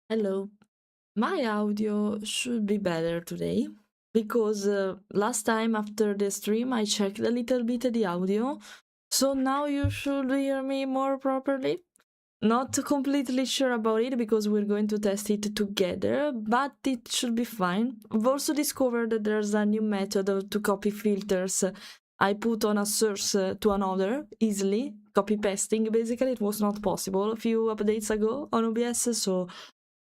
Hello. My audio should be better today because last time after the stream I checked a little bit the audio. So now you should hear me more properly. Not completely sure about it because we're going to test it together, but it should be fine. I've also discovered that there's a new method to copy filters. I put on a source to another easily, copy pasting. Basically, it was not possible a few updates ago on OBS, so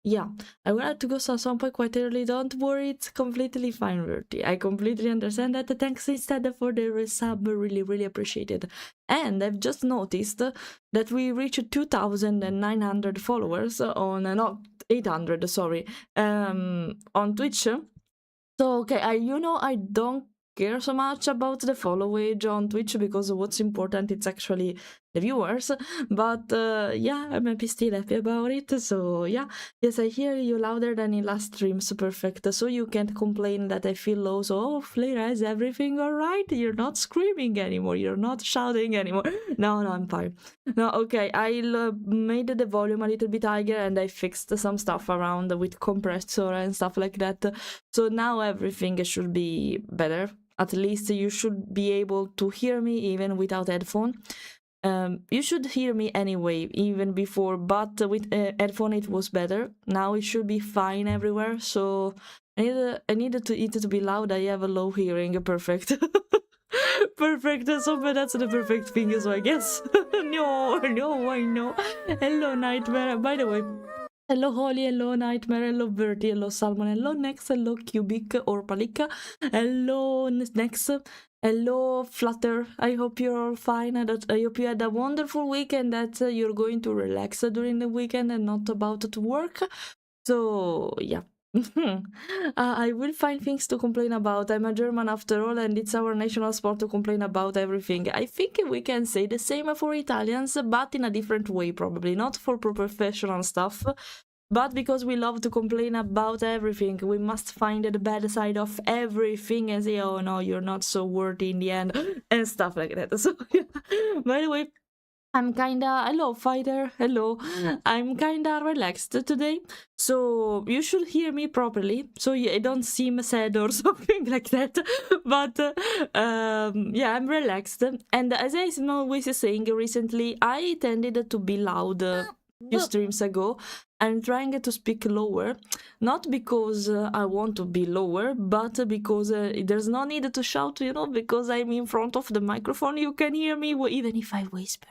yeah, I will have to go at some point quite early. Don't worry, it's completely fine, Verti. I completely understand that. Thanks instead for the resub, really, really appreciated. And I've just noticed that we reached 2,900 followers on, not 800, sorry, on Twitch. So, okay, I don't care so much about the followage on Twitch because what's important it's actually the viewers, but yeah, I'm still happy about it. So yeah, yes, I hear you louder than in last streams. Perfect. So you can't complain that I feel low. So, oh, Fleira, is everything all right? You're not screaming anymore, you're not shouting anymore. No, I'm fine. No, okay, I made the volume a little bit higher and I fixed some stuff around with compressor and stuff like that. So now everything should be better. At least you should be able to hear me even without headphone. You should hear me anyway, even before, but with headphone it was better. Now it should be fine everywhere. So I needed it to be loud. I have a low hearing. Perfect. Perfect. So but that's the perfect thing. So I guess no, I know. Hello, Nightmare. By the way. Hello Holly, hello Nightmare, hello Verdi, hello Salmon, hello Nex, hello Cubic or Palika, hello Nex, hello Flutter. I hope you're all fine. I hope you had a wonderful weekend, that you're going to relax during the weekend and not about to work. So, yeah. I will find things to complain about. I'm a German after all, and it's our national sport to complain about everything. I think we can say the same for Italians, but in a different way, probably. Not for professional stuff, but because we love to complain about everything. We must find the bad side of everything and say, oh no, you're not so worthy in the end, and stuff like that. So, by the way, I'm kinda hello fighter, hello. I'm kinda relaxed today, so you should hear me properly. So I don't seem sad or something like that. But yeah, I'm relaxed. And as I'm always saying, recently I tended to be loud. Few streams ago, I'm trying to speak lower, not because I want to be lower, but because there's no need to shout, because I'm in front of the microphone. You can hear me even if I whisper.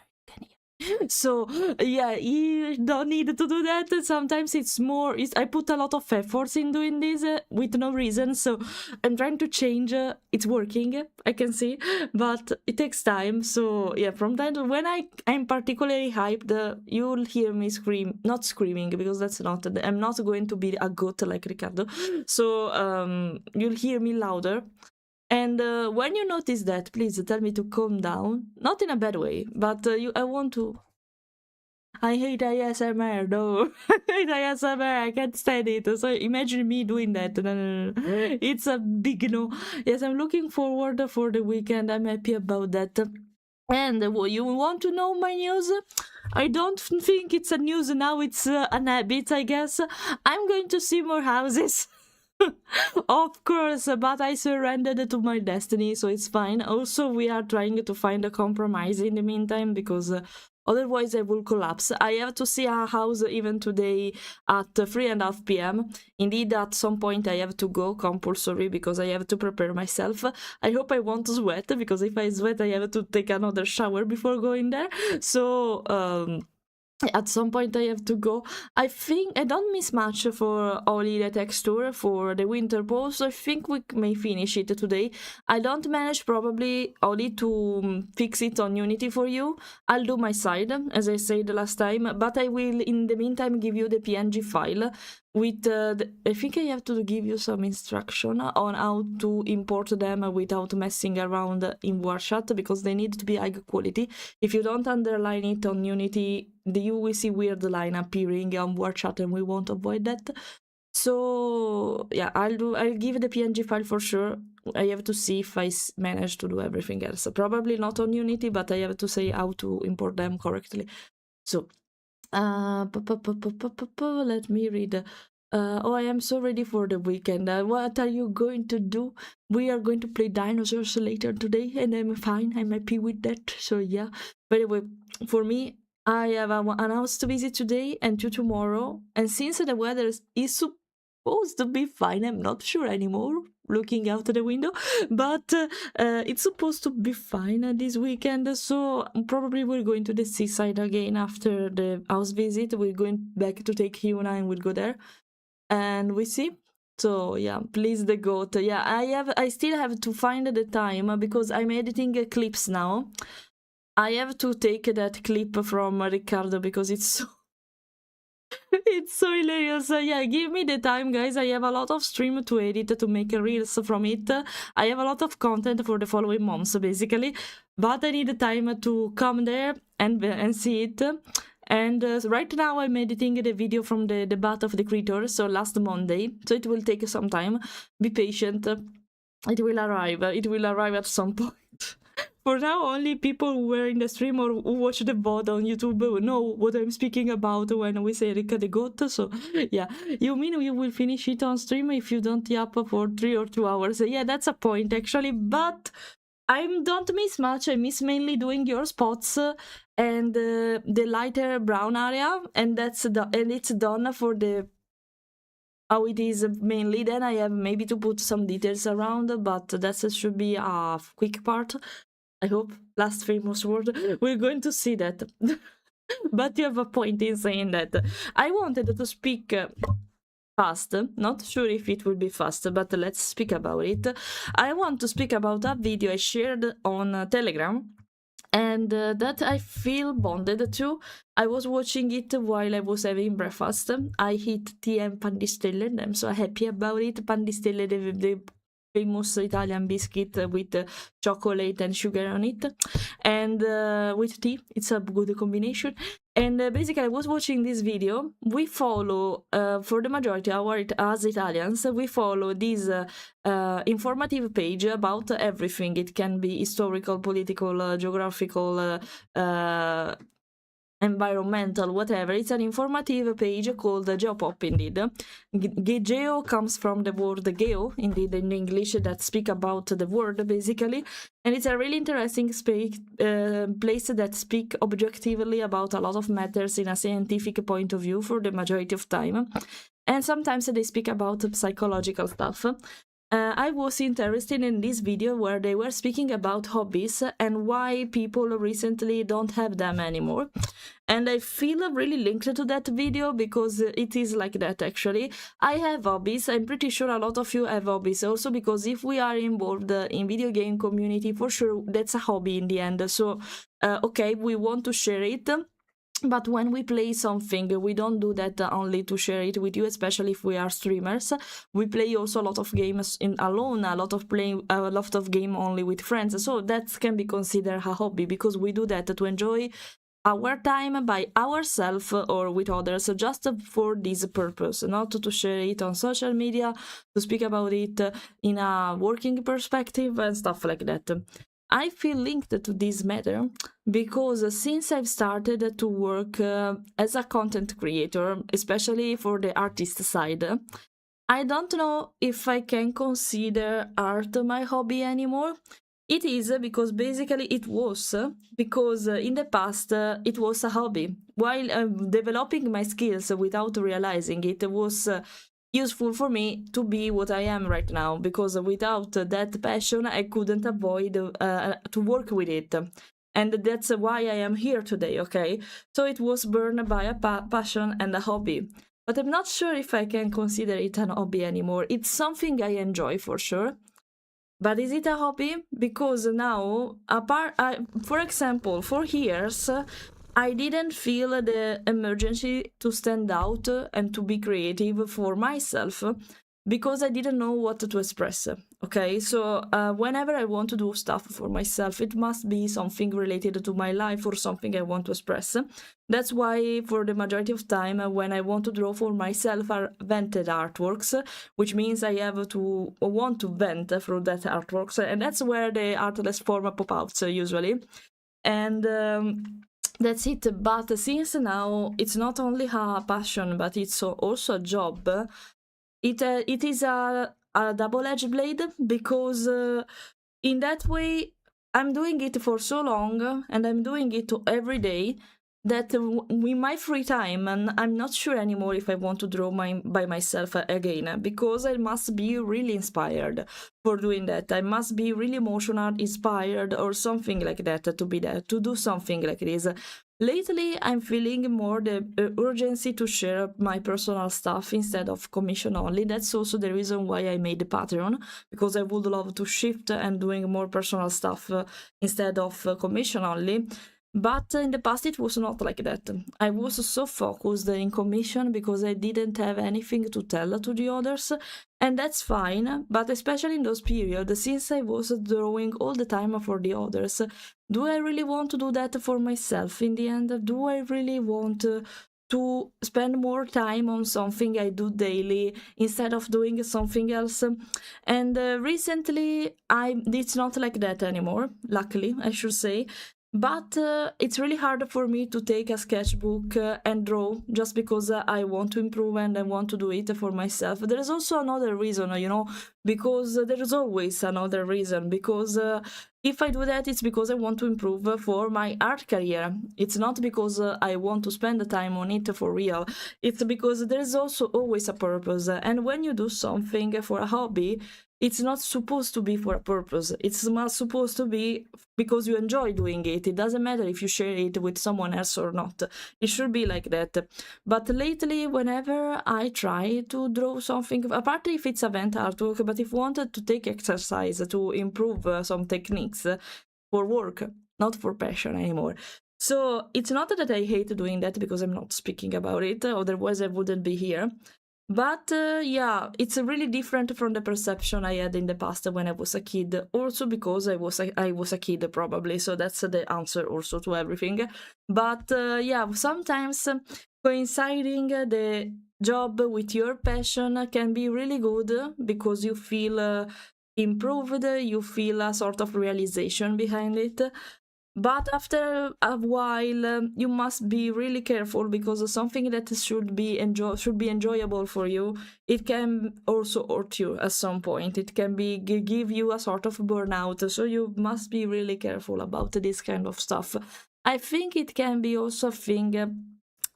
So yeah, you don't need to do that. Sometimes I put a lot of efforts in doing this with no reason, so I'm trying to change. It's working, I can see, but it takes time. So yeah, from time to when I'm particularly hyped, you'll hear me not screaming, because I'm not going to be a goat like Ricardo. So you'll hear me louder. And when you notice that, please tell me to calm down. Not in a bad way, but I want to. I hate ASMR, no. I hate ASMR, I can't stand it. So imagine me doing that. No. It's a big no. Yes, I'm looking forward for the weekend. I'm happy about that. And you want to know my news? I don't think it's a news now, it's an habit, I guess. I'm going to see more houses. Of course, but I surrendered to my destiny, so it's fine. Also, we are trying to find a compromise in the meantime, because otherwise I will collapse. I have to see a house even today at 3:30 p.m. Indeed, at some point I have to go compulsory, because I have to prepare myself. I hope I won't sweat, because if I sweat I have to take another shower before going there. So at some point I have to go. I think I don't miss much for Oli Retexture for the Winterpaw, so I think we may finish it today. I don't manage probably, Oli, to fix it on Unity for you. I'll do my side, as I said last time, but I will in the meantime give you the PNG file with I think I have to give you some instruction on how to import them without messing around in Warchat, because they need to be high quality. If you don't underline it on Unity, you will see weird line appearing on Warchat, and we won't avoid that. So yeah, I'll give the PNG file for sure. I have to see if I manage to do everything else. Probably not on Unity, but I have to say how to import them correctly. So Let me read. Oh, I am so ready for the weekend. What are you going to do? We are going to play dinosaurs later today, and I'm fine. I'm happy with that. So yeah. By the way, for me, I have an house to visit today and two tomorrow. And since the weather is supposed to be fine, I'm not sure anymore. Looking out the window, but it's supposed to be fine this weekend. So probably we're going to the seaside again after the house visit. We're going back to take Hyuna and we'll go there, and we see. So yeah, please the goat. Yeah, I still have to find the time because I'm editing clips now. I have to take that clip from Riccardo because it's so it's so hilarious. Yeah, give me the time, guys. I have a lot of stream to edit to make reels from it. I have a lot of content for the following months, basically, but I need the time to come there and see it. And right now I'm editing the video from the Bath of the Creator, so last Monday, so it will take some time. Be patient. It will arrive. It will arrive at some point. For now, only people who were in the stream or who watch the VOD on YouTube know what I'm speaking about when we say Ricca the Goat. So, yeah. You mean you will finish it on stream if you don't yap for 3 or 2 hours? Yeah, that's a point, actually. But I don't miss much. I miss mainly doing your spots and the lighter brown area. And it's done for the how it is mainly. Then I have maybe to put some details around, but that should be a quick part. I hope. Last famous word. We're going to see that. But you have a point in saying that. I wanted to speak fast. Not sure if it will be fast, but let's speak about it. I want to speak about a video I shared on Telegram. And that I feel bonded to. I was watching it while I was having breakfast. I hit tea and pan di stelle, and I'm so happy about it. Pan di stelle, the famous Italian biscuit with chocolate and sugar on it, and with tea. It's a good combination. And basically, I was watching this video. We follow, for the majority, as Italians, we follow this informative page about everything. It can be historical, political, geographical, environmental, whatever. It's an informative page called Geopop, indeed. Geo comes from the word geo, indeed, in English, that speak about the world, basically. And it's a really interesting place that speak objectively about a lot of matters in a scientific point of view for the majority of time. And sometimes they speak about psychological stuff. I was interested in this video where they were speaking about hobbies and why people recently don't have them anymore. And I feel really linked to that video because it is like that, actually. I have hobbies. I'm pretty sure a lot of you have hobbies also, because if we are involved in video game community, for sure that's a hobby in the end. So, okay, we want to share it. But when we play something, we don't do that only to share it with you, especially if we are streamers. We play also a lot of games alone, a lot of game only with friends. So that can be considered a hobby, because we do that to enjoy our time by ourselves or with others, just for this purpose, not to share it on social media, to speak about it in a working perspective and stuff like that. I feel linked to this matter because since I've started to work as a content creator, especially for the artist side, I don't know if I can consider art my hobby anymore. It is because basically it was, because in the past it was a hobby. While developing my skills without realizing it was useful for me to be what I am right now, because without that passion I couldn't avoid to work with it. And that's why I am here today, okay? So it was burned by a passion and a hobby. But I'm not sure if I can consider it an hobby anymore. It's something I enjoy for sure. But is it a hobby? Because now, for example, for years, I didn't feel the emergency to stand out and to be creative for myself, because I didn't know what to express. Okay, so whenever I want to do stuff for myself, it must be something related to my life or something I want to express. That's why for the majority of time, when I want to draw for myself are vented artworks, which means I have to want to vent through that artworks, and that's where the artless form pop out usually. And that's it. But since now it's not only a passion, but it's also a job, it is a double-edged blade, because in that way I'm doing it for so long and I'm doing it every day that in my free time, and I'm not sure anymore if I want to draw by myself again, because I must be really inspired for doing that. I must be really emotional, inspired, or something like that to be there, to do something like this. Lately, I'm feeling more the urgency to share my personal stuff instead of commission only. That's also the reason why I made the Patreon, because I would love to shift and doing more personal stuff instead of commission only. But in the past, it was not like that. I was so focused in commission because I didn't have anything to tell to the others, and that's fine. But especially in those periods, since I was drawing all the time for the others, do I really want to do that for myself in the end? Do I really want to spend more time on something I do daily instead of doing something else? And recently, it's not like that anymore, luckily, I should say. But it's really hard for me to take a sketchbook and draw just because I want to improve and I want to do it for myself. There is also another reason, because there is always another reason, because if I do that, it's because I want to improve for my art career. It's not because I want to spend the time on it for real. It's because there is also always a purpose. And when you do something for a hobby, it's not supposed to be for a purpose. It's not supposed to be because you enjoy doing it. It doesn't matter if you share it with someone else or not. It should be like that. But lately, whenever I try to draw something, apart if it's event artwork, but if I wanted to take exercise to improve some techniques for work, not for passion anymore. So it's not that I hate doing that, because I'm not speaking about it, otherwise I wouldn't be here. But yeah, it's really different from the perception I had in the past when I was a kid. Also because I was a kid, probably, so that's the answer also to everything. But yeah, sometimes coinciding the job with your passion can be really good, because you feel improved, you feel a sort of realization behind it. But after a while, you must be really careful, because something that should be enjoyable for you, it can also hurt you at some point. It can be give you a sort of burnout. So you must be really careful about this kind of stuff. I think it can be also a thing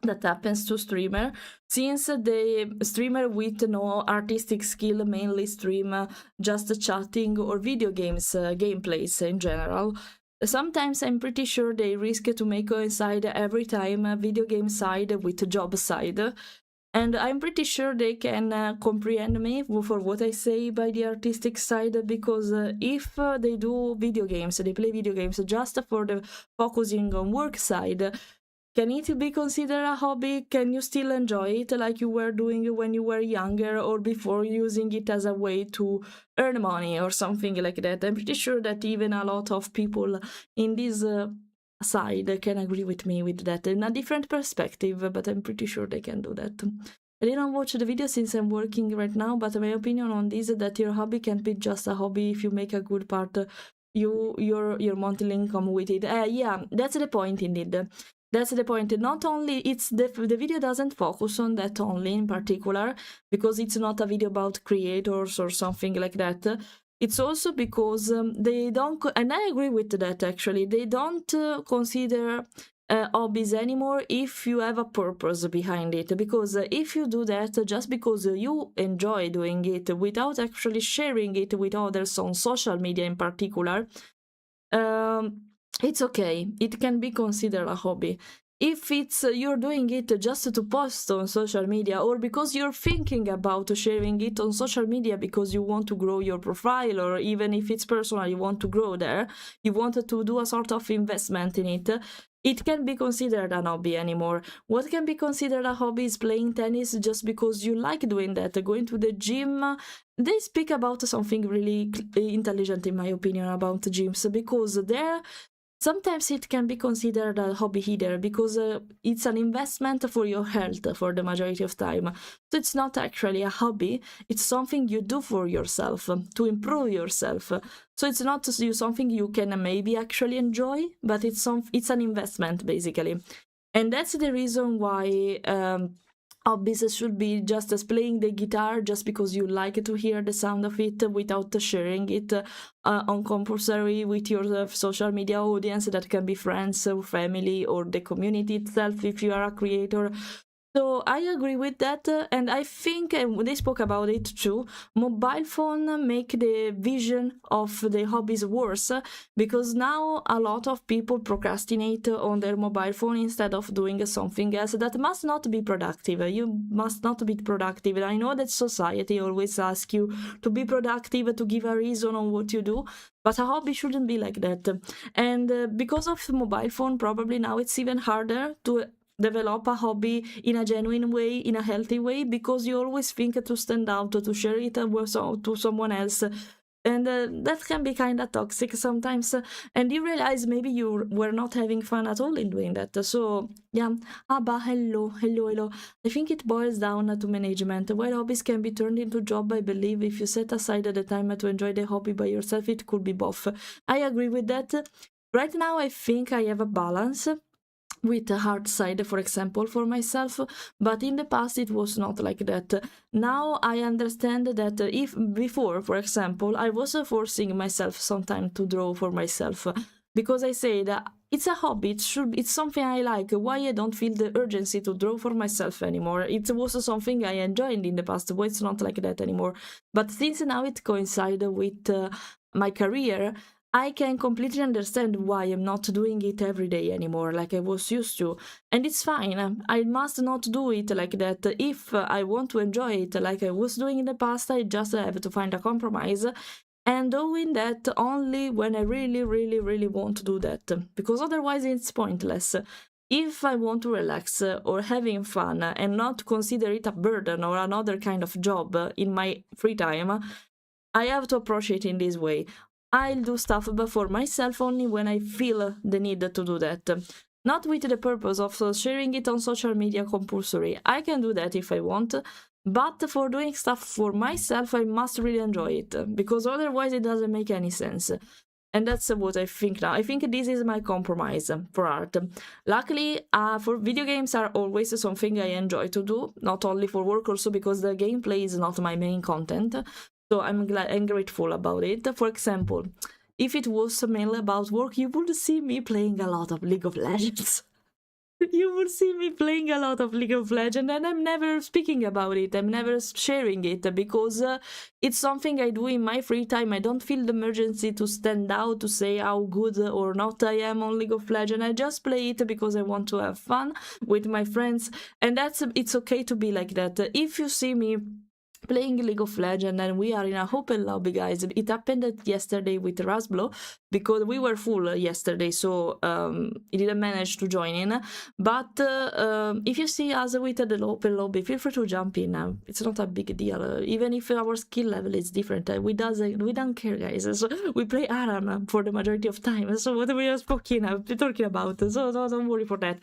that happens to streamer, since the streamer with no artistic skill mainly stream just chatting or video games gameplays in general. Sometimes I'm pretty sure they risk to make coincide every time a video game side with job side. And I'm pretty sure they can comprehend me for what I say by the artistic side, because if they do video games, they play video games just for the focusing on work side, can it be considered a hobby? Can you still enjoy it like you were doing when you were younger, or before, using it as a way to earn money or something like that? I'm pretty sure that even a lot of people in this side can agree with me with that in a different perspective, but I'm pretty sure they can do that. I didn't watch the video since I'm working right now, but my opinion on this is that your hobby can't be just a hobby if you make a good part your monthly income with it. Yeah, that's the point indeed. That's the point. Not only it's the video doesn't focus on that only in particular, because it's not a video about creators or something like that. It's also because they don't, and I agree with that actually, they don't consider hobbies anymore if you have a purpose behind it. Because if you do that just because you enjoy doing it without actually sharing it with others on social media in particular, it's okay. It can be considered a hobby. If it's you're doing it just to post on social media, or because you're thinking about sharing it on social media because you want to grow your profile, or even if it's personal, you want to grow there, you want to do a sort of investment in it, it can be considered a hobby anymore. What can be considered a hobby is playing tennis just because you like doing that, going to the gym. They speak about something really intelligent, in my opinion, about gyms, because there sometimes it can be considered a hobby either, because it's an investment for your health for the majority of time. So it's not actually a hobby, it's something you do for yourself, to improve yourself. So it's not something you can maybe actually enjoy, but it's an investment basically. And that's the reason why hobbies should be just as playing the guitar just because you like to hear the sound of it, without sharing it on compulsory with your social media audience, that can be friends or family or the community itself if you are a creator. So I agree with that, and I think they spoke about it too. Mobile phone make the vision of the hobbies worse, because now a lot of people procrastinate on their mobile phone instead of doing something else that must not be productive. You must not be productive. I know that society always asks you to be productive, to give a reason on what you do, but a hobby shouldn't be like that. And because of mobile phone, probably now it's even harder to develop a hobby in a genuine way, in a healthy way, because you always think to stand out, to share it to someone else. And that can be kind of toxic sometimes, and you realize maybe you were not having fun at all in doing that. So yeah, hello. I think it boils down to management. While hobbies can be turned into job, I believe if you set aside the time to enjoy the hobby by yourself, it could be both. I agree with that. Right now I think I have a balance with the hard side, for example, for myself, but in the past it was not like that. Now I understand that if before, for example, I was forcing myself sometimes to draw for myself, because I said it's a hobby, it's something I like, why I don't feel the urgency to draw for myself anymore. It was something I enjoyed in the past, but it's not like that anymore. But since now it coincides with my career, I can completely understand why I'm not doing it every day anymore like I was used to. And it's fine. I must not do it like that. If I want to enjoy it like I was doing in the past, I just have to find a compromise. And doing that only when I really want to do that. Because otherwise it's pointless. If I want to relax or having fun and not consider it a burden or another kind of job in my free time, I have to approach it in this way. I'll do stuff but for myself only when I feel the need to do that. Not with the purpose of sharing it on social media compulsory. I can do that if I want, but for doing stuff for myself, I must really enjoy it, because otherwise it doesn't make any sense. And that's what I think now. I think this is my compromise for art. Luckily, for video games are always something I enjoy to do, not only for work, also because the gameplay is not my main content. So I'm grateful about it. For example, if it was mainly about work, you would see me playing a lot of League of Legends. You would see me playing a lot of League of Legends, and I'm never speaking about it. I'm never sharing it, because it's something I do in my free time. I don't feel the emergency to stand out to say how good or not I am on League of Legends. I just play it because I want to have fun with my friends, and it's okay to be like that. If you see me playing League of Legends and we are in a open lobby, guys, it happened yesterday with Rasblo, because we were full yesterday, so he didn't manage to join in. But if you see us with the open lobby, feel free to jump in. It's not a big deal, even if our skill level is different. We don't care, guys. So we play Aram for the majority of time, so what we are talking about, so don't worry for that.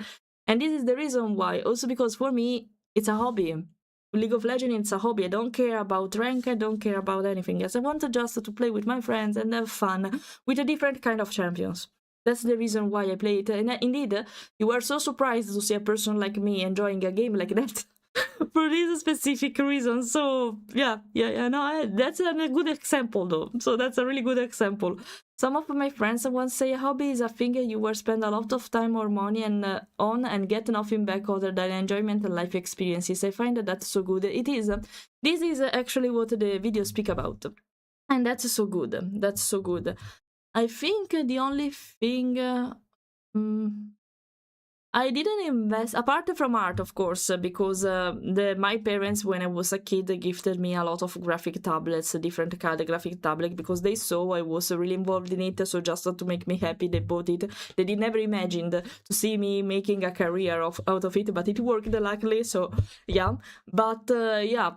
And this is the reason why, also because for me it's a hobby. League of Legends is a hobby. I don't care about rank, I don't care about anything else. I want just to play with my friends and have fun with a different kind of champions. That's the reason why I play it. And indeed, you are so surprised to see a person like me enjoying a game like that. For this specific reason. So yeah, no, that's a good example though. So that's a really good example. Some of my friends once say a hobby is a thing you will spend a lot of time or money on and get nothing back other than enjoyment and life experiences. I find that so good. It is. This is actually what the videos speak about. And that's so good. That's so good. I think the only thing... I didn't invest, apart from art, of course, because my parents, when I was a kid, gifted me a lot of graphic tablets, different kind of graphic tablet, because they saw I was really involved in it, so just to make me happy, they bought it. They did never imagined to see me making a career out of it, but it worked, luckily, so yeah. But yeah,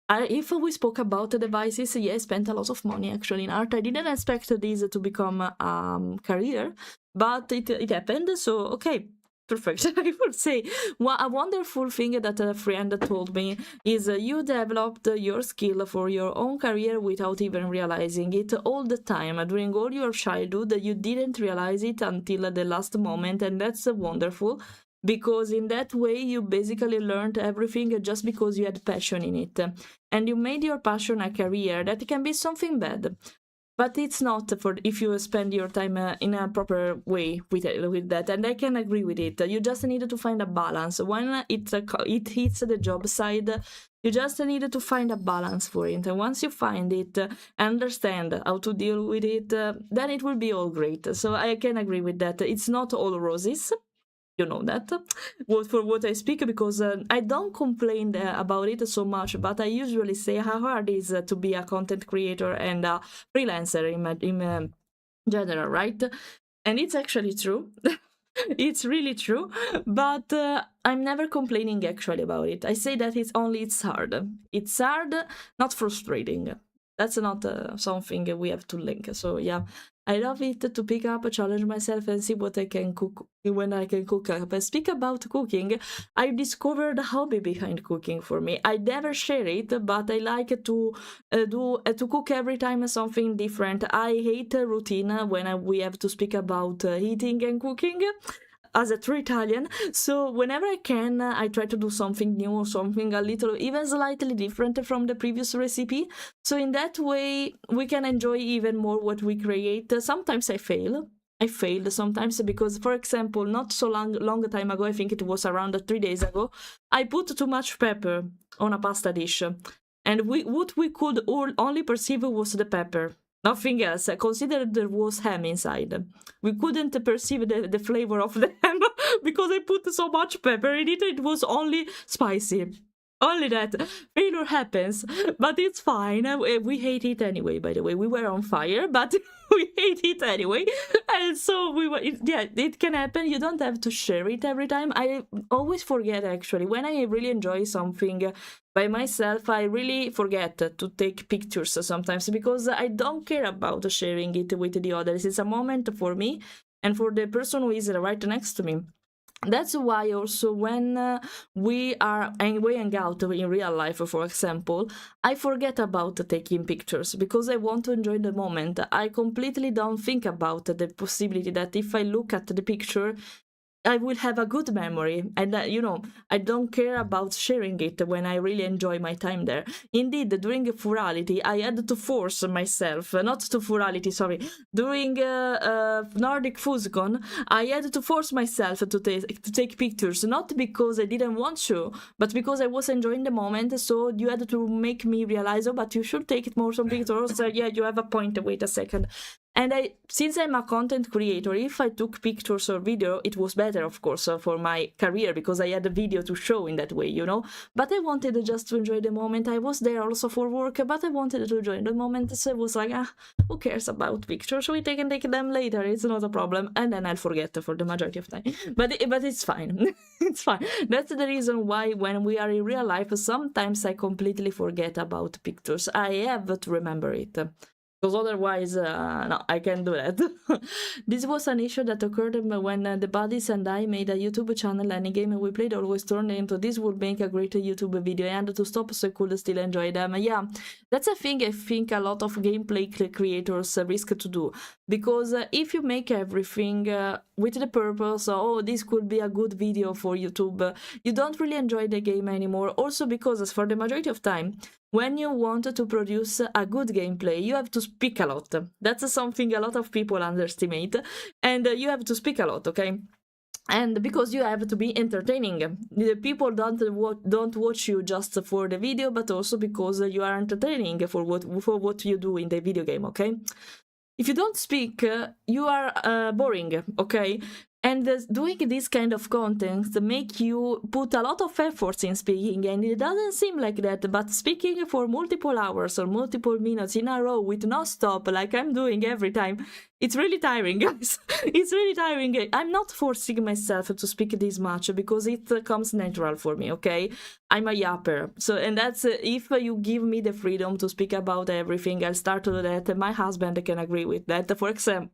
if we spoke about the devices, yeah, I spent a lot of money actually in art. I didn't expect this to become a career, but it happened, so okay. Perfect. I would say a wonderful thing that a friend told me is you developed your skill for your own career without even realizing it all the time. During all your childhood, you didn't realize it until the last moment, and that's wonderful because in that way you basically learned everything just because you had passion in it, and you made your passion a career. That can be something bad, but it's not for if you spend your time in a proper way with that, and I can agree with it. You just need to find a balance when it hits the job side. You just need to find a balance for it, and once you find it, understand how to deal with it, then it will be all great. So I can agree with that. It's not all roses, you know that for what I speak, because I don't complain about it so much, but I usually say how hard it is to be a content creator and a freelancer in general, right? And it's actually true. It's really true, but I'm never complaining actually about it. I say that it's hard. It's hard, not frustrating. That's not something we have to link. So yeah, I love it to pick up, challenge myself, and see what I can cook when I can cook up. And speak about cooking, I discovered a hobby behind cooking for me. I never share it, but I like to to cook every time something different. I hate a routine when we have to speak about eating and cooking as a true Italian. So whenever I can, I try to do something new or something a little, even slightly different from the previous recipe. So in that way, we can enjoy even more what we create. Sometimes I fail. I failed sometimes because, for example, not so long time ago, I think it was around 3 days ago, I put too much pepper on a pasta dish. And what we could only perceive was the pepper. Nothing else. I considered there was ham inside. We couldn't perceive the flavor of the ham because I put so much pepper in it. It was only spicy. Only that. Failure happens, but it's fine. We hate it anyway, by the way. We were on fire, but we hate it anyway. And so it can happen. You don't have to share it every time. I always forget, actually. When I really enjoy something by myself, I really forget to take pictures sometimes because I don't care about sharing it with the others. It's a moment for me and for the person who is right next to me. That's why also when we hang out in real life, for example, I forget about taking pictures because I want to enjoy the moment. I completely don't think about the possibility that if I look at the picture, I will have a good memory, and I don't care about sharing it when I really enjoy my time there. Indeed, during Furality, I had to force myself, not to Furality, sorry, during Nordic Fuscon, I had to force myself to take pictures, not because I didn't want to, but because I was enjoying the moment. So you had to make me realize, oh, but you should take more some pictures. Yeah, you have a point. Wait a second. And since I'm a content creator, if I took pictures or video, it was better, of course, for my career because I had a video to show in that way, But I wanted just to enjoy the moment. I was there also for work, but I wanted to enjoy the moment. So I was like, who cares about pictures? We can take them later. It's not a problem. And then I'll forget for the majority of time. But it's fine. It's fine. That's the reason why when we are in real life, sometimes I completely forget about pictures. I have to remember it. Because otherwise, no, I can't do that. This was an issue that occurred when the buddies and I made a YouTube channel. Any game we played always turned into this would make a great YouTube video. I had to stop so I could still enjoy them. Yeah, that's a thing I think a lot of gameplay creators risk to do. Because if you make everything with the purpose, oh, this could be a good video for YouTube, you don't really enjoy the game anymore. Also because for the majority of time, when you want to produce a good gameplay, you have to speak a lot. That's something a lot of people underestimate. And you have to speak a lot, okay? And because you have to be entertaining. The people don't watch you just for the video, but also because you are entertaining for what you do in the video game, okay? If you don't speak, you are boring, okay? And doing this kind of content make you put a lot of efforts in speaking, and it doesn't seem like that, but speaking for multiple hours or multiple minutes in a row with no stop, like I'm doing every time, it's really tiring, guys. It's really tiring. I'm not forcing myself to speak this much because it comes natural for me, okay? I'm a yapper. So, and that's if you give me the freedom to speak about everything, I'll start to do that. My husband can agree with that. For example,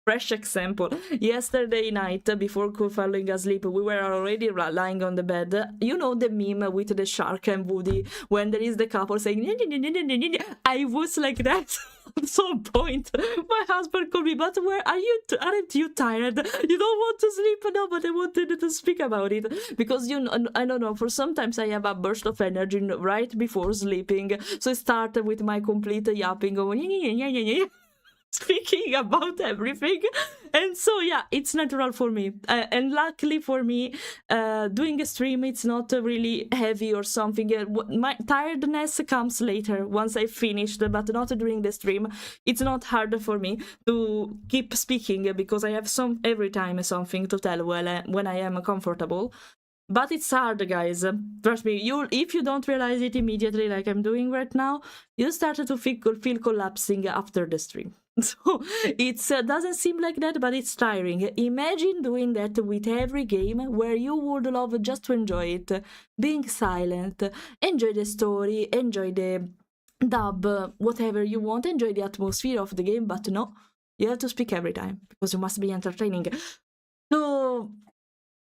fresh example. Yesterday night, before falling asleep, we were already lying on the bed. You know the meme with the shark and Woody, when there is the couple saying, "Nye, nye, nye, nye, nye, nye." I was like that. At some point, my husband called me, but where are you? Aren't you tired? You don't want to sleep? No, but I wanted to speak about it because I don't know. For sometimes I have a burst of energy right before sleeping, so I start with my complete yapping, going speaking about everything. And so yeah, it's natural for me, and luckily for me, doing a stream, it's not really heavy or something. My tiredness comes later once I finished, but not during the stream. It's not hard for me to keep speaking because I have every time something to tell when I am comfortable. But it's hard, guys. Trust me. If you don't realize it immediately, like I'm doing right now, you start to feel collapsing after the stream. So it doesn't seem like that, but it's tiring. Imagine doing that with every game where you would love just to enjoy it, being silent, enjoy the story, enjoy the dub, whatever you want, enjoy the atmosphere of the game. But no, you have to speak every time because you must be entertaining. So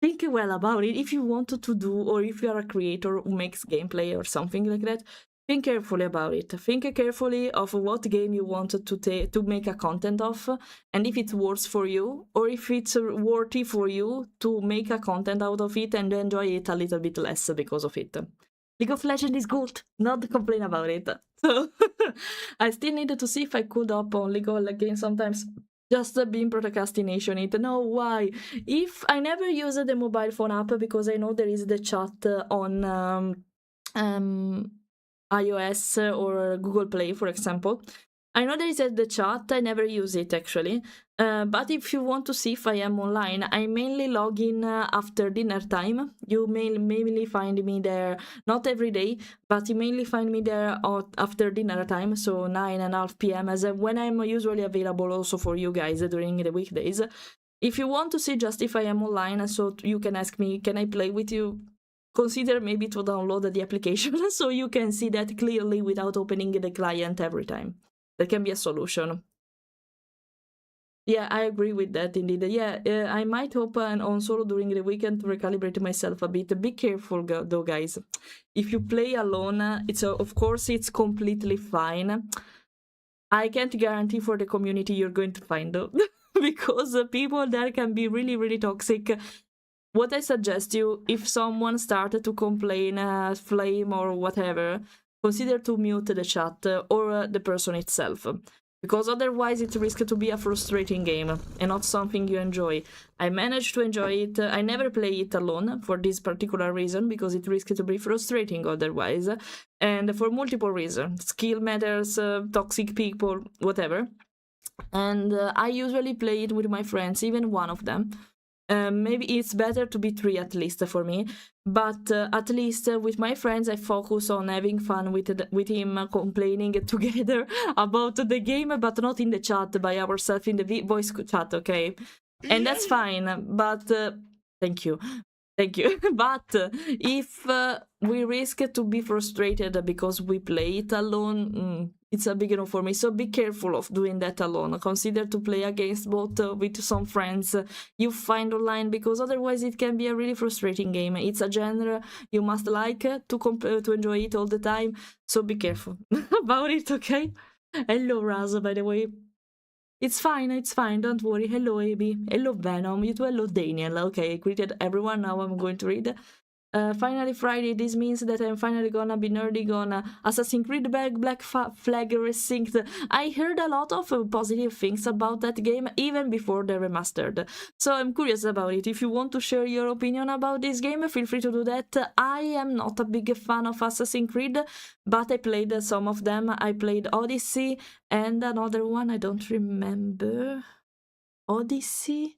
think well about it if you want to do, or if you are a creator who makes gameplay or something like that. Think carefully about it. Think carefully of what game you want to make a content of, and if it's worth for you, or if it's worthy for you to make a content out of it and enjoy it a little bit less because of it. League of Legends is good, not complain about it. So I still needed to see if I could up on League of Legends sometimes. Just being procrastination it. No, why? If I never use the mobile phone app because I know there is the chat on iOS or Google Play, for example. I know there is the chat, I never use it actually. But if you want to see if I am online, I mainly log in after dinner time. You mainly find me there, not every day, but you mainly find me there after dinner time, so 9:30 p.m. as when I'm usually available also for you guys during the weekdays. If you want to see just if I am online, so you can ask me, can I play with you? Consider maybe to download the application so you can see that clearly without opening the client every time. That can be a solution. Yeah, I agree with that indeed. Yeah, I might open on solo during the weekend to recalibrate myself a bit. Be careful though, guys. If you play alone, of course it's completely fine. I can't guarantee for the community you're going to find though, because people there can be really, really toxic. What I suggest you, if someone started to complain, flame or whatever, consider to mute the chat or the person itself, because otherwise it risks to be a frustrating game and not something you enjoy. I managed to enjoy it. I never play it alone for this particular reason, because it risks to be frustrating otherwise, and for multiple reasons. Skill matters, toxic people, whatever. And I usually play it with my friends, even one of them. Maybe it's better to be 3 at least for me, but at least with my friends I focus on having fun with him, complaining together about the game, but not in the chat by ourselves in the voice chat, okay? And that's fine, but thank you. But if we risk to be frustrated because we play it alone, it's a big no for me. So be careful of doing that alone. Consider to play against both with some friends you find online, because otherwise it can be a really frustrating game. It's a genre you must like to enjoy it all the time. So be careful about it, okay? Hello, Raz, by the way. It's fine, don't worry. Hello, Abby. Hello, Venom. You too, hello, Daniel. Okay, I greeted everyone, now I'm going to read. Finally Friday, this means that I'm finally gonna be nerdy on Assassin's Creed Black Flag Resynced. I heard a lot of positive things about that game, even before the remastered. So I'm curious about it. If you want to share your opinion about this game, feel free to do that. I am not a big fan of Assassin's Creed, but I played some of them. I played Odyssey and another one, I don't remember. Odyssey?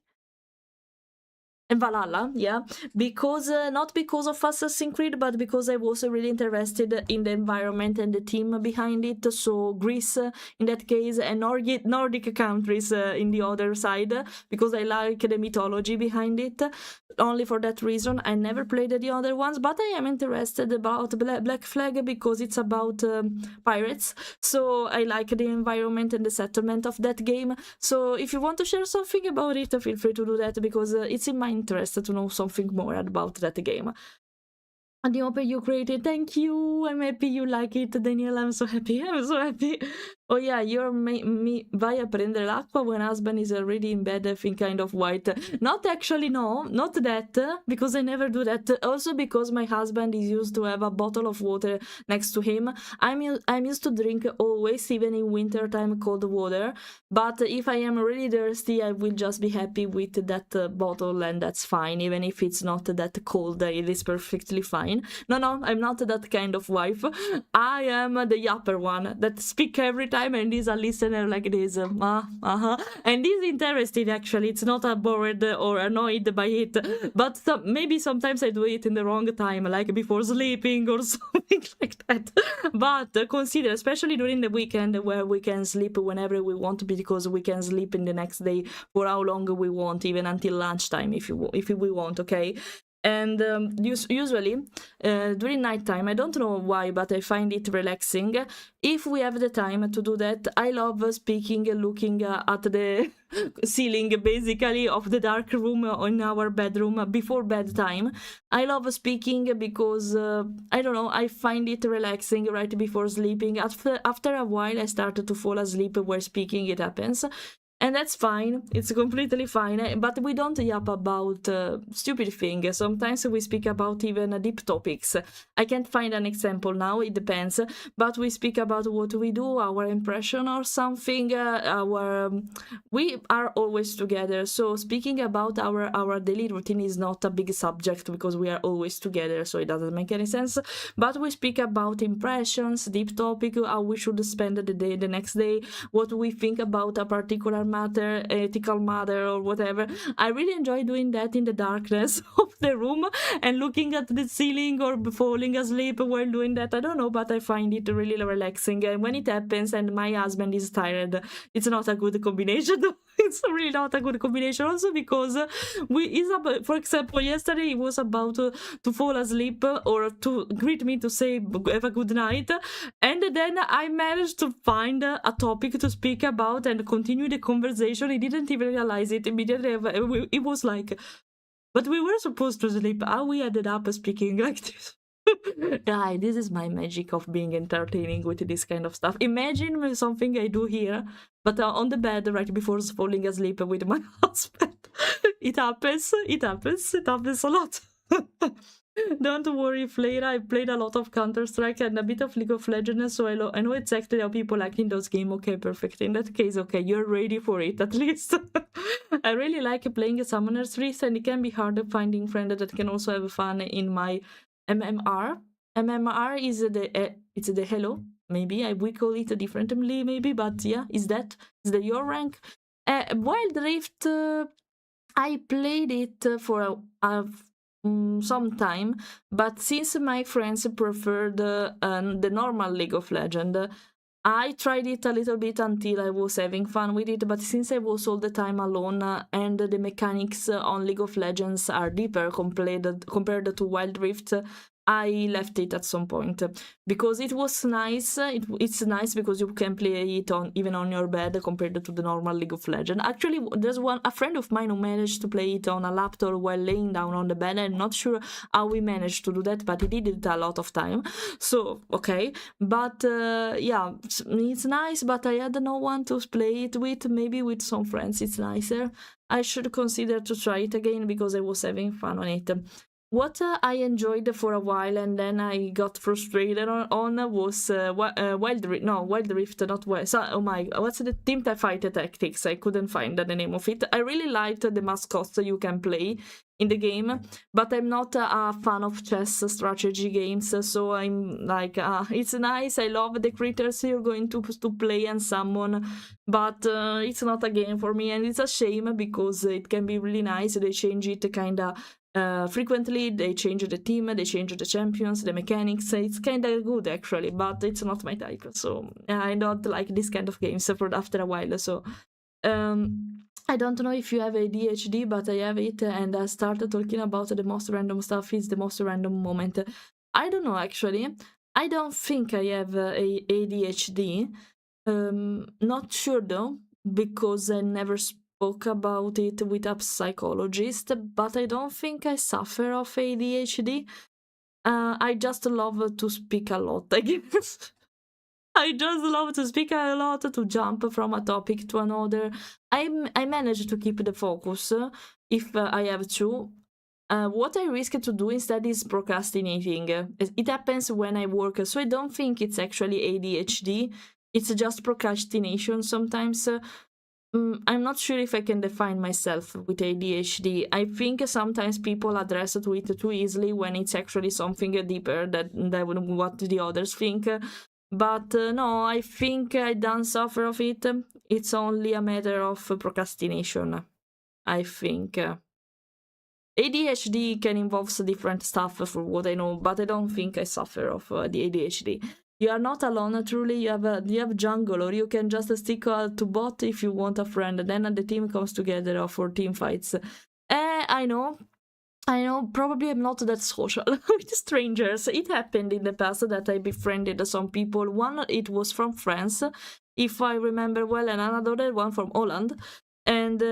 And Valhalla, yeah, because not because of Assassin's Creed, but because I was really interested in the environment and the team behind it. So Greece in that case, and Nordic countries in the other side, because I like the mythology behind it. Only for that reason, I never played the other ones, but I am interested about Black Flag because it's about pirates. So I like the environment and the settlement of that game. So if you want to share something about it, feel free to do that, because it's in my interest to know something more about that game. And the open you created, thank you. I'm happy you like it, Daniel. I'm so happy. I'm so happy. Oh yeah, you're me. Vai a prendere l'acqua when husband is already in bed, I think kind of white. Not actually, no, not that, because I never do that. Also because my husband is used to have a bottle of water next to him. I'm used to drink always, even in winter time, cold water. But if I am really thirsty, I will just be happy with that bottle, and that's fine. Even if it's not that cold, it is perfectly fine. No, I'm not that kind of wife. I am the upper one that speak every time and is a listener like this. And is interested, actually. It's not bored or annoyed by it. But maybe sometimes I do it in the wrong time, like before sleeping or something like that. But consider, especially during the weekend, where we can sleep whenever we want, because we can sleep in the next day for how long we want, even until lunchtime if we want, okay? And usually during nighttime, I don't know why, but I find it relaxing. If we have the time to do that, I love speaking, looking at the ceiling, basically, of the dark room in our bedroom before bedtime. I love speaking because, I don't know, I find it relaxing right before sleeping. After a while, I started to fall asleep while speaking, it happens. And that's fine, it's completely fine, but we don't yap about stupid things. Sometimes we speak about even deep topics. I can't find an example now, it depends, but we speak about what we do, our impression or something, we are always together, so speaking about our daily routine is not a big subject because we are always together, so it doesn't make any sense. But we speak about impressions, deep topic, how we should spend the next day, what we think about a particular matter, ethical matter, or whatever. I really enjoy doing that in the darkness of the room and looking at the ceiling or falling asleep while doing that. I don't know, but I find it really relaxing. And when it happens and my husband is tired, it's not a good combination. It's really not a good combination, also because for example, yesterday he was about to fall asleep or to greet me to say have a good night, and then I managed to find a topic to speak about and continue the conversation. He didn't even realize it immediately. It was like, but we were supposed to sleep. How we ended up speaking like this? Yeah, this is my magic of being entertaining with this kind of stuff. Imagine something I do here, but on the bed right before falling asleep with my husband. It happens a lot. Don't worry, Fleira, I played a lot of Counter-Strike and a bit of League of Legends, so I know exactly how people act in those games. Okay, perfect. In that case, okay, you're ready for it, at least. I really like playing Summoner's Rift, and it can be hard finding friends that can also have fun in my MMR. MMR is it's the hello, maybe we call it differently, maybe, but yeah, is that your rank? Wild Rift, I played it for some time, but since my friends preferred the normal League of Legends, I tried it a little bit until I was having fun with it, but since I was all the time alone and the mechanics on League of Legends are deeper compared to Wild Rift, I left it at some point because it was nice. It's nice because you can play it even on your bed compared to the normal League of Legends. Actually, there's a friend of mine who managed to play it on a laptop while laying down on the bed. I'm not sure how we managed to do that, but he did it a lot of time. So okay, but yeah, it's nice. But I had no one to play it with. Maybe with some friends, it's nicer. I should consider to try it again because I was having fun on it. what I enjoyed for a while and then I got frustrated on was Wild Rift. No, Wild Rift, not Wild. So, oh my, what's the Team Fight Tactics? I couldn't find the name of it. I really liked the mascots you can play in the game, but I'm not a fan of chess strategy games, so I'm like, it's nice, I love the critters you're going to play and summon, but it's not a game for me, and it's a shame because it can be really nice. They change it kinda frequently, they change the team, they change the champions, the mechanics. It's kind of good actually, but it's not my type, so I don't like this kind of games for after a while. So I don't know if you have ADHD, but I have it, and I started talking about the most random stuff is the most random moment. I don't know actually. I don't think I have ADHD. Not sure though, because I never spoke about it with a psychologist, but I don't think I suffer of ADHD. I just love to speak a lot, I guess. I just love to speak a lot, to jump from a topic to another. I manage to keep the focus if I have to. What I risk to do instead is procrastinating. It happens when I work, so I don't think it's actually ADHD. It's just procrastination sometimes. I'm not sure if I can define myself with ADHD. I think sometimes people address to it too easily when it's actually something deeper than what the others think. But no, I think I don't suffer of it. It's only a matter of procrastination, I think. ADHD can involve different stuff for what I know, but I don't think I suffer of the ADHD. You are not alone, truly. You have jungle, or you can just stick to bot if you want a friend. Then the team comes together for team fights. I know, probably I'm not that social with strangers. It happened in the past that I befriended some people. One, it was from France, if I remember well, and another one from Holland. And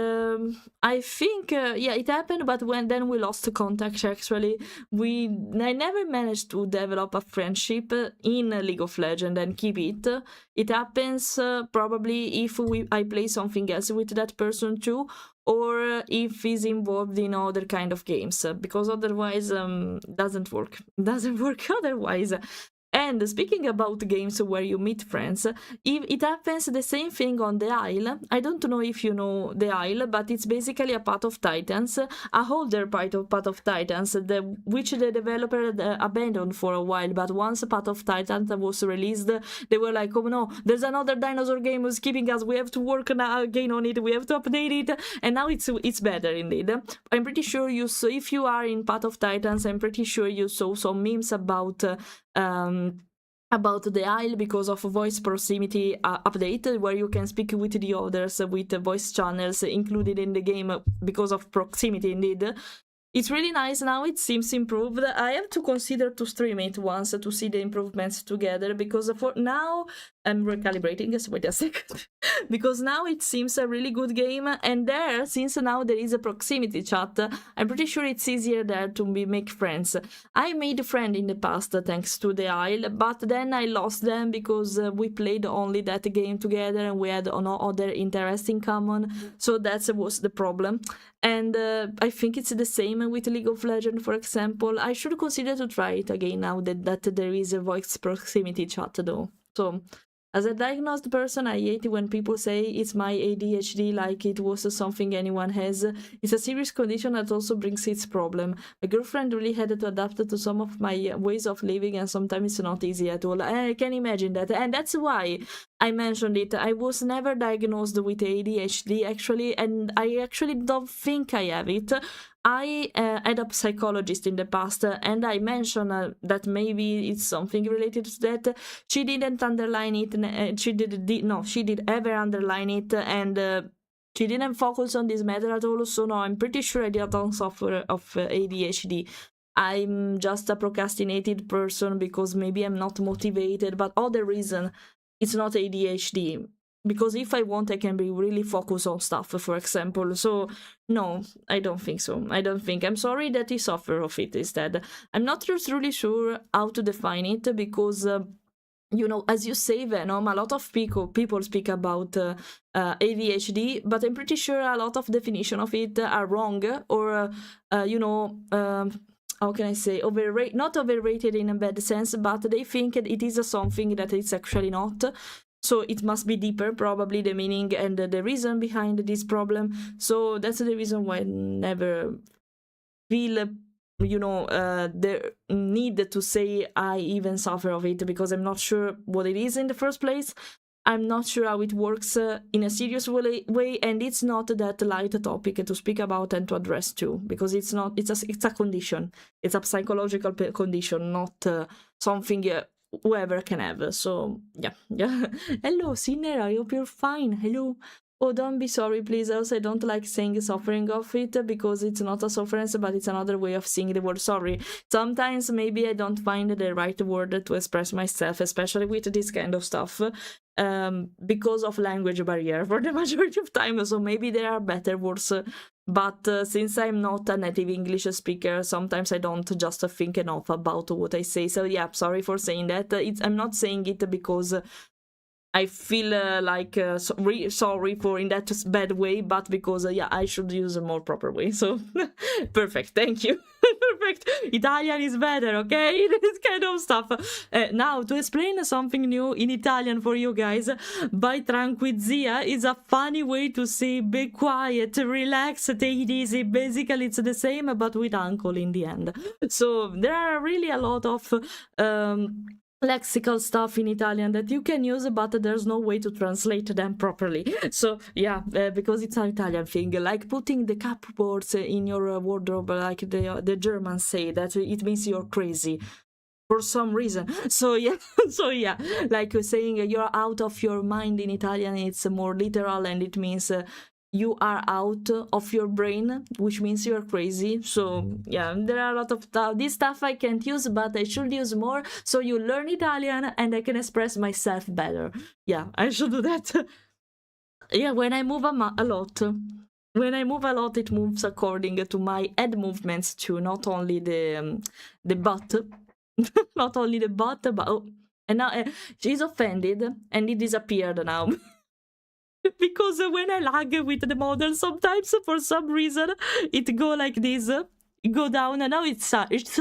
I think, yeah, it happened, but then we lost contact actually. I never managed to develop a friendship in League of Legends and keep it. It happens probably if I play something else with that person too, or if he's involved in other kind of games, because otherwise doesn't work otherwise. And speaking about games where you meet friends, it happens the same thing on the Isle. I don't know if you know the Isle, but it's basically a Path of Titans, a older Path of Titans, which the developer abandoned for a while. But once Path of Titans was released, they were like, oh no, there's another dinosaur game who's keeping us. We have to work now again on it. We have to update it. And now it's better indeed. I'm pretty sure if you are in Path of Titans, I'm pretty sure you saw some memes about the Isle because of voice proximity update, where you can speak with the others with voice channels included in the game because of proximity indeed. It's really nice now, it seems improved. I have to consider to stream it once to see the improvements together, because for now I'm recalibrating, so wait a second. Because now it seems a really good game, and since now there is a proximity chat, I'm pretty sure it's easier there to make friends. I made a friend in the past thanks to the Isle, but then I lost them because we played only that game together and we had no other interest in common, so that was the problem. And I think it's the same with League of Legends, for example. I should consider to try it again now that there is a voice proximity chat though. So, as a diagnosed person, I hate when people say it's my ADHD like it was something anyone has. It's a serious condition that also brings its problem. My girlfriend really had to adapt to some of my ways of living, and sometimes it's not easy at all. I can imagine that, and that's why I mentioned it. I was never diagnosed with ADHD actually, and I actually don't think I have it. I had a psychologist in the past, and I mentioned that maybe it's something related to that. She didn't underline it. She did ever underline it, and she didn't focus on this matter at all. So no, I'm pretty sure I don't suffer of ADHD. I'm just a procrastinated person because maybe I'm not motivated, but other reason, it's not ADHD. Because if I want, I can be really focused on stuff, for example. So, no, I don't think so. I'm sorry that you suffer of it instead. I'm not really sure how to define it because, as you say, Venom, a lot of people speak about ADHD, but I'm pretty sure a lot of definition of it are wrong, or, how can I say, not overrated in a bad sense, but they think it is something that it's actually not. So it must be deeper, probably, the meaning and the reason behind this problem. So that's the reason why I never feel, the need to say I even suffer of it, because I'm not sure what it is in the first place. I'm not sure how it works in a serious way, and it's not that light topic to speak about and to address too, because it's a condition. It's a psychological condition, not something whoever can have. So yeah. Hello, Sinner, I hope you're fine. Hello. Oh, don't be sorry, please. Also, I don't like saying suffering of it, because it's not a sufferance, but it's another way of saying the word sorry. Sometimes maybe I don't find the right word to express myself, especially with this kind of stuff, because of language barrier for the majority of time. So maybe there are better words, but since I'm not a native English speaker, sometimes I don't just think enough about what I say. So yeah, sorry for saying that. I'm not saying it because I feel sorry for in that bad way, but because I should use a more proper way. So perfect, thank you. Perfect. Italian is better, okay? This kind of stuff. Now, to explain something new in Italian for you guys, by tranquillizia is a funny way to say be quiet, relax, take it easy. Basically, it's the same, but with uncle in the end. So there are really a lot of lexical stuff in Italian that you can use, but there's no way to translate them properly. So yeah, because it's an Italian thing, like putting the cupboards in your wardrobe, like the Germans say that it means you're crazy for some reason. So yeah, like saying you're out of your mind in Italian, it's more literal, and it means you are out of your brain, which means you're crazy. So yeah, there are a lot of this stuff I can't use, but I should use more, so you learn Italian and I can express myself better. Yeah, I should do that. Yeah, when I move a lot, it moves according to my head movements too, not only the butt. Not only the butt, but and now she's offended and it disappeared now. Because when I lag with the model, sometimes for some reason it go like this, it go down, and now it's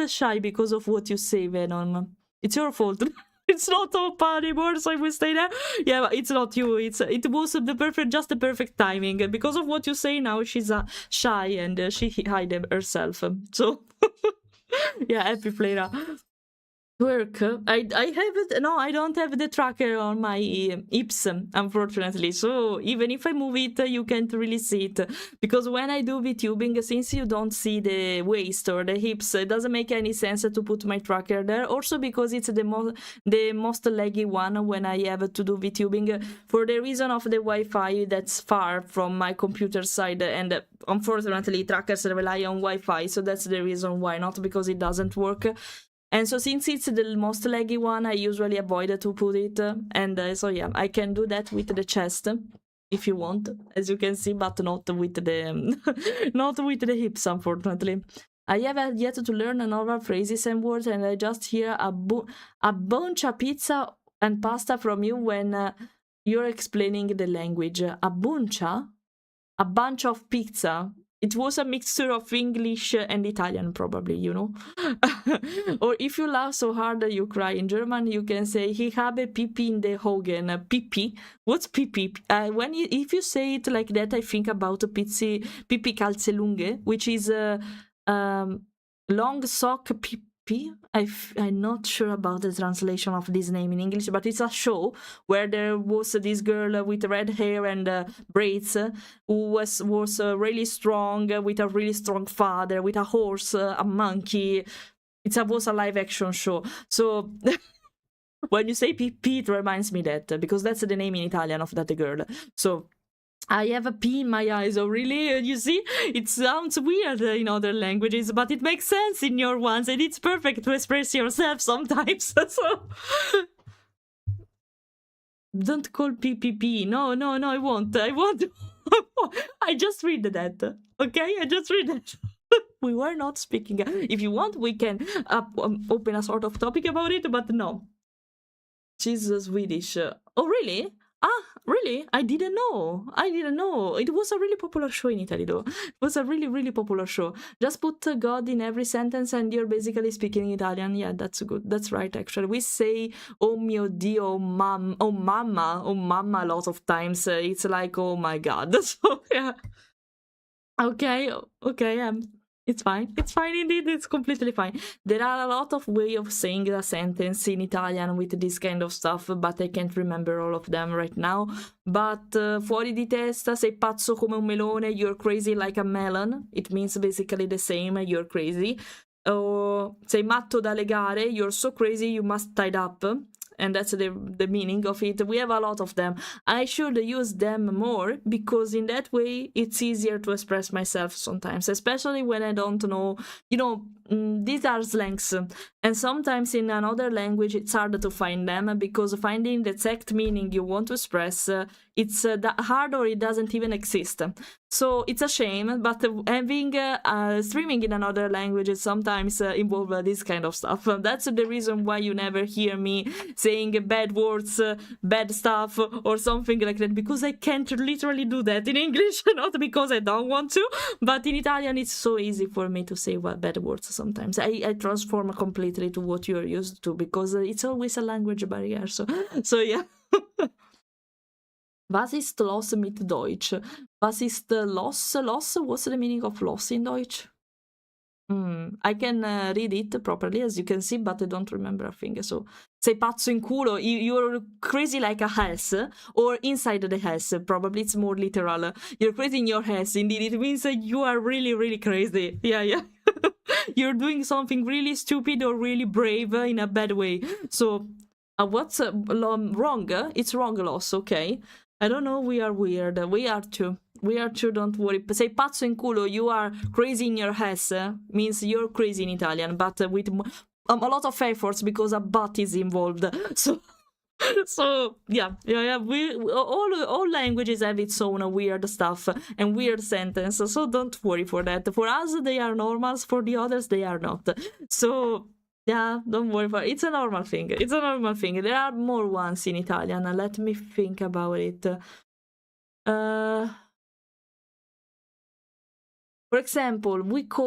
shy because of what you say, Venom. It's your fault. It's not Oppa anymore, so I will stay there. Yeah, but it's not you. It was the perfect timing. Because of what you say now, she's shy and she hide herself. So yeah, happy Fleira. Work. I don't have the tracker on my hips, unfortunately. So even if I move it, you can't really see it, because when I do VTubing, since you don't see the waist or the hips, it doesn't make any sense to put my tracker there. Also because it's the most laggy one when I have to do VTubing, for the reason of the Wi-Fi that's far from my computer side, and unfortunately trackers rely on Wi-Fi, so that's the reason why, not because it doesn't work. And so since it's the most laggy one, I usually avoid to put it. And so yeah, I can do that with the chest if you want, as you can see, but not with the not with the hips, unfortunately. I have yet to learn another phrases and words, and I just hear a bunch of pizza and pasta from you when you're explaining the language. A bunch of pizza. It was a mixture of English and Italian, probably, you know. Or if you laugh so hard you cry. In German, you can say, "Ich habe Pipi in the Augen." Pipi. What's pipi? If you say it like that, I think about pipi calzelunge, which is long sock pipi. I'm not sure about the translation of this name in English, but it's a show where there was this girl with red hair and braids who was really strong, with a really strong father, with a horse, a monkey. It was a live action show. So when you say PP, it reminds me that, because that's the name in Italian of that girl. So I have a P in my eyes. Oh, really? You see? It sounds weird in other languages, but it makes sense in your ones, and it's perfect to express yourself sometimes. So don't call PPP. No, I won't. I just read that. Okay? I just read that. We were not speaking. If you want, we can open a sort of topic about it, but no. She's Swedish. Oh, really? Ah, really? I didn't know. I didn't know. It was a really popular show in Italy, though. It was a really, really popular show. Just put God in every sentence and you're basically speaking Italian. Yeah, that's good. That's right, actually. We say, oh mio Dio, oh mamma a lot of times. It's like, oh my God. So, yeah. Okay, it's fine. It's fine indeed. It's completely fine. There are a lot of way of saying a sentence in Italian with this kind of stuff, but I can't remember all of them right now. But fuori di testa, sei pazzo come un melone, you're crazy like a melon. It means basically the same, you're crazy. Or sei matto da legare, you're so crazy you must tied up. And that's the meaning of it. We have a lot of them. I should use them more because in that way it's easier to express myself sometimes, especially when I don't know, these are slangs. And sometimes in another language it's harder to find them because finding the exact meaning you want to express, it's hard or it doesn't even exist. So it's a shame, but having streaming in another language sometimes involve this kind of stuff. That's the reason why you never hear me saying bad words, bad stuff, or something like that, because I can't literally do that in English, not because I don't want to, but in Italian it's so easy for me to say bad words sometimes. I transform completely to what you're used to, because it's always a language barrier, so yeah. Was ist los mit Deutsch? Was ist los? Loss? What's the meaning of loss in Deutsch? I can read it properly, as you can see, but I don't remember a thing. So, sei pazzo in culo, you're crazy like a ass, or inside the ass. Probably it's more literal. You're crazy in your ass. Indeed, it means you are really, really crazy. Yeah. You're doing something really stupid or really brave in a bad way. So, what's wrong? It's wrong loss, okay? I don't know, we are weird. We are too, don't worry. Sei pazzo in culo, you are crazy in your ass, means you're crazy in Italian, but with a lot of efforts because a but is involved. So yeah. We all languages have its own weird stuff and weird sentences, so don't worry for that. For us, they are normals. For the others, they are not. So yeah, don't worry for it. It's a normal thing. There are more ones in Italian. Let me think about it. For example,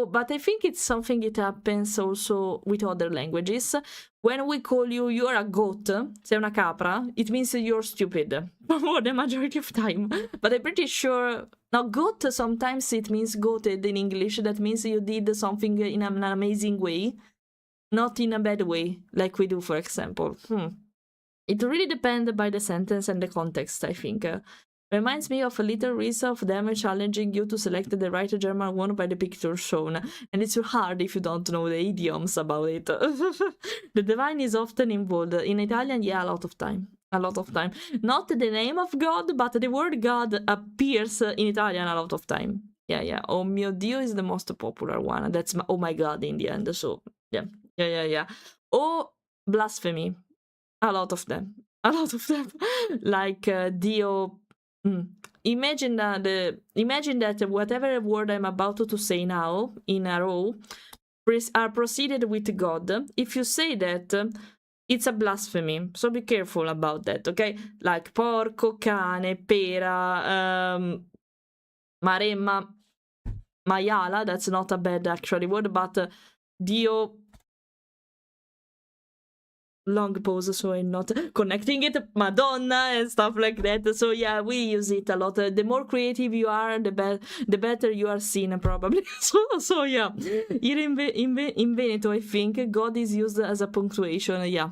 but I think it's something that happens also with other languages. When we call you're a goat, sei una capra, it means you're stupid for the majority of time. But I'm pretty sure, now goat, sometimes it means goated in English. That means you did something in an amazing way, not in a bad way, like we do, for example. It really depends by the sentence and the context, I think. Reminds me of a little risk of them challenging you to select the right German one by the picture shown, and it's hard if you don't know the idioms about it. The divine is often involved. In Italian, yeah, a lot of time. Not the name of God, but the word God appears in Italian a lot of time. Yeah. Oh mio Dio is the most popular one. That's oh my God in the end. So yeah. Oh, blasphemy. A lot of them. Like Dio. Imagine that whatever word I'm about to say now in a row are preceded with God. If you say that, it's a blasphemy. So be careful about that, okay? Like porco, cane, pera, maremma, maiala. That's not a bad actually word, but Dio. Long pause, so I'm not connecting it, Madonna and stuff like that. So yeah, we use it a lot. The more creative you are, the better you are seen, probably. So yeah, here in Veneto, I think God is used as a punctuation. Yeah,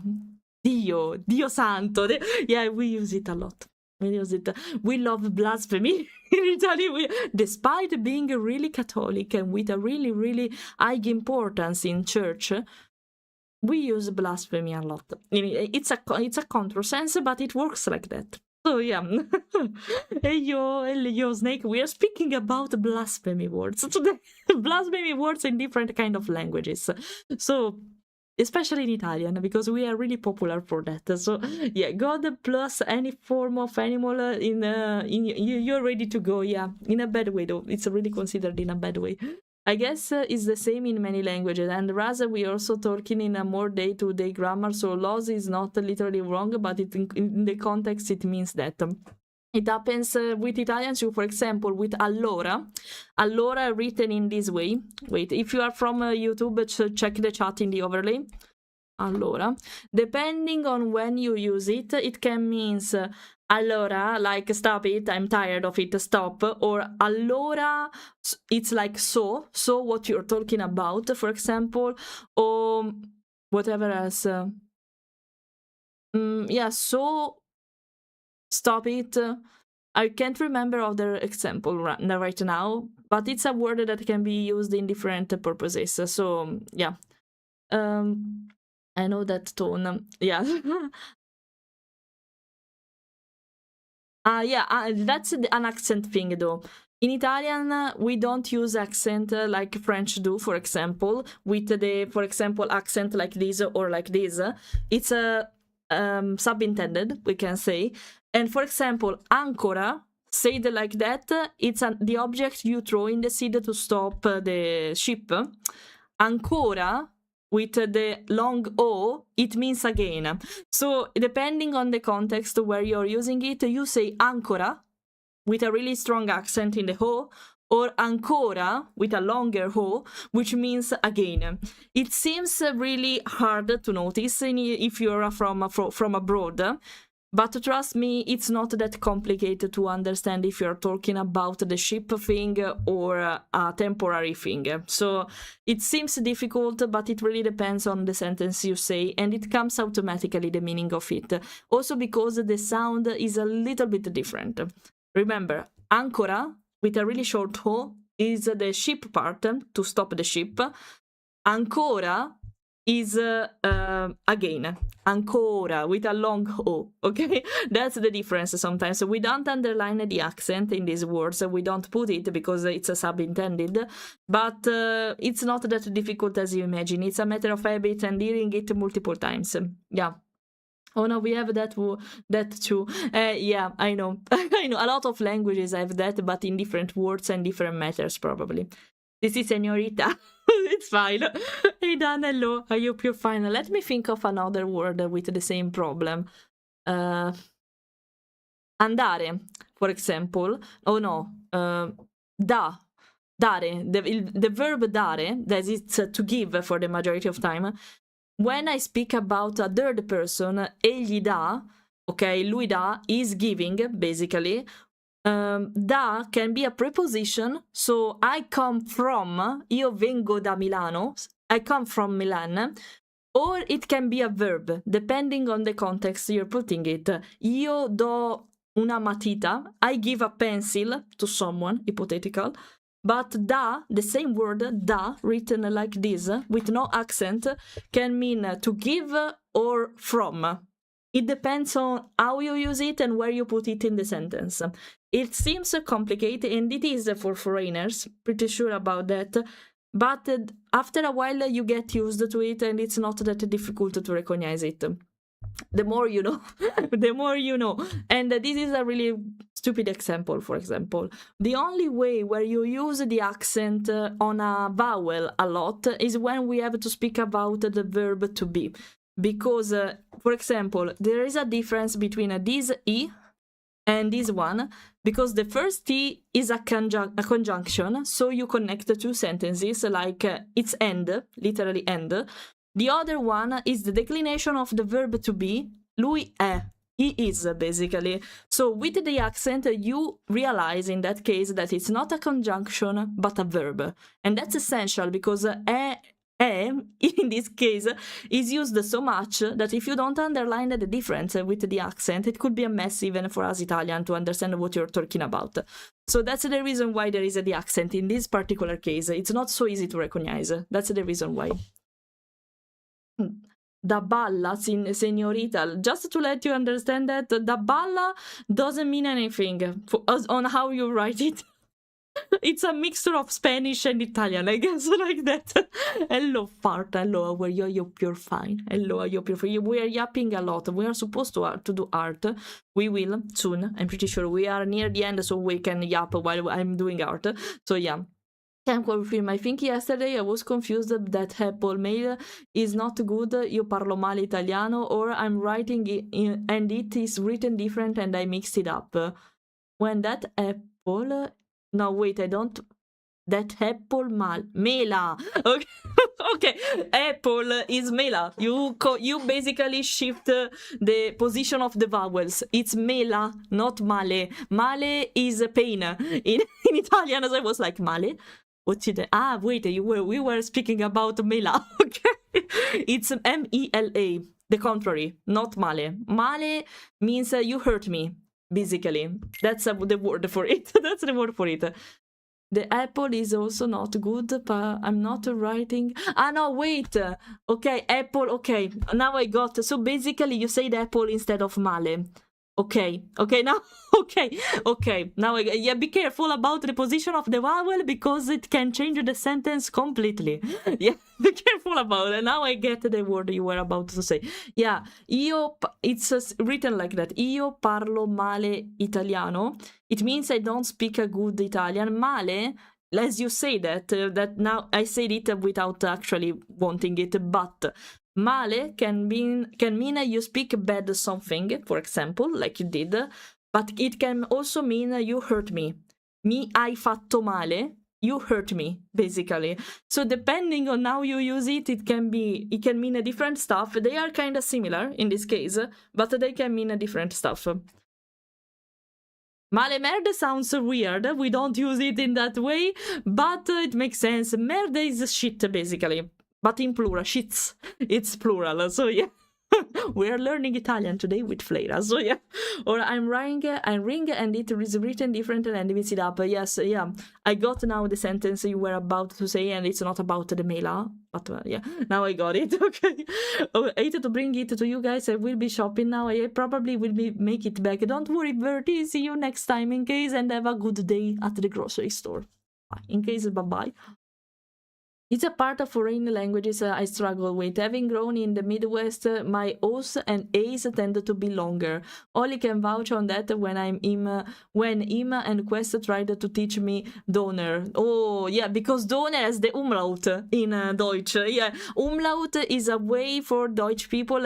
Dio santo. Yeah, we use it a lot. We love blasphemy in Italy. Despite being really Catholic and with a really, really high importance in church, we use blasphemy a lot. It's a countersense, but it works like that. So yeah. Hey yo, Snake. We are speaking about blasphemy words today. Blasphemy words in different kind of languages. So especially in Italian, because we are really popular for that. So yeah, God plus any form of animal in you're ready to go. Yeah, in a bad way though. It's really considered in a bad way. I guess it's the same in many languages, and rather we are also talking in a more day-to-day grammar, so loss is not literally wrong, but in the context it means that. It happens with Italian too, for example, with allora. Allora written in this way. Wait, if you are from YouTube, check the chat in the overlay. Allora, depending on when you use it, it can means allora, like stop it, I'm tired of it, stop, or allora, it's like so what you're talking about, for example, or whatever else. Yeah, so stop it. I can't remember other example right now, but it's a word that can be used in different purposes. So yeah, I know that tone. Yeah. Yeah, that's an accent thing though. In Italian, we don't use accent like French do, for example, with the, for example, accent like this or like this. It's a subintended, we can say. And for example, ancora, said like that, it's the object you throw in the sea to stop the ship. Ancora, with the long O, it means again. So depending on the context where you're using it, you say ancora with a really strong accent in the O, or ancora with a longer O, which means again. It seems really hard to notice if you're from abroad, but trust me, it's not that complicated to understand if you're talking about the ship thing or a temporary thing. So it seems difficult, but it really depends on the sentence you say, and it comes automatically, the meaning of it. Also because the sound is a little bit different. Remember, ancora, with a really short O, is the ship part, to stop the ship. Ancora is again, ancora with a long O, okay? That's the difference sometimes. We don't underline the accent in these words, we don't put it because it's a subintended, but it's not that difficult as you imagine. It's a matter of habit and hearing it multiple times. Yeah. Oh no, we have that too. Yeah, I know. I know, a lot of languages have that, but in different words and different matters, probably. This is señorita. It's fine. Hey Dan, hello. I hope you're fine. Let me think of another word with the same problem. Andare, for example. Oh no. Dare. The verb dare, that is to give for the majority of time. When I speak about a third person, egli dà, okay, lui dà, is giving, basically. Da can be a preposition, so I come from, io vengo da Milano, I come from Milan, or it can be a verb, depending on the context you're putting it. Io do una matita, I give a pencil to someone, hypothetical, but da, the same word, da, written like this, with no accent, can mean to give or from. It depends on how you use it and where you put it in the sentence. It seems complicated, and it is for foreigners, pretty sure about that, but after a while you get used to it and it's not that difficult to recognize it. The more you know, the more you know. And this is a really stupid example, for example. The only way where you use the accent on a vowel a lot is when we have to speak about the verb to be. Because, for example, there is a difference between this E and this one, because the first T is a conjunction, so you connect the two sentences, like it's end, literally end. The other one is the declination of the verb to be, lui è, he is, basically. So with the accent, you realize in that case that it's not a conjunction, but a verb. And that's essential because è, in this case, is used so much that if you don't underline the difference with the accent, it could be a mess even for us Italian to understand what you're talking about. So that's the reason why there is the accent in this particular case. It's not so easy to recognize. That's the reason why. Da balla, señorita, just to let you understand that da balla doesn't mean anything on how you write it. It's a mixture of Spanish and Italian, I guess, like that. Hello, fart. Hello, how are you? I hope you're fine. Hello, I hope you're fine. We are yapping a lot. We are supposed to do art. We will soon. I'm pretty sure we are near the end, so we can yap while I'm doing art. So yeah. Can confirm. I think yesterday I was confused that Apple Mail is not good. Io parlo male italiano, or I'm writing it and it is written different and I mixed it up. When that Apple. No, wait, I don't. That Apple Mela. Okay. Okay, Apple is Mela. You basically shift the position of the vowels. It's Mela, not Male. Male is pain in Italian. So I was like Male. What did wait, we were speaking about Mela. Okay, it's Mela. The contrary, not Male. Male means you hurt me. Basically, that's the word for it. That's the word for it. The apple is also not good, but I'm not writing. No, wait. Okay, apple. Okay, now I got. So basically, you say the apple instead of male. Okay, now, okay. Now, yeah, be careful about the position of the vowel because it can change the sentence completely. Yeah, be careful about it. Now I get the word you were about to say. Yeah, it's written like that. Io parlo male italiano. It means I don't speak a good Italian. Male, as you say that now I said it without actually wanting it, but male can mean you speak bad something, for example, like you did, but it can also mean you hurt me. Mi hai fatto male, you hurt me, basically. So depending on how you use it, it can mean a different stuff. They are kind of similar in this case, but they can mean a different stuff. Male merde sounds weird, we don't use it in that way, but it makes sense. Merde is shit, basically. But in plural, shits. It's plural, so yeah. We're learning Italian today with Fleira, so yeah. Or I'm ring and it is written different and I mix it up. Yes, yeah. I got now the sentence you were about to say and it's not about the mela, but yeah, now I got it. Okay. I hate to bring it to you guys. I will be shopping now. I probably will make it back. Don't worry, Bertie. See you next time in case and have a good day at the grocery store. Bye. In case, bye-bye. It's a part of foreign languages I struggle with. Having grown in the Midwest, my O's and A's tend to be longer. Ollie can vouch on that when Ima and Quest tried to teach me Donner. Oh, yeah, because Donner has the umlaut in Deutsch. Yeah, umlaut is a way for Deutsch people.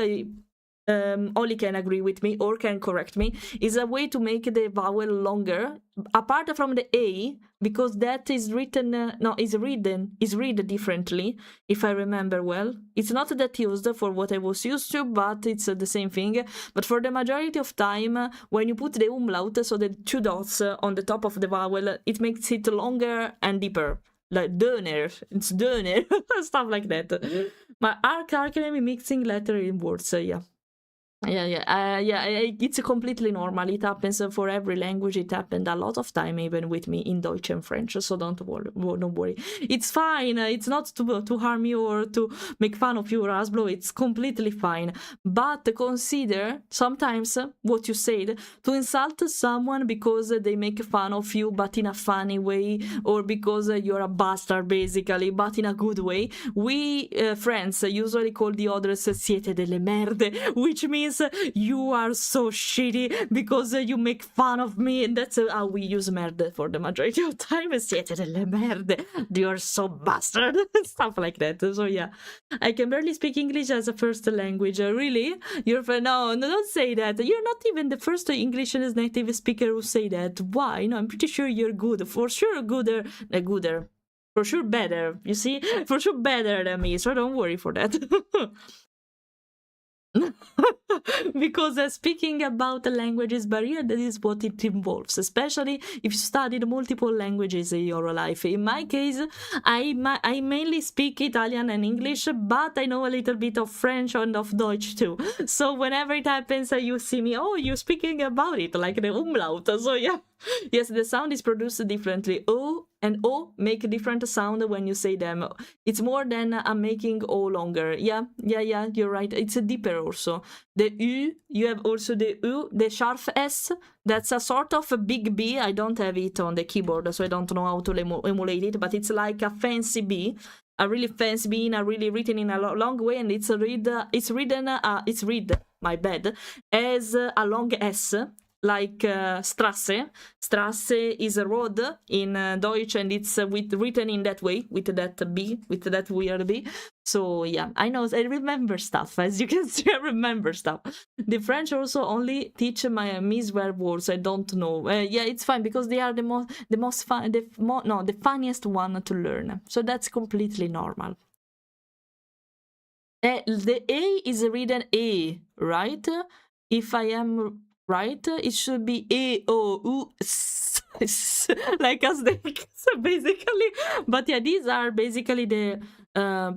Ollie can agree with me or can correct me, is a way to make the vowel longer, apart from the A, because that is written, is read differently, if I remember well. It's not that used for what I was used to, but it's the same thing. But for the majority of time, when you put the umlaut, so the two dots on the top of the vowel, it makes it longer and deeper. Like Döner, it's Döner, stuff like that. My Academy mixing letter in words, yeah. It's completely normal. It happens for every language. It happened a lot of time even with me in Deutsch and French, so don't worry. It's fine. It's not to harm you or to make fun of you, Rasblo. It's completely fine. But consider sometimes what you said, to insult someone because they make fun of you but in a funny way, or because you're a bastard basically, but in a good way. We friends usually call the others siete delle merde, which means you are so shitty because you make fun of me, and that's how we use merde for the majority of time. Siete delle merde, you're so bastard, stuff like that. So yeah, I can barely speak English as a first language. Really? No, don't say that. You're not even the first English native speaker who say that. Why? No, I'm pretty sure you're good. For sure gooder. For sure better, you see? For sure better than me, so don't worry for that. Because speaking about the languages barrier, that is what it involves, especially if you studied multiple languages in your life. In my case, I mainly speak Italian and English, but I know a little bit of French and of Deutsch too. So whenever it happens, you see me, oh, you're speaking about it, like the umlaut. So yeah. Yes, the sound is produced differently. O and O make a different sound when you say them. It's more than making O longer. Yeah, you're right. It's deeper also. The U, you have also the U, the sharp S. That's a sort of a big B. I don't have it on the keyboard, so I don't know how to emulate it, but it's like a fancy B. A really fancy B, really written in a long way, and it's read, my bad, as a long S. like Strasse. Strasse is a road in Deutsch, and it's written in that way, with that B, with that weird B. So yeah, I know, I remember stuff. As you can see, I remember stuff. The French also only teach my miswear words. I don't know. Yeah, it's fine because they are the funniest one to learn. So that's completely normal. The A is written A, right? If I am right, it should be A, O, U, S, like as they, so basically. But yeah, these are basically the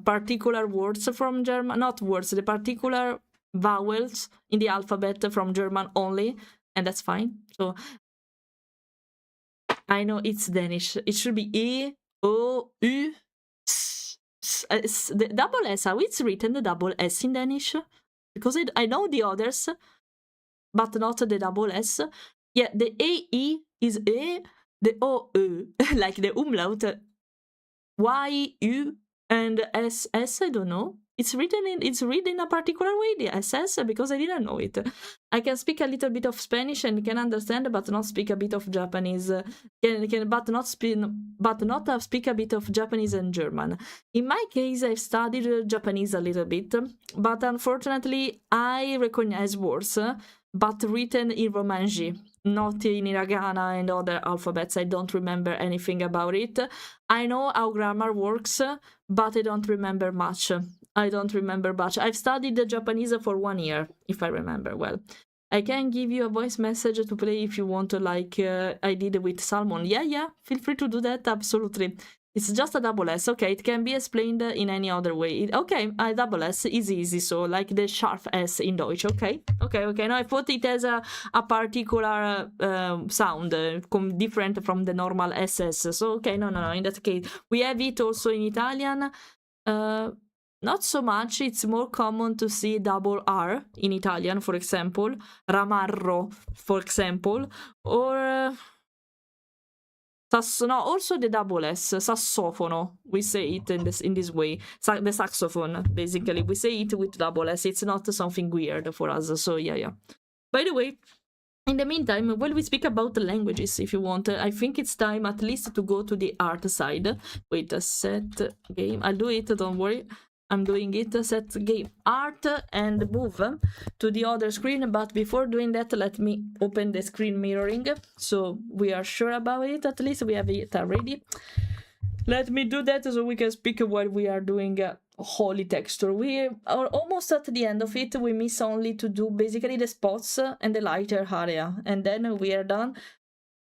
particular words from German, not words, the particular vowels in the alphabet from German only, and that's fine. So I know it's Danish. It should be E, O, U, the double S, how it's written, the double S in Danish? Because I know the others, but not the double S. Yeah, the AE is E, the OE, like the umlaut, YU, and SS, I don't know. It's written in a particular way, the SS, because I didn't know it. I can speak a little bit of Spanish and can understand, but not speak a bit of Japanese. But not speak a bit of Japanese and German. In my case, I've studied Japanese a little bit, but unfortunately, I recognize words, but written in Romanji, not in hiragana and other alphabets. I don't remember anything about it. I know how grammar works, but I don't remember much. I've studied the Japanese for 1 year, if I remember well. I can give you a voice message to play if you want to, like I did with Salmon. Yeah, feel free to do that, absolutely. It's just a double S. Okay, it can be explained in any other way. Okay, a double S is easy, so like the sharp S in Deutsch. Okay. No, I thought it has a particular sound, different from the normal SS. So, okay, no, in that case. We have it also in Italian. Not so much. It's more common to see double R in Italian, for example. Ramarro, for example. Or... no, also the double S, sassofono, we say it in this way. The saxophone, basically, we say it with double S. It's not something weird for us, so yeah. By the way, in the meantime, while we speak about the languages, if you want, I think it's time at least to go to the art side. Wait, set game. I'll do it, don't worry. I'm doing it, set game art, and move to the other screen. But before doing that, let me open the screen mirroring, so we are sure about it. At least we have it already. Let me do that so we can speak while we are doing holy texture. We are almost at the end of it. We miss only to do basically the spots and the lighter area, and then we are done.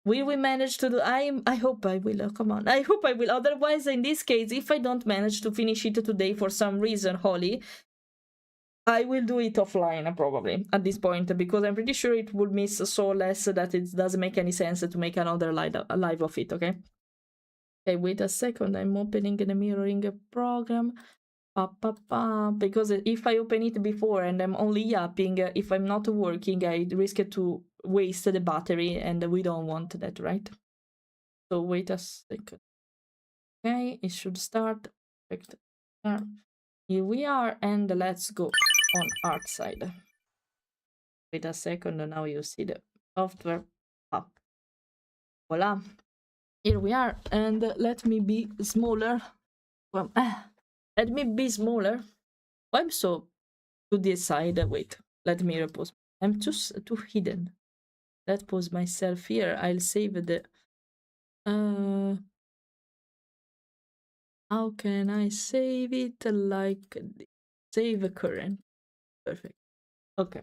Will we manage to do... I hope I will, come on. I hope I will. Otherwise, in this case, if I don't manage to finish it today for some reason, Holly, I will do it offline, probably, at this point, because I'm pretty sure it would miss so less that it doesn't make any sense to make another live of it, okay? Okay, wait a second. I'm opening the mirroring program. Because if I open it before and I'm only yapping, if I'm not working, I risk to waste the battery, and we don't want that, right? So wait a second. Okay, it should start. Perfect. Here we are, and let's go on art side. Wait a second, now you see the software up. Voila. Here we are, and let me be smaller. Well, let me be smaller. I'm so to this side. Wait, let me repose. I'm too hidden. Let's pose myself here. I'll save the... how can I save it? Like save current. Perfect. Okay.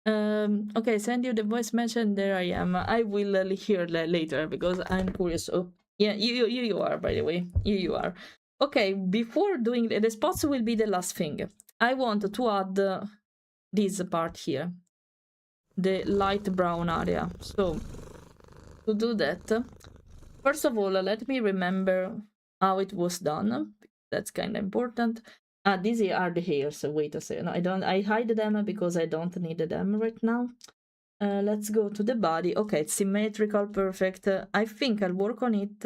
Okay, send you the voice message, and there I am. I will hear later because I'm curious. Oh, yeah, you are, by the way. You are. Okay, before doing the spots will be the last thing. I want to add this part here, the light brown area. So to do that, first of all, let me remember how it was done. That's kind of important. These are the hairs. Wait a second. I hide them because I don't need them right now. Let's go to the body. Okay, it's symmetrical, perfect. I think I'll work on it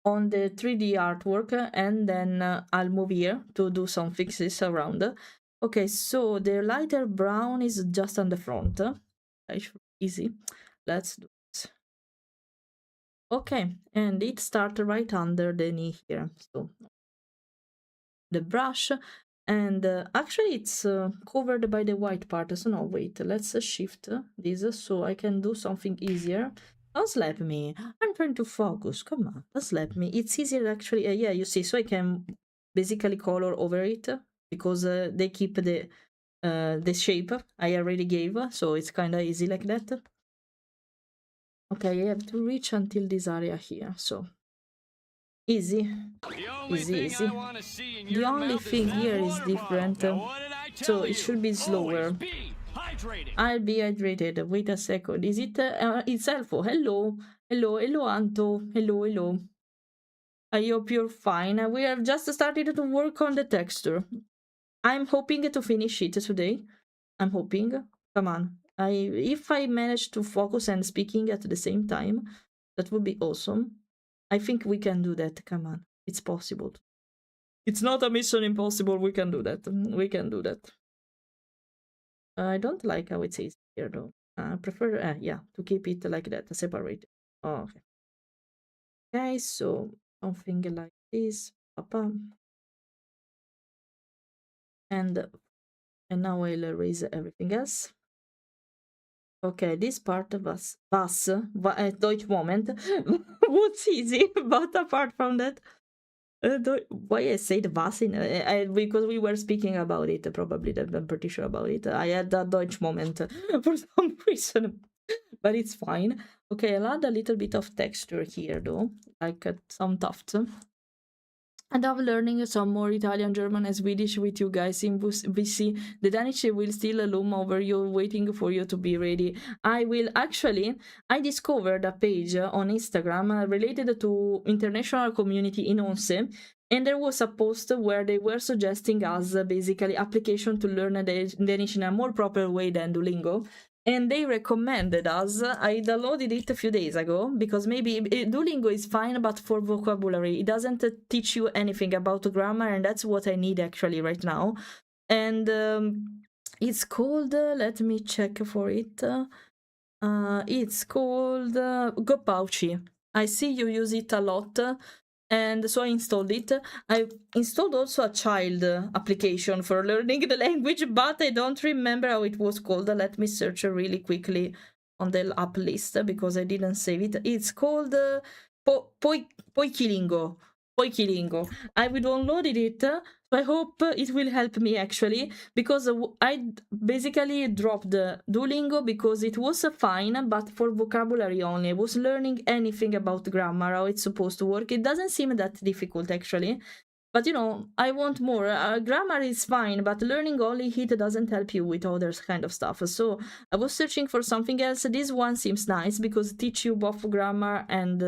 on the 3D artwork, and then I'll move here to do some fixes around. Okay, so the lighter brown is just on the front. Easy. Let's do it. Okay, and it starts right under the knee here. So the brush, and actually it's covered by the white part. So no, wait, let's shift this so I can do something easier. Don't slap me. I'm trying to focus. Come on, don't slap me. It's easier actually. Yeah, you see, so I can basically color over it because they keep the shape I already gave, so it's kind of easy like that. Okay, I have to reach until this area here, so easy, easy. The only thing here is different, so it should be slower. I'll be hydrated. Wait a second. Is it? It's helpful. Hello, hello, Anto. Hello. I hope you're fine. We have just started to work on the texture. I'm hoping to finish it today. I'm hoping. Come on. If I manage to focus and speaking at the same time, that would be awesome. I think we can do that. Come on. It's possible. It's not a mission impossible. We can do that. We can do that. I don't like how it says here though. I prefer, yeah, to keep it like that, separated. Oh, okay. Okay, so something like this. Papa. And now I'll erase everything else. Okay, this part was Deutsch moment was easy, but apart from that, why I said was in because we were speaking about it, probably that I'm pretty sure about it. I had that Deutsch moment for some reason, but it's fine. Okay, I'll add a little bit of texture here though, like some tufts. And I'm learning some more Italian, German, and Swedish with you guys in VC. The Danish will still loom over you, waiting for you to be ready. I discovered a page on Instagram related to international community in Onse, and there was a post where they were suggesting us basically application to learn Danish in a more proper way than Duolingo. And they recommended us. I downloaded it a few days ago because maybe Duolingo is fine, but for vocabulary, it doesn't teach you anything about grammar, and that's what I need actually right now. And it's called, let me check for it. It's called Gopauchi. I see you use it a lot, and so I installed it. I installed also a child application for learning the language, but I don't remember how it was called. Let me search really quickly on the app list because I didn't save it. It's called Poikilingo. I will downloaded it, so I hope it will help me actually, because I basically dropped Duolingo because it was fine, but for vocabulary only. I was learning anything about grammar, how it's supposed to work. It doesn't seem that difficult actually, but you know, I want more. Grammar is fine, but learning only it doesn't help you with other kind of stuff. So I was searching for something else. This one seems nice because it teach you both grammar and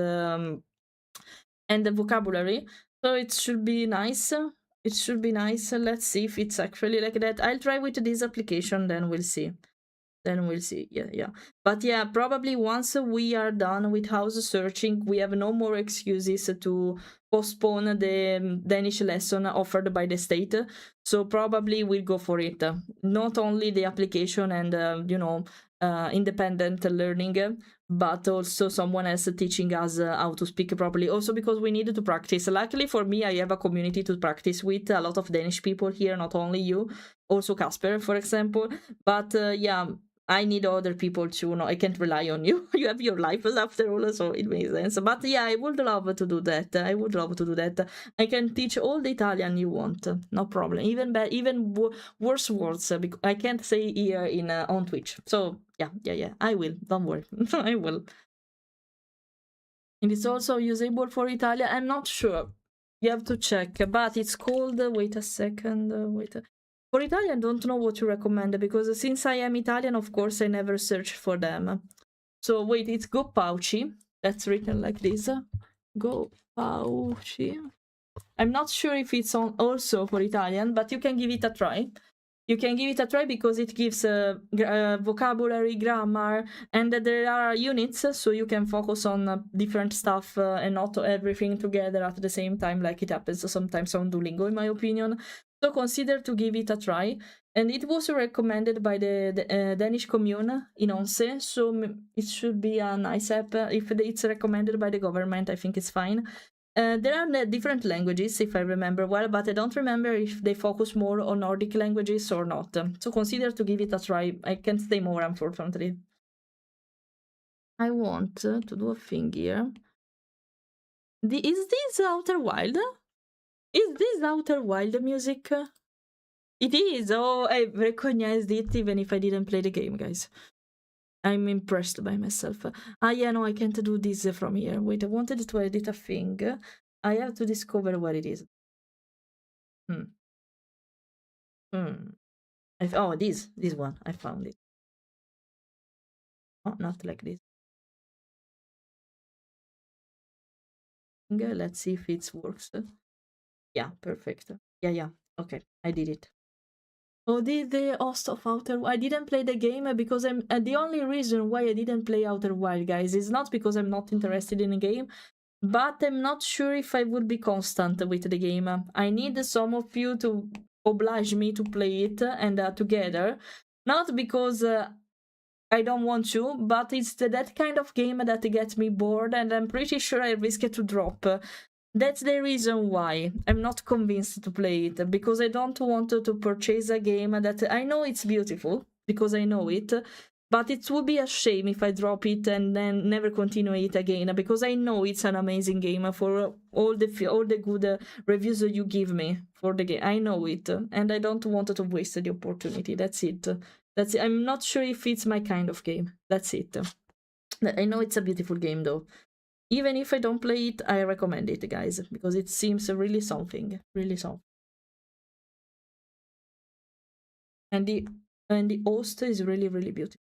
the vocabulary, so it should be nice. It should be nice. Let's see if it's actually like that. I'll try with this application, then we'll see. Yeah. But yeah, probably once we are done with house searching, we have no more excuses to postpone the Danish lesson offered by the state. So probably we'll go for it. Not only the application and independent learning, but also someone else teaching us how to speak properly. Also because we need to practice. Luckily for me, I have a community to practice with, a lot of Danish people here, not only you, also Casper, for example. But yeah, I need other people too. No, I can't rely on you. You have your life after all, so it makes sense. But yeah, I would love to do that. I can teach all the Italian you want, no problem. Even worse words. I can't say here on Twitch. So yeah. I will. Don't worry. I will. And it's also usable for Italian. I'm not sure. You have to check. But it's called. Wait a second. For Italian, I don't know what to recommend because since I am Italian, of course, I never search for them. So wait, it's Gopauchi. That's written like this. Gopauchi. I'm not sure if it's on also for Italian, but you can give it a try. You can give it a try because it gives vocabulary, grammar, and there are units, so you can focus on different stuff and not everything together at the same time, like it happens sometimes on Duolingo, in my opinion. So consider to give it a try. And it was recommended by the Danish commune in Onse, so it should be a nice app. If it's recommended by the government, I think it's fine. There are different languages, if I remember well, but I don't remember if they focus more on Nordic languages or not. So consider to give it a try. I can't say more, unfortunately. I want to do a thing here. Is this Outer Wild? Is this Outer Wild music? It is. Oh, I recognized it even if I didn't play the game, guys. I'm impressed by myself. Ah, yeah, no, I can't do this from here. Wait, I wanted to edit a thing. I have to discover what it is. Hmm. Hmm. Oh, this one. I found it. Oh, not like this. Let's see if it works. Yeah, perfect. Yeah. Okay, I did it. Oh, the host of Outer. I didn't play the game because I'm. The only reason why I didn't play Outer Wild, guys, is not because I'm not interested in the game, but I'm not sure if I would be constant with the game. I need some of you to oblige me to play it and together. Not because I don't want to, but it's that kind of game that gets me bored, and I'm pretty sure I risk it to drop. That's the reason why I'm not convinced to play it, because I don't want to purchase a game that I know it's beautiful, because I know it, but it would be a shame if I drop it and then never continue it again, because I know it's an amazing game for all the good reviews you give me for the game. I know it, and I don't want to waste the opportunity. That's it. That's it. I'm not sure if it's my kind of game. That's it. I know it's a beautiful game though. Even if I don't play it, I recommend it, guys, because it seems really something, really something. And the host is really, really beautiful.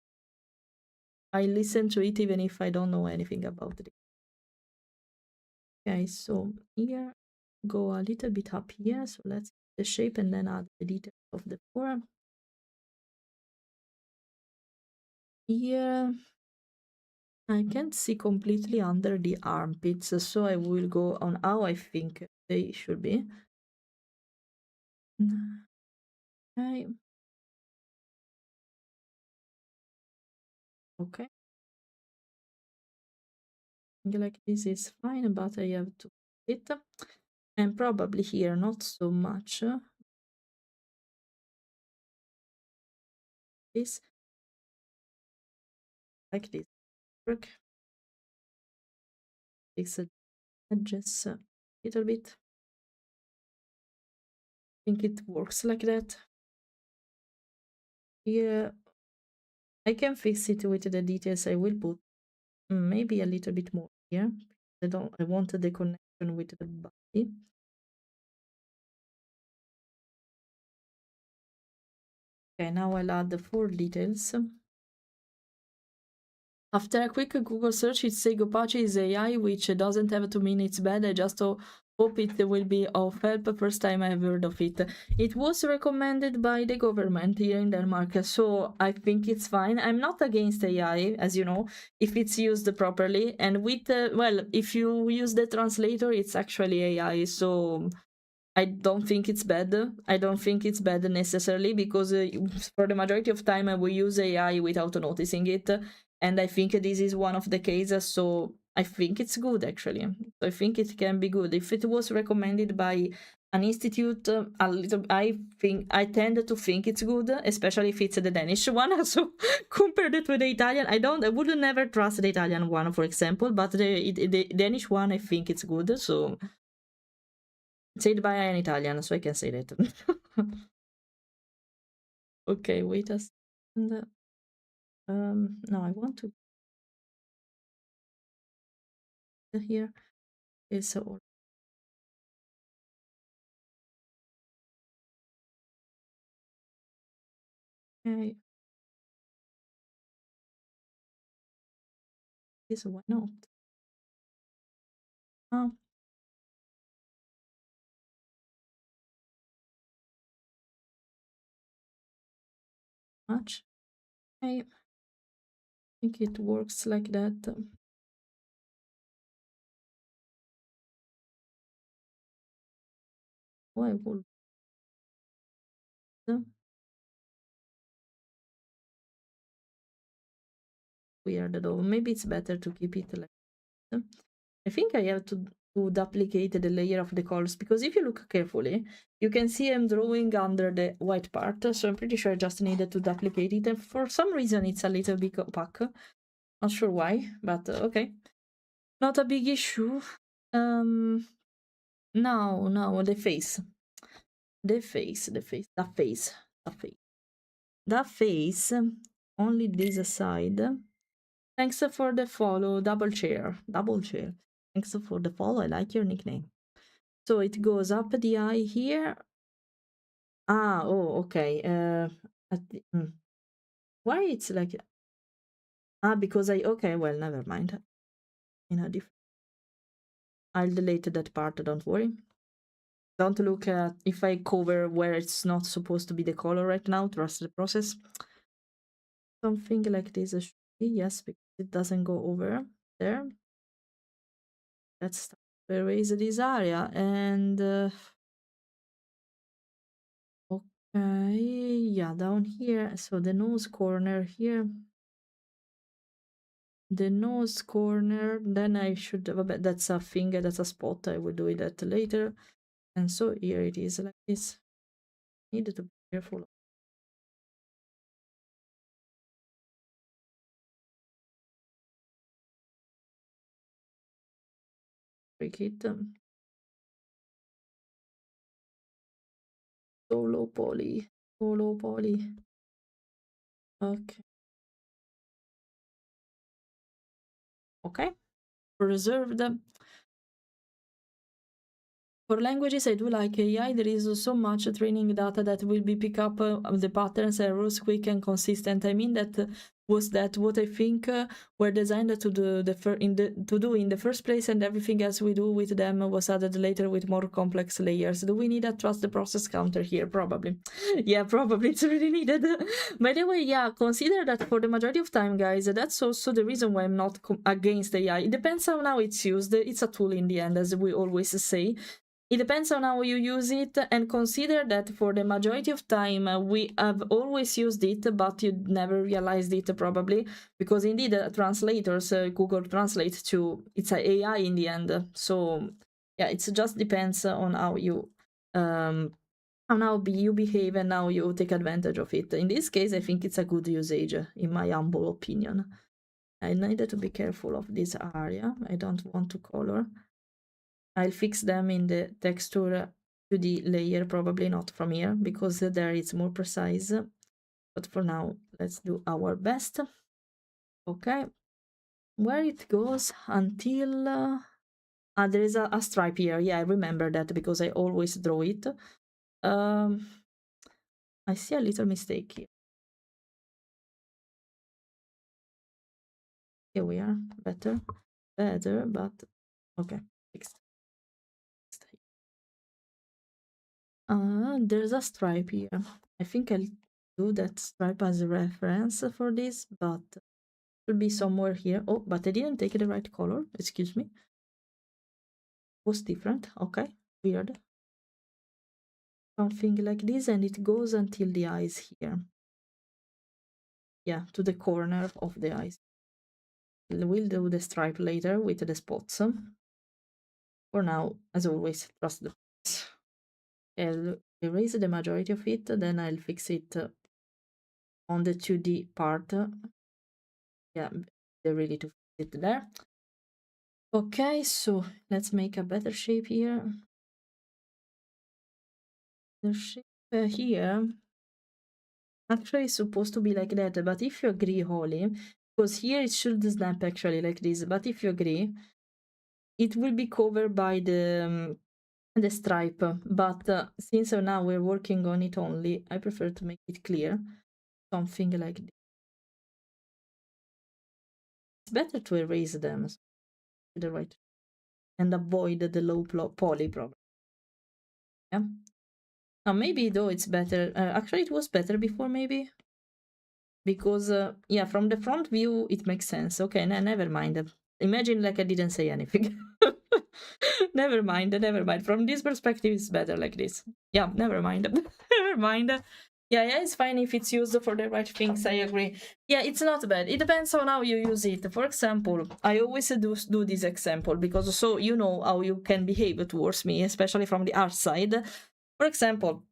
I listen to it even if I don't know anything about it. Okay, so here, go a little bit up here. So let's the shape and then add the details of the form. Here, I can't see completely under the armpits, so I will go on how I think they should be. Okay. Okay. Like this is fine, but I have to it. And probably here not so much. This like this. Work. Fix the edges a little bit. I think it works like that. Here I can fix it with the details I will put. Maybe a little bit more here. I want the connection with the body. Okay, now I'll add the 4 details. After a quick Google search, it says Gopachi is AI, which doesn't have to mean it's bad. I just hope it will be of help. First time I've heard of it. It was recommended by the government here in Denmark, so I think it's fine. I'm not against AI, as you know, if it's used properly. And with, well, if you use the translator, it's actually AI, so I don't think it's bad. I don't think it's bad necessarily, because for the majority of time we use AI without noticing it, and I think this is one of the cases. So I think it's good actually. I think it can be good if it was recommended by an institute. A little, I tend to think it's good, especially if it's the Danish one. So compared to the Italian, I would never trust the Italian one, for example, but the Danish one, I think it's good. So said by an Italian, so I can say that. Okay, wait a second. No, I want to here. Okay, so okay, yes, why not? Oh, much. I think it works like that. Why would Weird though. Maybe it's better to keep it like that. I think I have to duplicate the layer of the colors, because if you look carefully, you can see I'm drawing under the white part, so I'm pretty sure I just needed to duplicate it, and for some reason it's a little bit opaque. Not sure why, but okay. Not a big issue. Now, the face. The face. Only this side. Thanks for the follow, double chair. Thanks for the follow, I like your nickname. So it goes up the eye here. Ah, oh, okay. Why it's like... Ah, because okay, well, never mind. In a different... I'll delete that part, don't worry. Don't look at if I cover where it's not supposed to be the color right now, trust the process. Something like this should be, yes, because it doesn't go over there. Let's erase this area, and okay, yeah, down here, so the nose corner here, the nose corner, then I should have that's a finger, that's a spot, I will do that later. And so here it is like this. Need to be careful. Break it. Solo poly. Okay. Okay. Reserved. For languages, I do like AI. There is so much training data that will be pick up the patterns and rules quick and consistent. I mean that was that what I think were designed to do in the first place, and everything else we do with them was added later with more complex layers. Do we need a trust the process counter here? Probably. Yeah, probably it's really needed. By the way, yeah, consider that for the majority of time, guys, that's also the reason why I'm not against AI. It depends on how it's used. It's a tool in the end, as we always say. It depends on how you use it, and consider that for the majority of time we have always used it, but you never realized it probably, because indeed translators, Google Translate to, it's a AI in the end. So yeah, it just depends on how you you behave and how you take advantage of it. In this case, I think it's a good usage, in my humble opinion. I needed to be careful of this area. I don't want to color. I'll fix them in the texture 2D layer, probably not from here, because there it's more precise. But for now, let's do our best. Okay, where it goes until... there is a stripe here. Yeah, I remember that because I always draw it. I see a little mistake here. Here we are. Better, but okay, fixed. There's a stripe here. I think I'll do that stripe as a reference for this, but it should be somewhere here. Oh, but I didn't take the right color. Excuse me. Was different. Okay, weird. Something like this, and it goes until the eyes here. Yeah, to the corner of the eyes. We'll do the stripe later with the spots. For now, as always, trust the spots. I'll erase the majority of it, then I'll fix it on the 2D part. Yeah, they're ready to fit there. Okay, so let's make a better shape here. The shape here actually is supposed to be like that, but if you agree, Holly, because here it should snap actually like this, but if you agree, it will be covered by the stripe, but since now we're working on it only, I prefer to make it clear, something like this. It's better to erase them to the right and avoid the low poly problem. Yeah. Now maybe though it's better. Actually, it was better before maybe, because yeah, from the front view it makes sense. Okay, never mind. Imagine like I didn't say anything. Never mind. From this perspective, it's better like this. Yeah, never mind. Never mind. Yeah, yeah, it's fine if it's used for the right things. I agree. Yeah, it's not bad. It depends on how you use it. For example, I always do this example because so you know how you can behave towards me, especially from the art side. For example,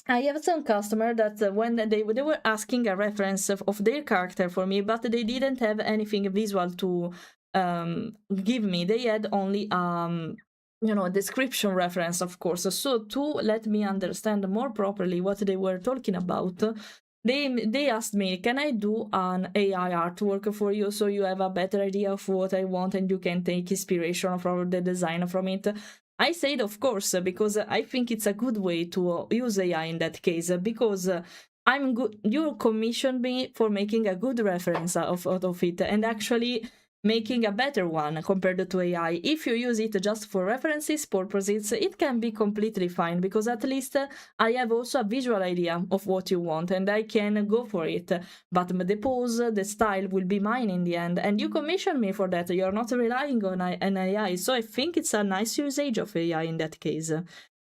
I have some customer that when they were asking a reference of their character for me, but they didn't have anything visual to give me. They had only a description reference, of course. So to let me understand more properly what they were talking about, they asked me, can I do an AI artwork for you so you have a better idea of what I want and you can take inspiration from the design from it? I said, of course, because I think it's a good way to use AI in that case, because I'm good. You commissioned me for making a good reference of it, and actually making a better one compared to AI. If you use it just for references purposes, it can be completely fine because at least I have also a visual idea of what you want and I can go for it. But the pose, the style will be mine in the end, and you commission me for that. You're not relying on an AI, so I think it's a nice usage of AI in that case.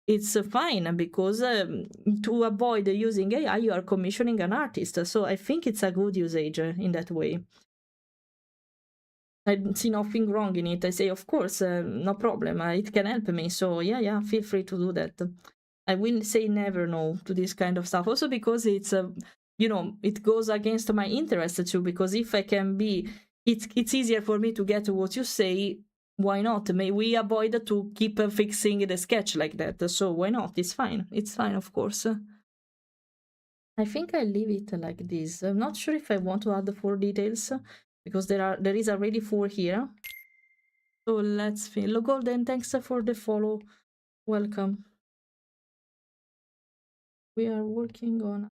It's fine because to avoid using AI, you are commissioning an artist. So I think it's a good usage in that way. I see nothing wrong in it. I say, of course, no problem. It can help me. So yeah, yeah, feel free to do that. I will say never no to this kind of stuff. Also because it's it goes against my interest too. Because if I can be, it's easier for me to get what you say. Why not? May we avoid to keep fixing the sketch like that? So why not? It's fine. It's fine, of course. I think I leave it like this. I'm not sure if I want to add the 4 details because there is already 4 here. So let's feel. Golden, thanks for the follow. Welcome. We are working on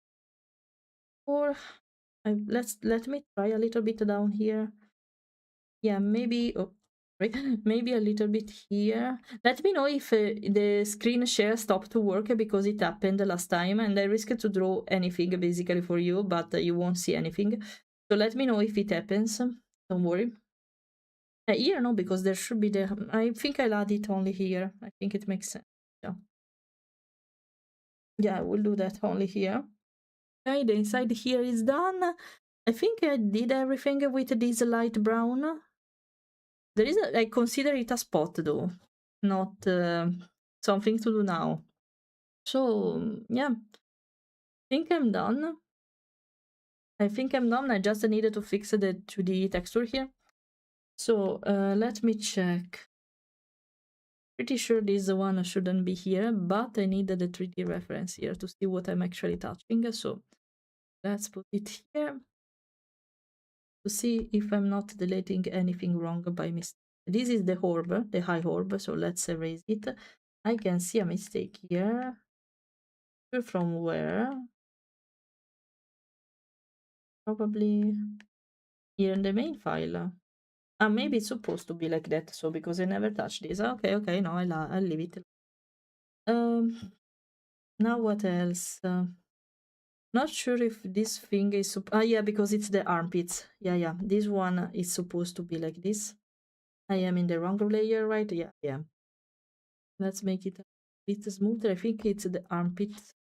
4. Let me try a little bit down here. Yeah, maybe. Oh, right. Maybe a little bit here. Let me know if the screen share stopped to work because it happened last time, and I risked to draw anything basically for you, but you won't see anything. So let me know if it happens. Don't worry. Here, no, because there should be the. I think I'll add it only here. I think it makes sense. Yeah. Yeah, we'll do that only here. Okay, the inside here is done. I think I did everything with this light brown. There is I consider it a spot though, not something to do now. So yeah, I think I'm done. I think I'm done. I just needed to fix the 2D texture here. So let me check. Pretty sure this one shouldn't be here, but I needed the 3D reference here to see what I'm actually touching. So let's put it here to see if I'm not deleting anything wrong by mistake. This is the orb, the high orb, so let's erase it. I can see a mistake here. From where? Probably here in the main file. Maybe it's supposed to be like that, so because I never touched this. Okay, okay, no, I'll leave it. Now what else? Not sure if this thing is yeah, because it's the armpits. Yeah, yeah, this one is supposed to be like this. I am in the wrong layer, right? Yeah, yeah. Let's make it a bit smoother. I think it's the armpits.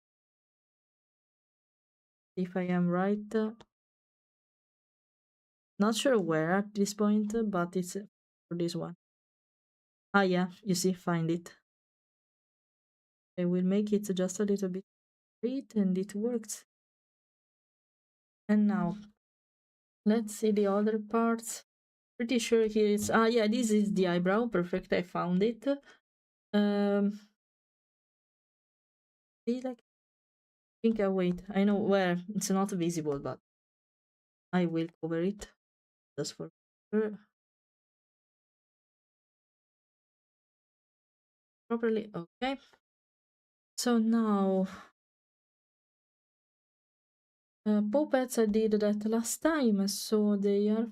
If I am right. Not sure where at this point, but it's for this one. Ah, yeah, you see, find it. I will make it just a little bit straight, and it works. And now, let's see the other parts. Pretty sure here is, ah, yeah, this is the eyebrow. Perfect, I found it. Like, I think I wait. I know where it's not visible, but I will cover it just for sure. Properly, okay. So now, puppets, I did that last time, so they are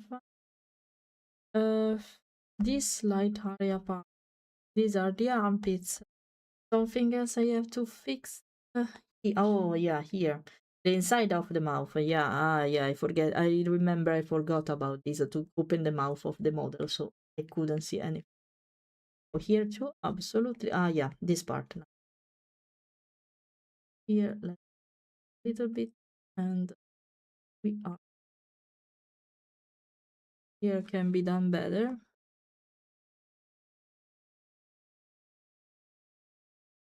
fine. This light area part. These are the armpits. Something else I have to fix. Oh yeah, here. The inside of the mouth. Yeah, yeah, I forget. I remember I forgot about this to open the mouth of the model, so I couldn't see anything. Oh, here too, absolutely. Yeah, this part. Here, little bit, and we are here. Can be done better.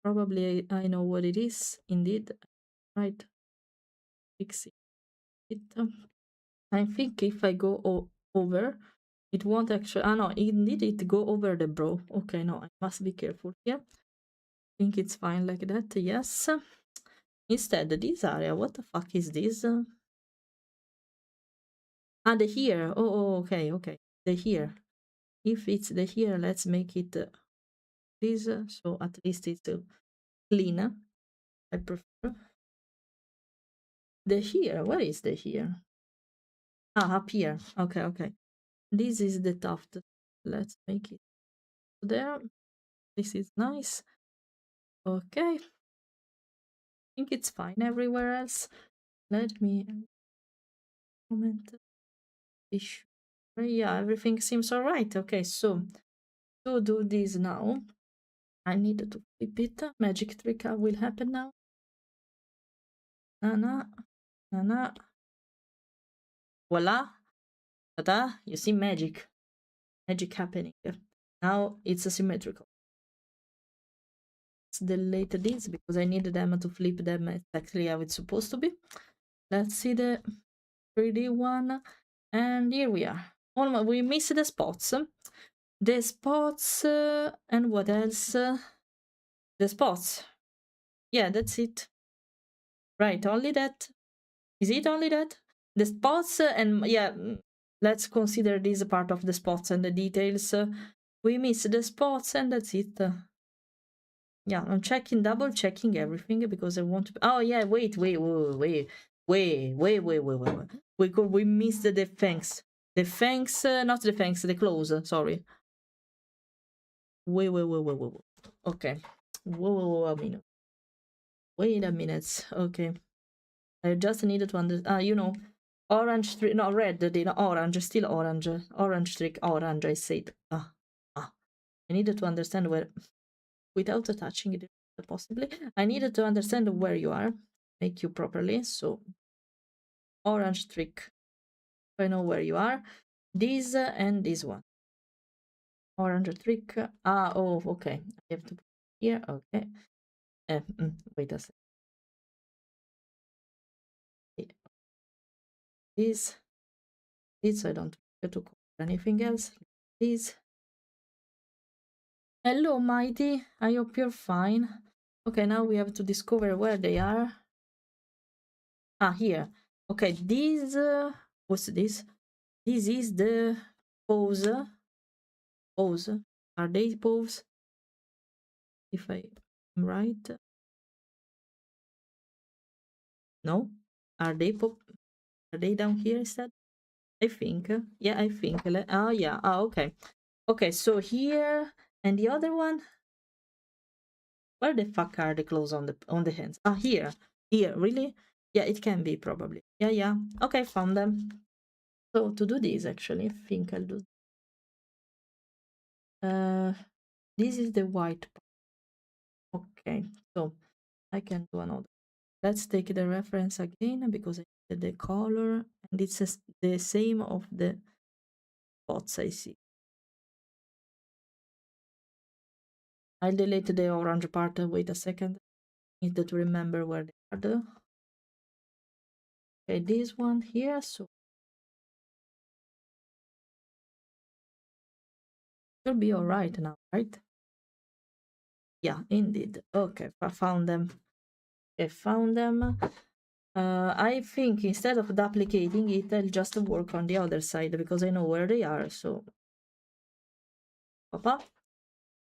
Probably I know what it is. Indeed, right. Fix it. I think if I go over, it won't actually. Ah no, indeed it go over the bro. Okay, no, I must be careful here. I think it's fine like that. Yes. Instead, this area. What the fuck is this? Ah, the here. Okay, okay. The here. If it's the here, let's make it this. So at least it's clean. I prefer the here. Where is the here? Ah, up here. Okay, okay. This is the tuft. Let's make it there. This is nice. Okay. I think it's fine everywhere else. Let me comment. Issue. Yeah, everything seems alright. Okay, so to do this now, I need to flip it. Magic trick will happen now. Nana, nana. Voila. Ta-da. You see magic. Magic happening. Now it's asymmetrical. Let's delete this because I need them to flip them exactly how it's supposed to be. Let's see the 3D one. And here we are. We missed the spots. The spots and what else? The spots. Yeah, that's it. Right, only that. Is it only that? The spots and yeah, let's consider this part of the spots and the details. We miss the spots and that's it. Yeah, I'm checking, double checking everything because I want to. Oh yeah, wait. We missed the fangs. The fangs, not the fangs, the claws. Sorry. Wait. Okay. Whoa, a minute. Wait a minute. Okay. I just needed to understand. Orange trick, no, red, orange, still orange. Orange trick, orange, I said. I needed to understand where, without touching it, possibly. I needed to understand where you are, make you properly. So, orange trick, I know where you are. This and this one. Orange trick. Oh, okay. I have to put here. Okay. Wait a second. This, I don't have to cover anything else. This. Hello, Mighty. I hope you're fine. Okay, now we have to discover where they are. Ah, here. Okay, this. What's this? This is the pose. Pose. Are they pose? If I'm right. No? Are they pop? Are they down here instead? I think. Yeah, I think. Oh, yeah. Oh, okay. Okay, so here and the other one. Where the fuck are the clothes on the hands? Ah, here. Here, really? Yeah, it can be probably. Yeah. Okay, found them. So to do this, actually, I think I'll do. This is the white part. Okay, so I can do another. Let's take the reference again because I need the color and it's the same of the spots I see. I'll delete the orange part. Wait a second. Need to remember where they are. Okay, this one here. So should be all right now, right? Yeah, indeed. Okay, I found them. I found them. I think instead of duplicating it, I'll just work on the other side because I know where they are. So, papa,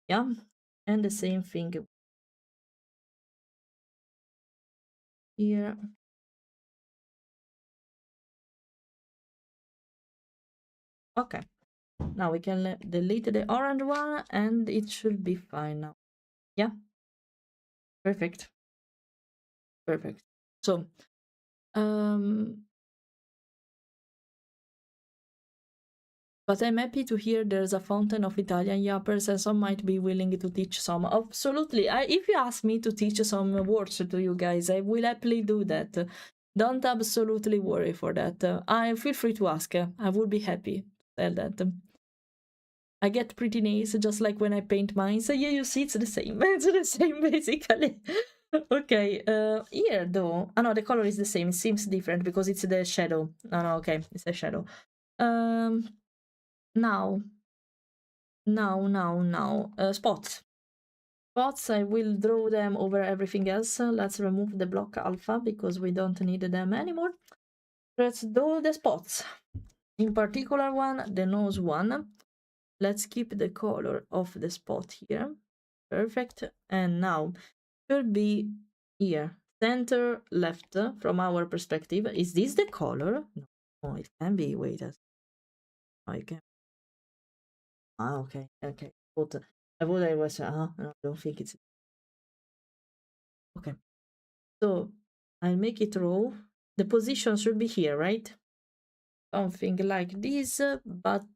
yeah, and the same thing here. Okay, now we can delete the orange one, and it should be fine now. Yeah, perfect, perfect. So, um, But I'm happy to hear there's a fountain of Italian yappers and some might be willing to teach some. Absolutely. If you ask me to teach some words to you guys, I will happily do that. Don't absolutely worry for that. I feel free to ask. I would be happy to tell that. I get pretty nails just like when I paint mine. So yeah, you see, it's the same. It's the same basically. Okay, here though. Oh no, the color is the same. It seems different because it's the shadow. No, no, okay, it's a shadow. Um, now, spots. Spots, I will draw them over everything else. Let's remove the block alpha because we don't need them anymore. Let's do the spots. In particular one, the nose one. Let's keep the color of the spot here. Perfect. And now should be here. Center left from our perspective. Is this the color? No, it can be. Wait a oh, it can. Ah, okay, okay. I thought I was. No, I don't think it's. Okay. So I'll make it raw. The position should be here, right? Something like this, but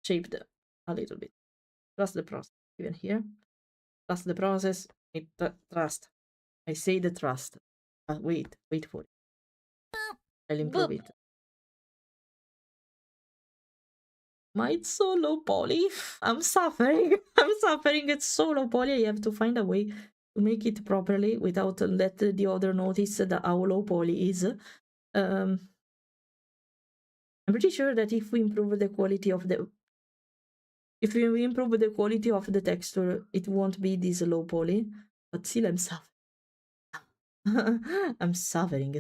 shaped a little bit. Trust the process. Even here. Trust the process. Trust. I say the trust. Wait for it. I'll improve it. It's so low poly. I'm suffering. I'm suffering. It's so low poly. I have to find a way to make it properly without let the other notice that how low poly is. I'm pretty sure that if we improve the quality of the texture, it won't be this low poly. But still, I'm suffering. I'm suffering.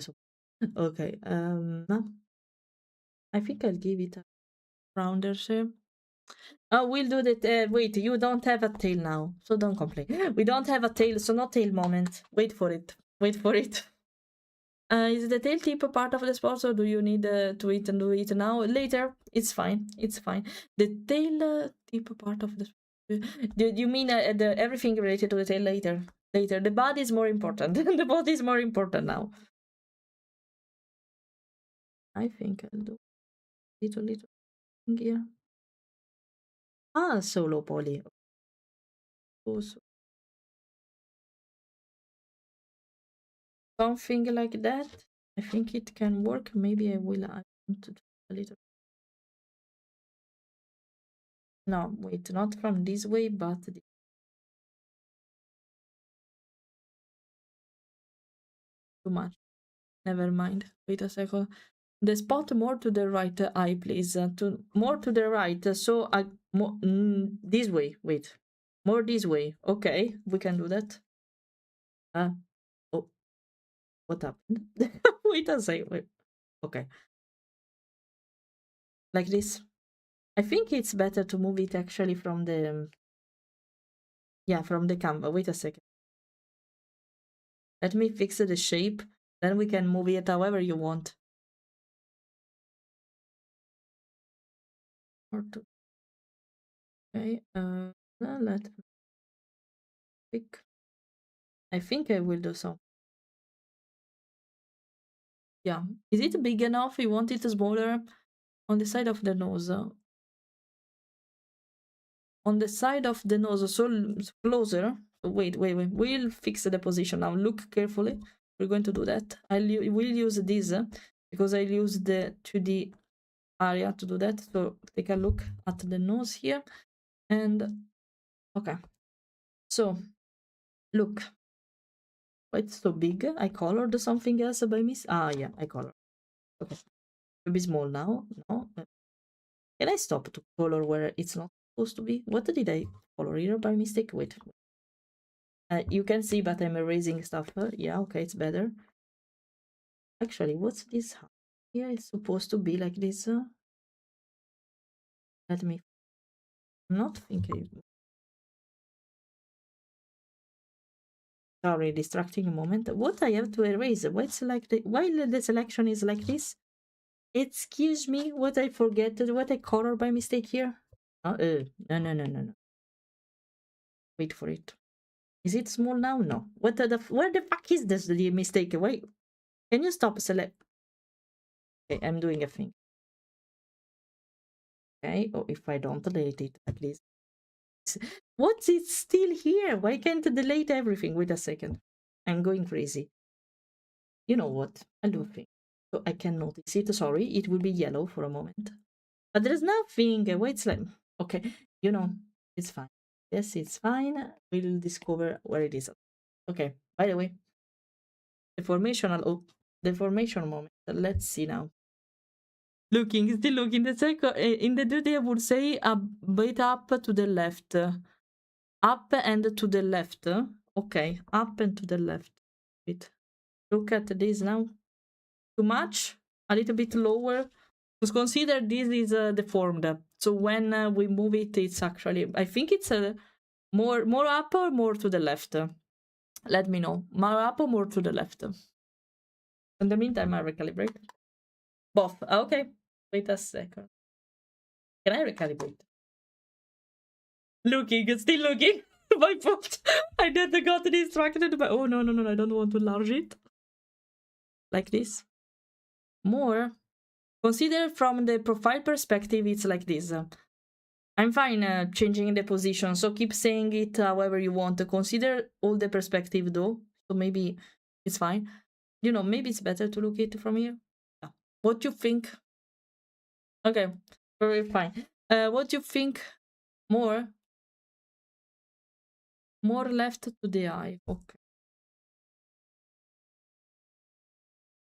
Okay. I think I'll give it a rounder shape. Oh, we'll do that. Wait, you don't have a tail now, so don't complain. We don't have a tail, so no tail moment. Wait for it. Wait for it. Is the tail tip a part of the spot, or do you need to eat and do it now? Later, it's fine. It's fine. The tail tip part of the. Do you mean everything related to the tail later? Later, the body is more important. The body is more important now. I think I'll do little thing here. Ah, solo poly. Also. Something like that. I think it can work. Maybe I will add to a little. No, wait, not from this way, but too much. Never mind. Wait a second. The spot more to the right eye, please. To more to the right. So I this way. Wait, more this way. Okay, we can do that. Oh, what happened? Wait a second. Wait. Okay, like this. I think it's better to move it actually from the from the canvas. Wait a second. Let me fix the shape. Then we can move it however you want. Okay, let me pick. I think I will do so. Yeah, is it big enough? You want it smaller? On the side of the nose. On the side of the nose, so closer. Wait. We'll fix the position now. Look carefully. We're going to do that. We'll use this because I use the 2D area to do that. So take a look at the nose here. And okay. So look. Why it's so big? I colored something else by miss. Ah, yeah, I colored. Okay. Should be small now. No. Can I stop to color where it's not supposed to be? What did I color here by mistake? Wait. You can see, but I'm erasing stuff. Yeah, okay, it's better. Actually, what's this? Yeah, it's supposed to be like this. Let me not thinking. Sorry, distracting moment. What I have to erase? What's like while the selection is like this? Excuse me, what I forget? What I color by mistake here? No. Wait for it. Is it small now? No. What where the fuck is this the mistake? Wait. Can you stop select? Okay, I'm doing a thing. Okay, or if I don't delete it, at least. What's it still here? Why can't I delete everything? Wait a second. I'm going crazy. You know what? I'll do a thing. So I can notice it. Sorry, it will be yellow for a moment. But there's nothing. Why it's like, okay, you know, it's fine. Yes, it's fine. We'll discover where it is. Okay, by the way, the formational, oh, the formation moment. Let's see now. Looking, still looking. The second, in the duty, I would say a bit up to the left. Up and to the left. Okay, up and to the left. Wait, look at this now. Too much? A little bit lower? Because consider this is deformed. So when we move it, it's actually, I think it's more up or more to the left. Let me know. More up or more to the left? In the meantime, I recalibrate. Both. Okay. Wait a second. Can I recalibrate? Looking, still looking. My fault. I never got distracted by. Oh, no, no, no. I don't want to enlarge it. Like this. More. Consider from the profile perspective, it's like this. I'm fine changing the position, so keep saying it however you want. Consider all the perspective though, so maybe it's fine. You know, maybe it's better to look it from here. Yeah. What you think? Okay, very fine. What you think? More left to the eye. Okay.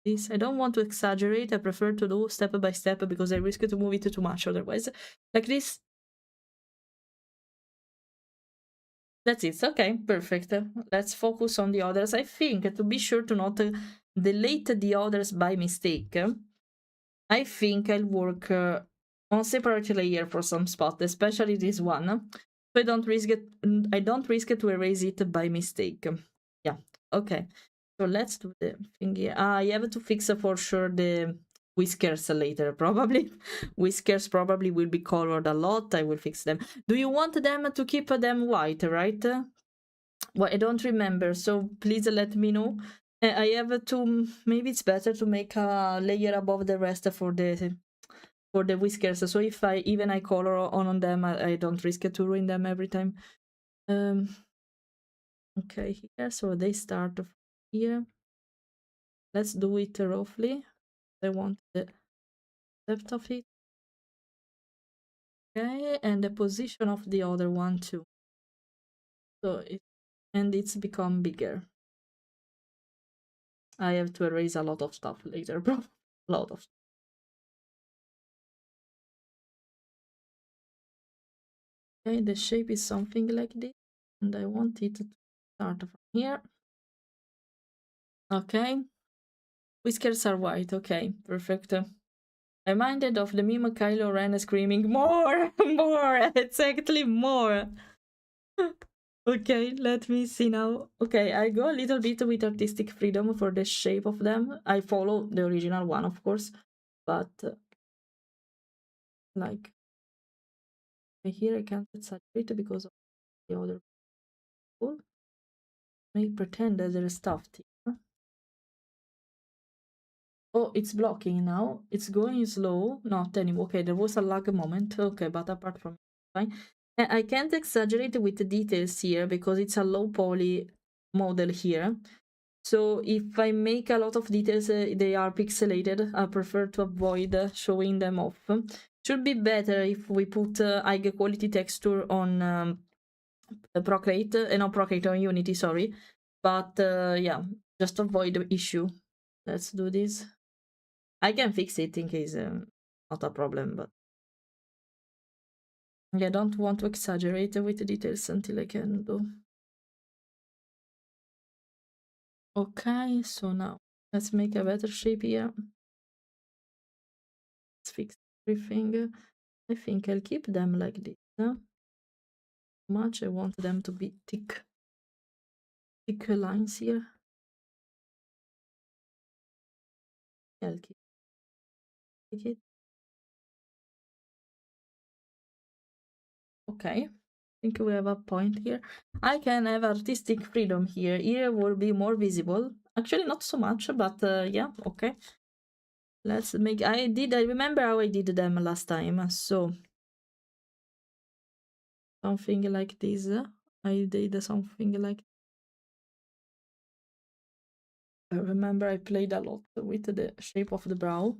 This I don't want to exaggerate. I prefer to do step by step because I risk to move it too much otherwise. Like this. That's it. Okay, perfect. Let's focus on the others. I think to be sure to not delete the others by mistake, I think I'll work on separate layer for some spot, especially this one. So I don't risk it. I don't risk to erase it by mistake. Yeah. Okay. So let's do the thing here. I have to fix for sure the whiskers later, probably. Whiskers probably will be colored a lot. I will fix them. Do you want them to keep them white, right? Well, I don't remember, so please let me know. I have to. Maybe it's better to make a layer above the rest for the whiskers. So if I color on them, I don't risk to ruin them every time. Okay, here. So they start here. Let's do it roughly. I want the depth of it. Okay, and the position of the other one too. So it's become bigger. I have to erase a lot of stuff later, bro. A lot of stuff. Okay, the shape is something like this, and I want it to start from here. Okay. Whiskers are white. Okay, perfect. Reminded of the meme Kylo Ren screaming, more, more, exactly more. Okay, let me see now. Okay, I go a little bit with artistic freedom for the shape of them. I follow the original one, of course, but like here I can't exaggerate because of the other people. May pretend that they're stuffed here. Oh, it's blocking now. It's going slow. Not anymore. Okay, there was a lag moment. Okay, but apart from fine. I can't exaggerate with the details here because it's a low poly model here. So if I make a lot of details, they are pixelated. I prefer to avoid showing them off. Should be better if we put high quality texture on Procreate, not Procreate, on Unity, sorry. But yeah, just avoid the issue. Let's do this. I can fix it in case not a problem, but I don't want to exaggerate with the details until I can do. Okay, so now let's make a better shape here. Let's fix everything. I think I'll keep them like this. Much I want them to be thick lines here. I'll keep it. Okay, I think we have a point here. I can have artistic freedom here. Here will be more visible. Actually, not so much, but yeah, okay. Let's make. I remember how I did them last time. So something like this. I did something like. I remember I played a lot with the shape of the brow.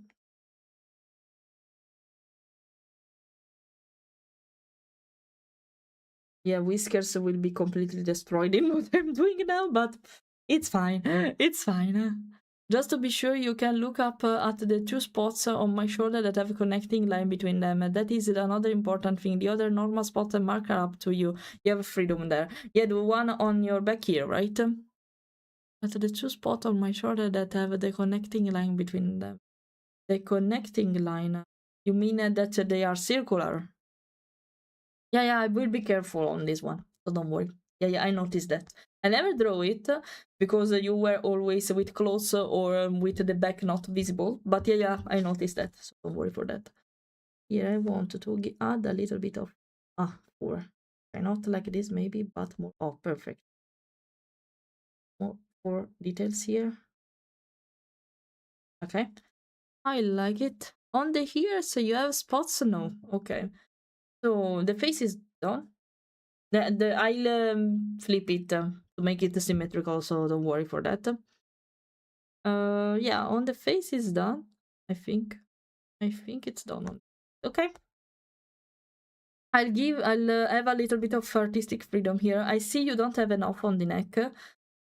Yeah, whiskers will be completely destroyed in what I'm doing now, but it's fine. It's fine. Just to be sure, you can look up at the two spots on my shoulder that have a connecting line between them. That is another important thing. The other normal spots and marker up to you. You have freedom there. Yeah, the one on your back here, right? At the two spots on my shoulder that have the connecting line between them. The connecting line. You mean that they are circular? Yeah, I will be careful on this one, so don't worry. Yeah, I noticed that. I never draw it because you were always with clothes or with the back not visible. But yeah, I noticed that, so don't worry for that. Here I want to add a little bit of four. Okay, not like this maybe, but more. Oh, perfect. More four details here. Okay, I like it. On the ears, you have spots? No. Okay, so the face is done. I'll flip it to make it symmetrical, so don't worry for that. Yeah, on the face is done. I think. I think it's done. Okay. I'll have a little bit of artistic freedom here. I see you don't have enough on the neck,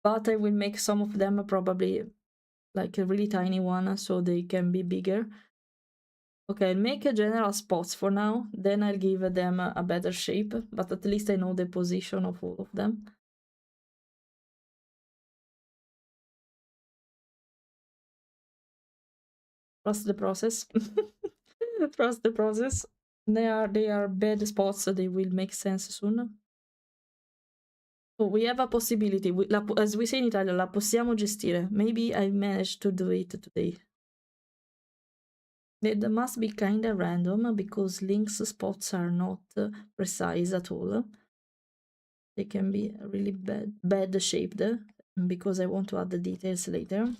but I will make some of them probably like a really tiny one so they can be bigger. Okay, I'll make a general spots for now, then I'll give them a better shape, but at least I know the position of all of them. Trust the process. Trust the process. They are bad spots, so they will make sense soon. Oh, we have a possibility. As we say in Italian, la possiamo gestire. Maybe I managed to do it today. It must be kinda random because Link's spots are not precise at all. They can be really bad shaped because I want to add the details later.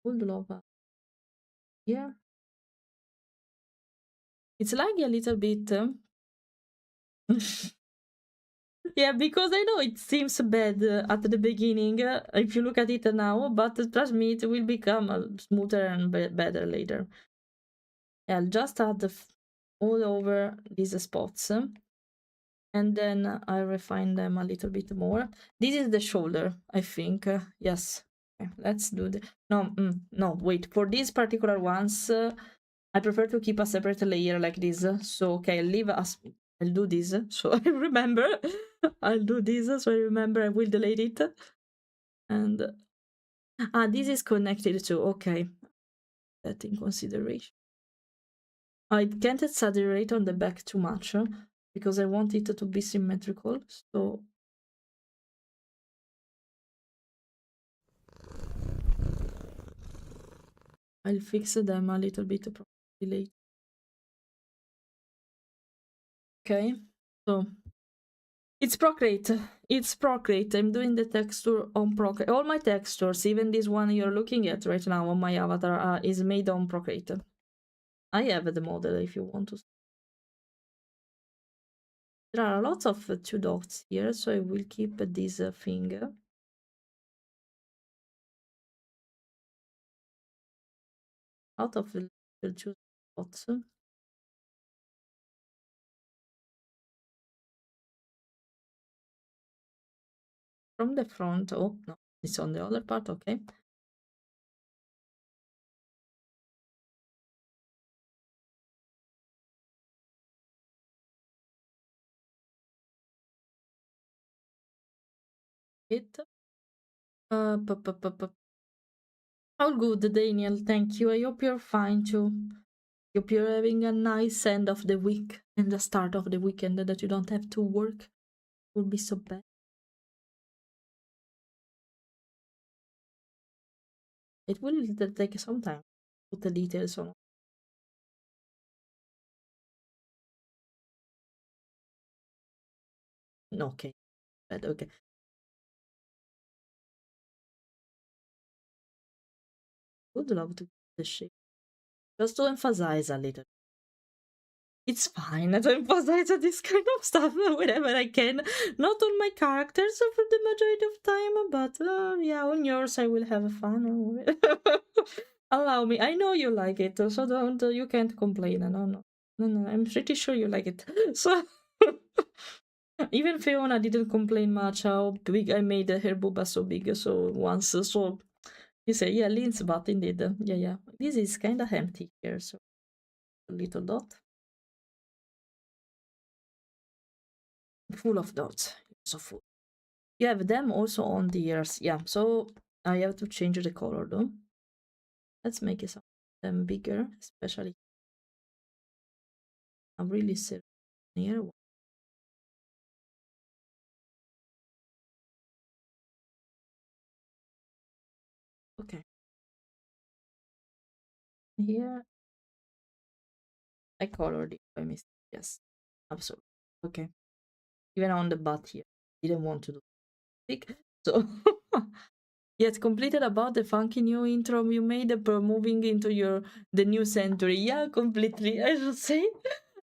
Would love here. It's lagging a little bit. Yeah, because I know it seems bad at the beginning if you look at it now, but trust me, it will become smoother and better later. I'll just add all over these spots and then I refine them a little bit more. This is the shoulder, I think. Yes. Okay, let's do the no, wait. For these particular ones, I prefer to keep a separate layer like this. So okay, I'll do this so I remember. I'll do this so I remember. I will delete it. And this is connected to okay. That in consideration. I can't exaggerate on the back too much because I want it to be symmetrical. So I'll fix them a little bit probably later. Okay, so it's Procreate. It's Procreate. I'm doing the texture on Procreate. All my textures, even this one you're looking at right now on my avatar, is made on Procreate. I have the model if you want to. There are lots of 2 dots here, so I will keep this finger. Out of the 2 dots. From the front. Oh, no, it's on the other part. Okay. It. All good, Daniel. Thank you. I hope you're fine too. Hope you're having a nice end of the week and the start of the weekend that you don't have to work. It would be so bad. It will take some time. Put the details on. No, okay. Bad, okay. Would love to the shape. Just to emphasize a little. it's fine to emphasize this kind of stuff whenever I can. Not on my characters for the majority of time, but yeah, on yours I will have fun. Allow me. I know you like it, so don't. You can't complain. No, no, no, no. I'm pretty sure you like it. So even Fiona didn't complain much how big I made her booba so big. So once, so you say, yeah, Lynn's butt indeed. Yeah, yeah. This is kind of empty here, so a little dot. Full of dots. So full. You have them also on the ears. Yeah, so I have to change the color though. Let's make it some them bigger, especially I'm really silly near one. Okay. Here I colored it by mistake. Yes. Absolutely. Okay. Even on the butt here. Didn't want to do big. So yet completed about the funky new intro you made moving into the new century. Yeah, completely. I should say.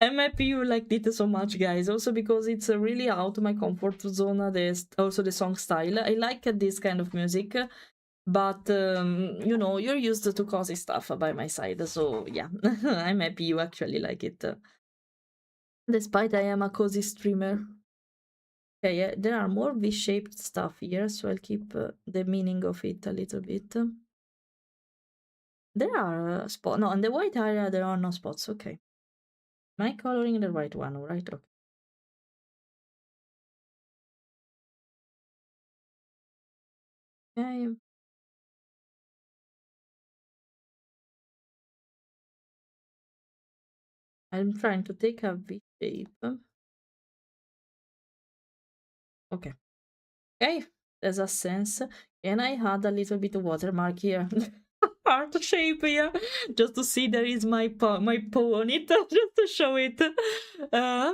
I'm happy you liked it so much, guys. Also because it's really out of my comfort zone. Also the song style. I like this kind of music, but you know, you're used to cozy stuff by my side. So yeah, I'm happy you actually like it. Despite I am a cozy streamer. Okay, yeah, there are more V-shaped stuff here, so I'll keep the meaning of it a little bit. There are spots. No, on the white area there are no spots. Okay. Am I coloring the right one? Right. Okay. Okay. I'm trying to take a V shape. Okay. Okay. There's a sense. And I had a little bit of watermark here. Heart shape, yeah. Just to see there is my paw on it. Just to show it. Uh,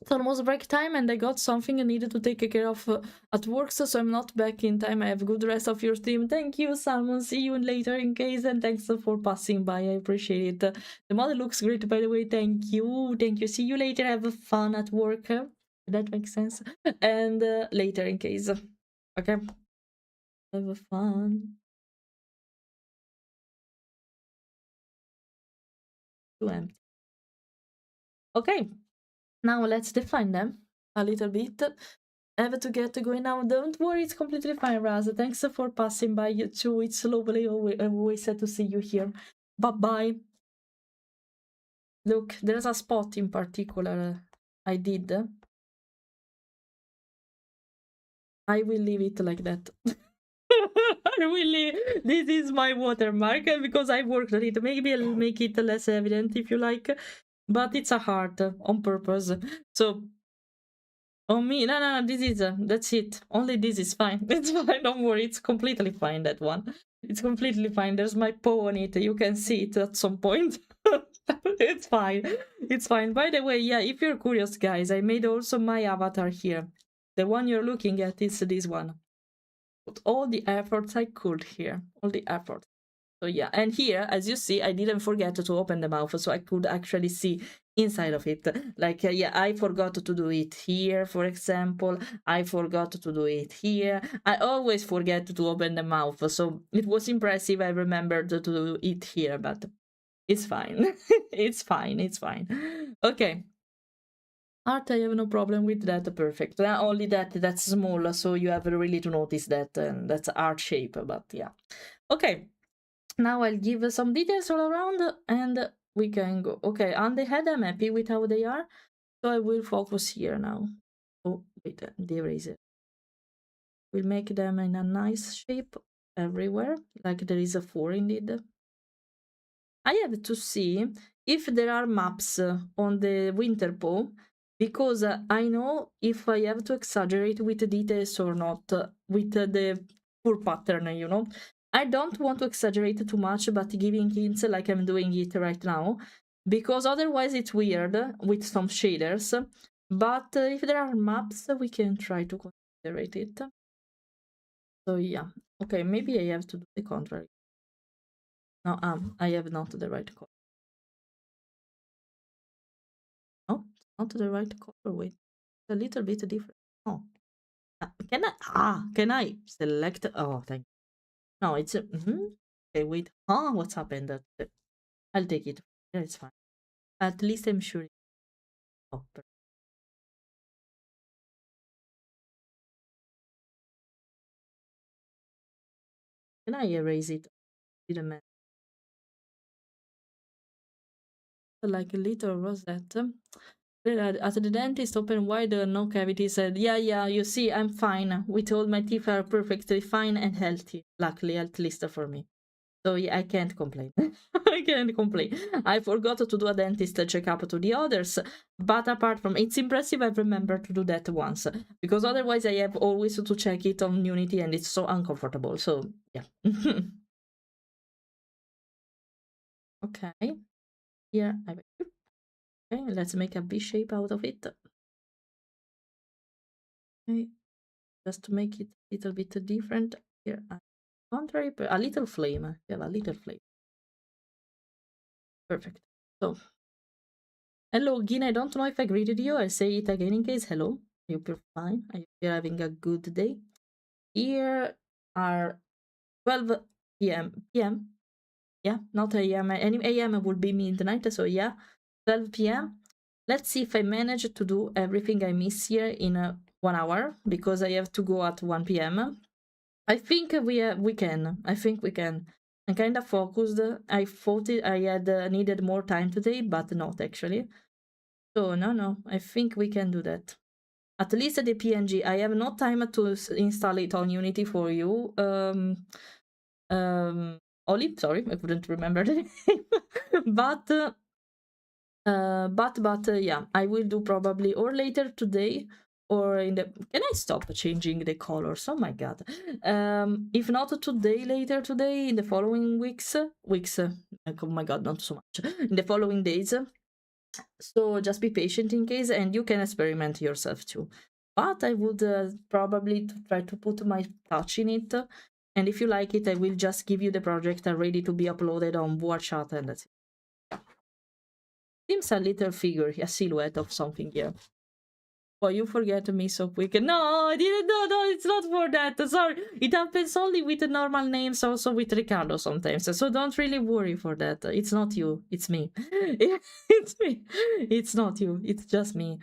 it's almost break time and I got something I needed to take care of at work, so I'm not back in time. I have a good rest of your stream. Thank you, Salmon. See you later in case, and thanks for passing by. I appreciate it. The model looks great, by the way. Thank you. Thank you. See you later. Have fun at work. That makes sense. And later in case. Okay. Have fun. Too empty. Okay. Now let's define them a little bit. I have to get going now. Don't worry, it's completely fine, Raz. Thanks for passing by you too. It's lovely. Always sad to see you here. Bye bye. Look, there's a spot in particular I did. I will leave it like that. I will leave. This is my watermark because I worked on it. Maybe I'll make it less evident if you like, but it's a heart on purpose. So on me, no, this is, that's it. Only this is fine. It's fine, don't worry, it's completely fine, that one. It's completely fine. There's my paw on it. You can see it at some point. It's fine. It's fine. By the way, yeah, if you're curious, guys, I made also my avatar here. The one you're looking at is this one. Put all the efforts I could here. All the efforts. So yeah, and here, as you see, I didn't forget to open the mouth, so I could actually see inside of it. Like, yeah, I forgot to do it here, for example. I forgot to do it here. I always forget to open the mouth, so it was impressive. I remembered to do it here, but it's fine. It's fine. It's fine. Okay. Art, I have no problem with that. Perfect. Only that's small, so you have really to notice that, and that's art shape. But yeah. Okay. Now I'll give some details all around and we can go. Okay, on the head I'm happy with how they are, so I will focus here now. Oh, wait, the eraser. We'll make them in a nice shape everywhere, like there is a 4 indeed. I have to see if there are maps on the Winterpaw, because I know if I have to exaggerate with the details or not, with the full pattern, you know. I don't want to exaggerate too much, but giving hints like I'm doing it right now, because otherwise it's weird with some shaders. But if there are maps, we can try to consider it. So yeah, okay, maybe I have to do the contrary. No, I have not the right color. not the right color. Wait, a little bit different. Oh, can I select? Oh, thank you. No, it's okay. Wait, what's happened? I'll take it. Yeah, it's fine. At least I'm sure. Oh, can I erase it? Didn't matter. Like a little rosette. At the dentist, open wide, no cavity, said, yeah, you see, I'm fine. We told my teeth are perfectly fine and healthy. Luckily, at least for me. So yeah, I can't complain. I can't complain. I forgot to do a dentist checkup to the others, but apart from it's impressive, I've remembered to do that once because otherwise I have always to check it on Unity and it's so uncomfortable. So yeah. Okay. Here I okay. Let's make a V shape out of it. Okay. Just to make it a little bit different. Here, contrary, a little flame. You have a little flame. Perfect. So hello, Gina. I don't know if I greeted you. I'll say it again in case. Hello. I hope you're fine. I hope you're having a good day. Here are 12 p.m. p.m. Yeah, not a.m. Any a.m. would be midnight. So yeah, 12 p.m. Let's see if I manage to do everything I miss here in 1 hour because I have to go at 1 p.m. I think we can. I think we can. I'm kind of focused. I thought I had needed more time today, but not actually. So no, I think we can do that. At least the PNG. I have no time to install it on Unity for you. Oli, sorry, I couldn't remember the name. but yeah, I will do probably or later today or in the. Can I stop changing the colors? Oh my god. If not today, later today, in the following weeks, oh my god, not so much. In the following days. So just be patient in case, and you can experiment yourself too. But I would probably try to put my touch in it. And if you like it, I will just give you the project ready to be uploaded on WordChat, and that's it. Seems a little figure, a silhouette of something here. Well, you forget me so quick. No, I didn't. No, it's not for that. Sorry. It happens only with the normal names, also with Ricardo sometimes. So don't really worry for that. It's not you. It's me. It's me. It's not you. It's just me.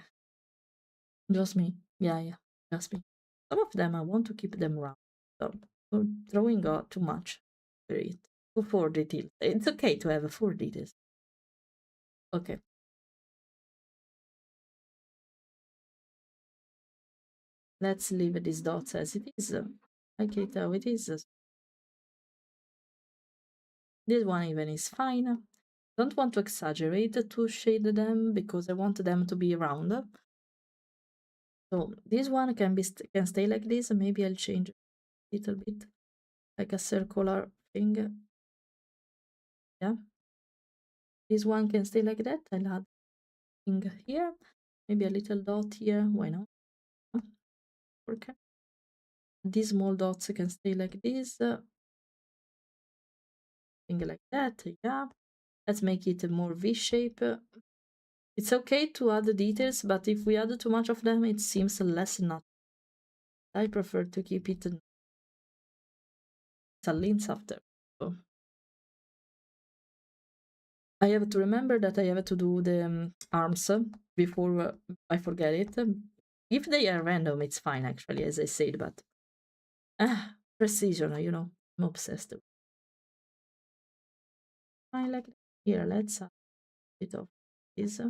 Just me. Yeah. Just me. Some of them, I want to keep them round. So, throwing out too much. Great. To 4 details. It's okay to have 4 details. Okay. Let's leave these dots as it is. Like it how it is. This one even is fine. Don't want to exaggerate to shade them because I want them to be round. So this one can stay like this. Maybe I'll change a little bit, like a circular thing. Yeah. This one can stay like that. I'll add thing here. Maybe a little dot here. Why not? Okay. These small dots can stay like this. Thing like that. Yeah. Let's make it more V shape. It's okay to add the details, but if we add too much of them, it seems less natural. I prefer to keep it a lens after. So I have to remember that I have to do the arms before I forget it. If they are random, it's fine actually, as I said, but precision, I'm obsessed. I like here. Let's add a bit of this.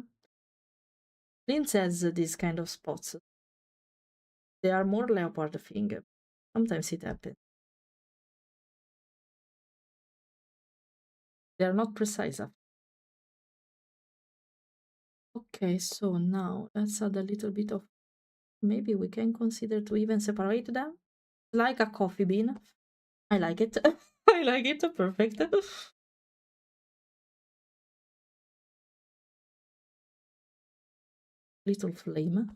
Lens has these kind of spots. They are more leopard finger. Sometimes it happens. They are not precise. Okay, so now let's add a little bit of. Maybe we can consider to even separate them, like a coffee bean. I like it. I like it. Perfect. Little flame.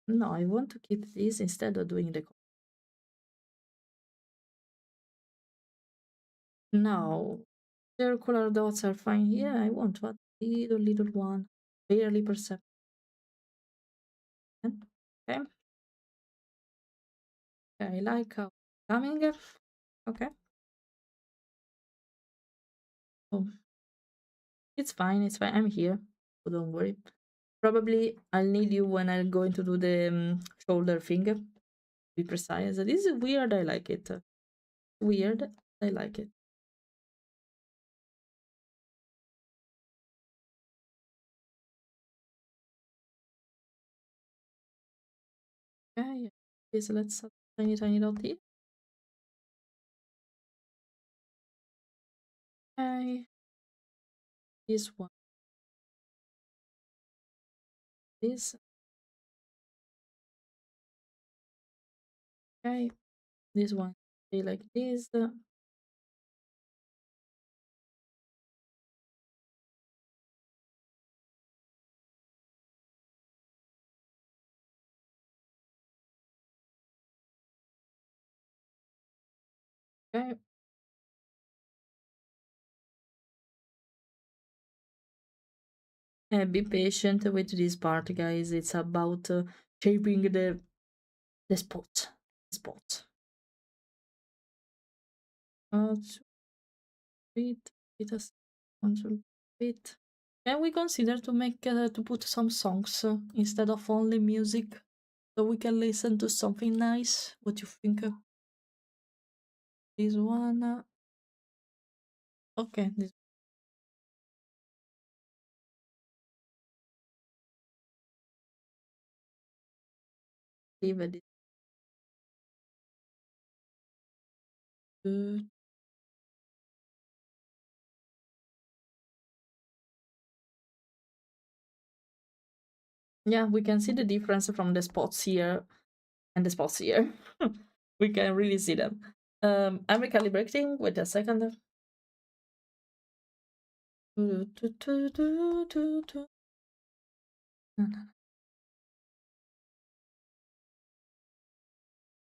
No, I want to keep this instead of doing the. Now, Circular dots are fine here. I want one little one, barely perceptible. Okay. I like how coming. Okay. Oh, it's fine. It's fine. I'm here. So don't worry. Probably I'll need you when I'm going to do the shoulder finger. Be precise. This is weird. I like it. Weird. I like it. Okay. Yes, let's tiny dot here. Okay. This one. This. Okay. This one. Okay, like this. Okay. Be patient with this part, guys. It's about shaping the spot. Spot. Bit. Bit. Bit. Can we consider to make to put some songs instead of only music, so we can listen to something nice? What do you think? This one. Okay. This. Leave it. Uh, yeah, we can see the difference from the spots here and the spots here. We can really see them. I'm recalibrating. Wait a second.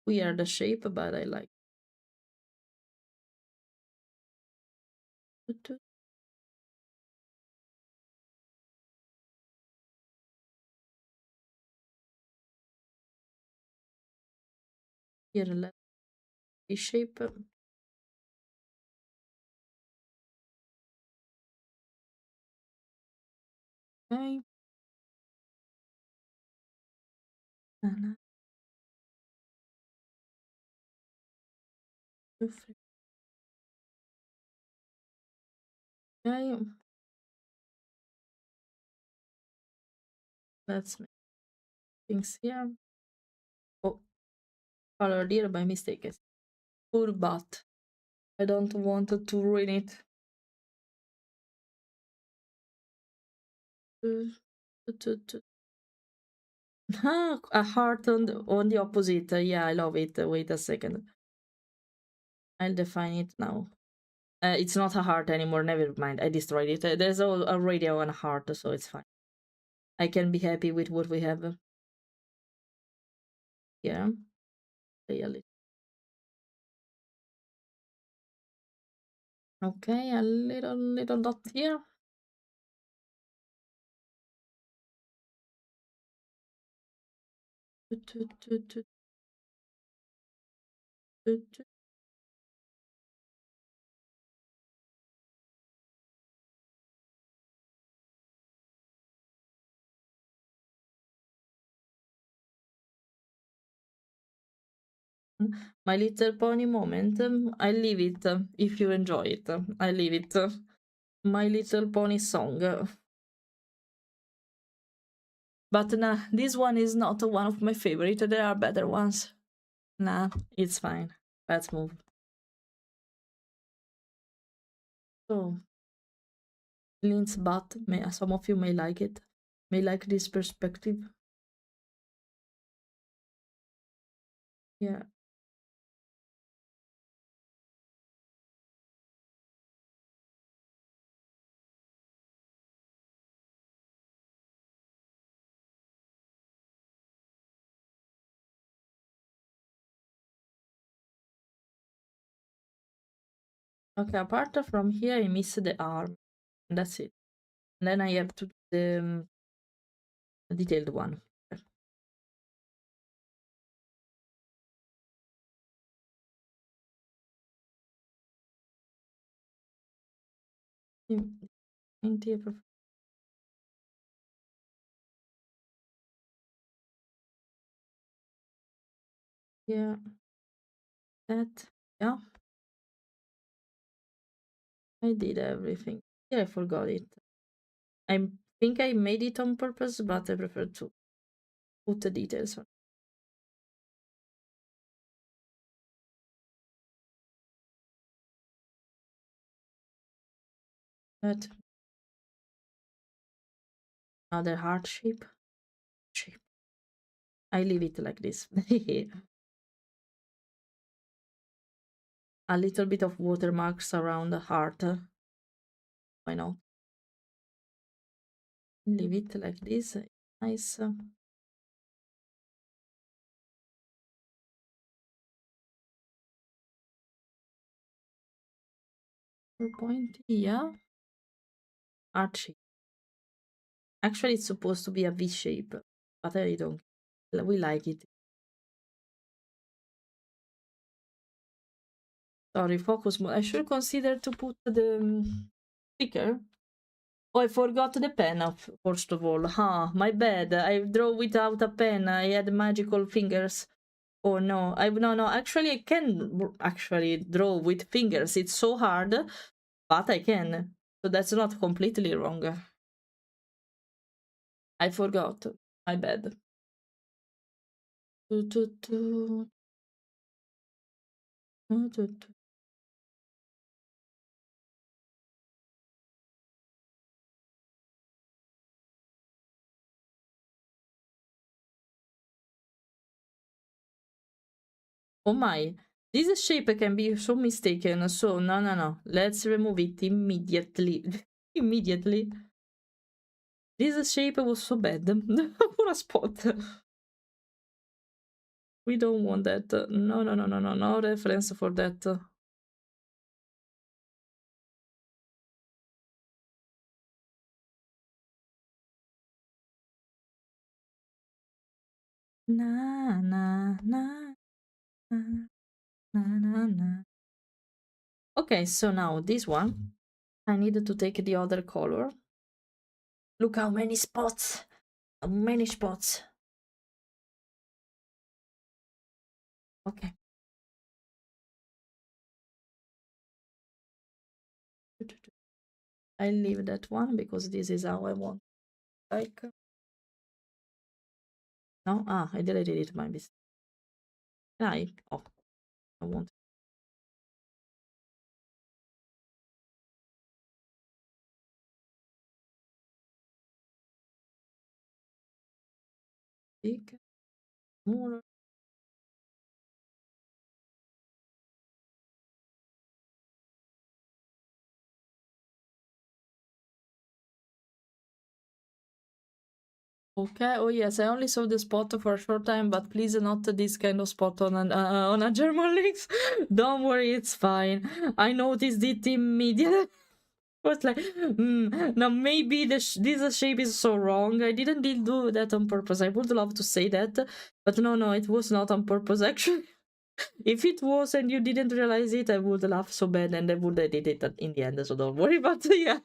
Weird shape, but I like it. Here, let me shape. Okay. Okay. Let's make things here. Oh, color here by mistake. Poor but I don't want to ruin it. A heart on the opposite. Yeah, I love it. Wait a second. I'll define it now. It's not a heart anymore. Never mind. I destroyed it. There's a radio and a heart, so it's fine. I can be happy with what we have here. Really. Okay, a little dot here. My Little Pony moment. I leave it if you enjoy it. I leave it. My Little Pony song. But nah, this one is not one of my favorite. There are better ones. Nah, it's fine. Let's move. So, Lynn's butt. Some of you may like it. May like this perspective. Yeah. Okay, apart from here, I miss the arm. And that's it. And then I have to do the detailed one. Mm, yeah, that. Yeah, I did everything. Yeah, I forgot it. I think I made it on purpose, but I prefer to put the details on that. Another heart shape. Shape. I leave it like this. A little bit of watermarks around the heart. Why not? Leave it like this. Nice. Point. Yeah. Heart shape. Actually, it's supposed to be a V shape, but I don't. We like it. Sorry, focus mode. I should consider to put the sticker. Oh, I forgot the pen, first of all. Huh, my bad. I draw without a pen. I had magical fingers. Oh no, no. Actually, I can actually draw with fingers. It's so hard, but I can. So that's not completely wrong. I forgot. My bad. Tu, tu, tu. Tu, tu, tu. Oh my, this shape can be so mistaken. So no. Let's remove it immediately. Immediately. This shape was so bad. For a spot. We don't want that. No reference for that. Na na na na na na. Okay, so now this one, I need to take the other color. Look how many spots. How many spots. Okay. I leave that one because this is how I want. Like, no, I deleted it by mistake. Oh, I want. Big, smaller. Okay. Oh yes, I only saw the spot for a short time, but please not this kind of spot on a German links. Don't worry, it's fine. I noticed it immediately. Was like, now maybe this shape is so wrong. I didn't do that on purpose. I would love to say that, but no, it was not on purpose actually. If it was and you didn't realize it, I would laugh so bad and I would edit it in the end. So don't worry. But yeah,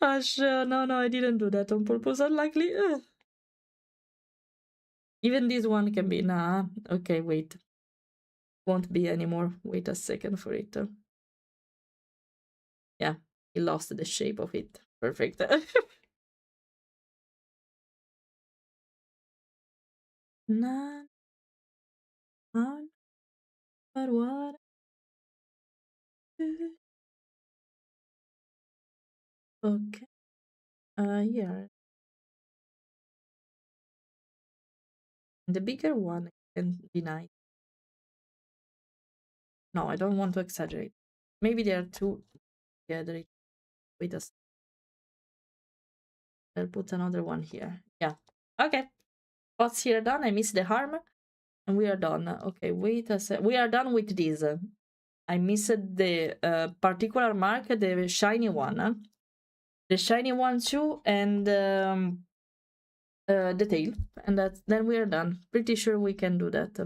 Ash, no, I didn't do that on purpose. Unlikely. Even this one can be nah. Okay, wait. Won't be anymore. Wait a second for it. Yeah, he lost the shape of it. Perfect. Nah, but what? Okay. Yeah. The bigger one can be nice. No, I don't want to exaggerate. Maybe they are two together. Wait a second. I'll put another one here. Yeah. Okay. What's here done? I missed the harm. And we are done. Okay, wait a sec. We are done with this. I missed the particular mark, the shiny one. The shiny one too, and the tail. And then we are done. Pretty sure we can do that.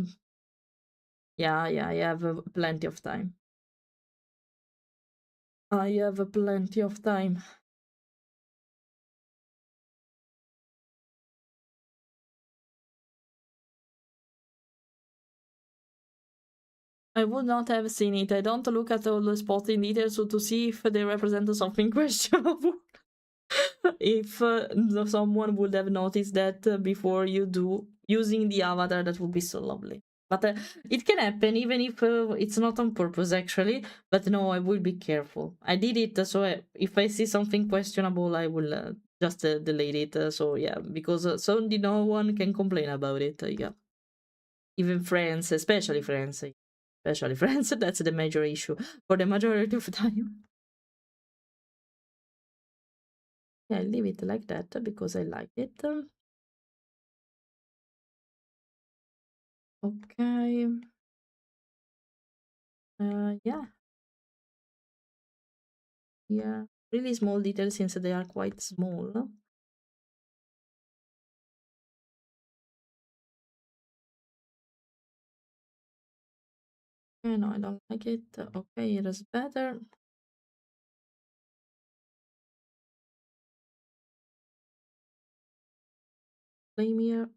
Yeah, I have plenty of time. I have plenty of time. I would not have seen it. I don't look at all the spots in detail to see if they represent something questionable. If someone would have noticed that before you do using the avatar, that would be so lovely. But it can happen even if it's not on purpose, actually. But no, I will be careful. I did it, so if I see something questionable, I will just delete it. So yeah, because so no one can complain about it. Yeah, even friends, especially friends, especially friends. That's the major issue for the majority of the time. Yeah, I leave it like that because I like it. Okay. Yeah, yeah. Really small details since they are quite small. No, I don't like it. Okay, it is better. Flame here.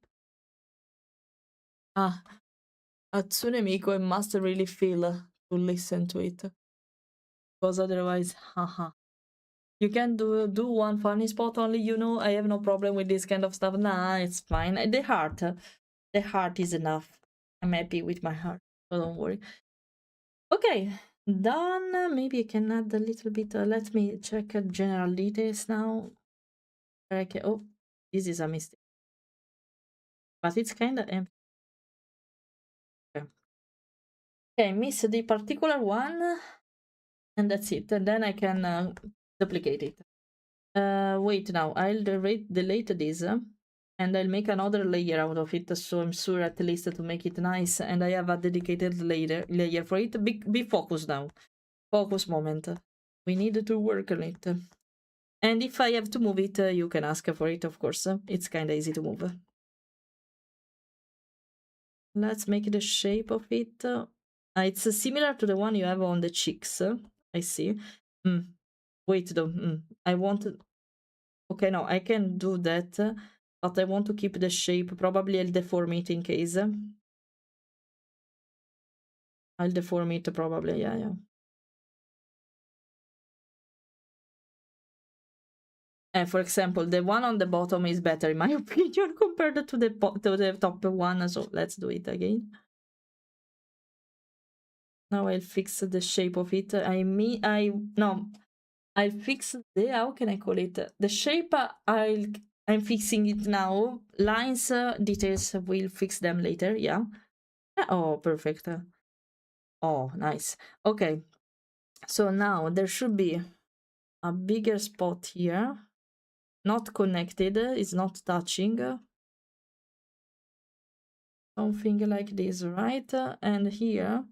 Ah, Hatsune Miku, I must really feel to listen to it. Because otherwise, haha. You can do one funny spot only, I have no problem with this kind of stuff. Nah, it's fine. The heart is enough. I'm happy with my heart, so don't worry. Okay, done. Maybe I can add a little bit. Let me check general details now. Okay. Oh, this is a mistake, but it's kind of empty. Okay. Okay, miss the particular one, and that's it. And then I can duplicate it. Wait now. I'll delete this, and I'll make another layer out of it. So I'm sure at least to make it nice, and I have a dedicated layer for it. Be focused now. Focus moment. We need to work on it. And if I have to move it, you can ask for it, of course. It's kind of easy to move. Let's make the shape of it. It's similar to the one you have on the cheeks. I see. Wait, though. I want... Okay, no, I can do that. But I want to keep the shape. Probably I'll deform it in case. I'll deform it probably, yeah. For example, the one on the bottom is better in my opinion compared to the top one. So let's do it again. Now I'll fix the shape of it. I'll fix the, how can I call it? The shape, I'm fixing it now. Lines, details, we'll fix them later, yeah. Oh, perfect. Oh, nice. Okay, so now there should be a bigger spot here. Not connected, it's not touching. Something like this, right? And here,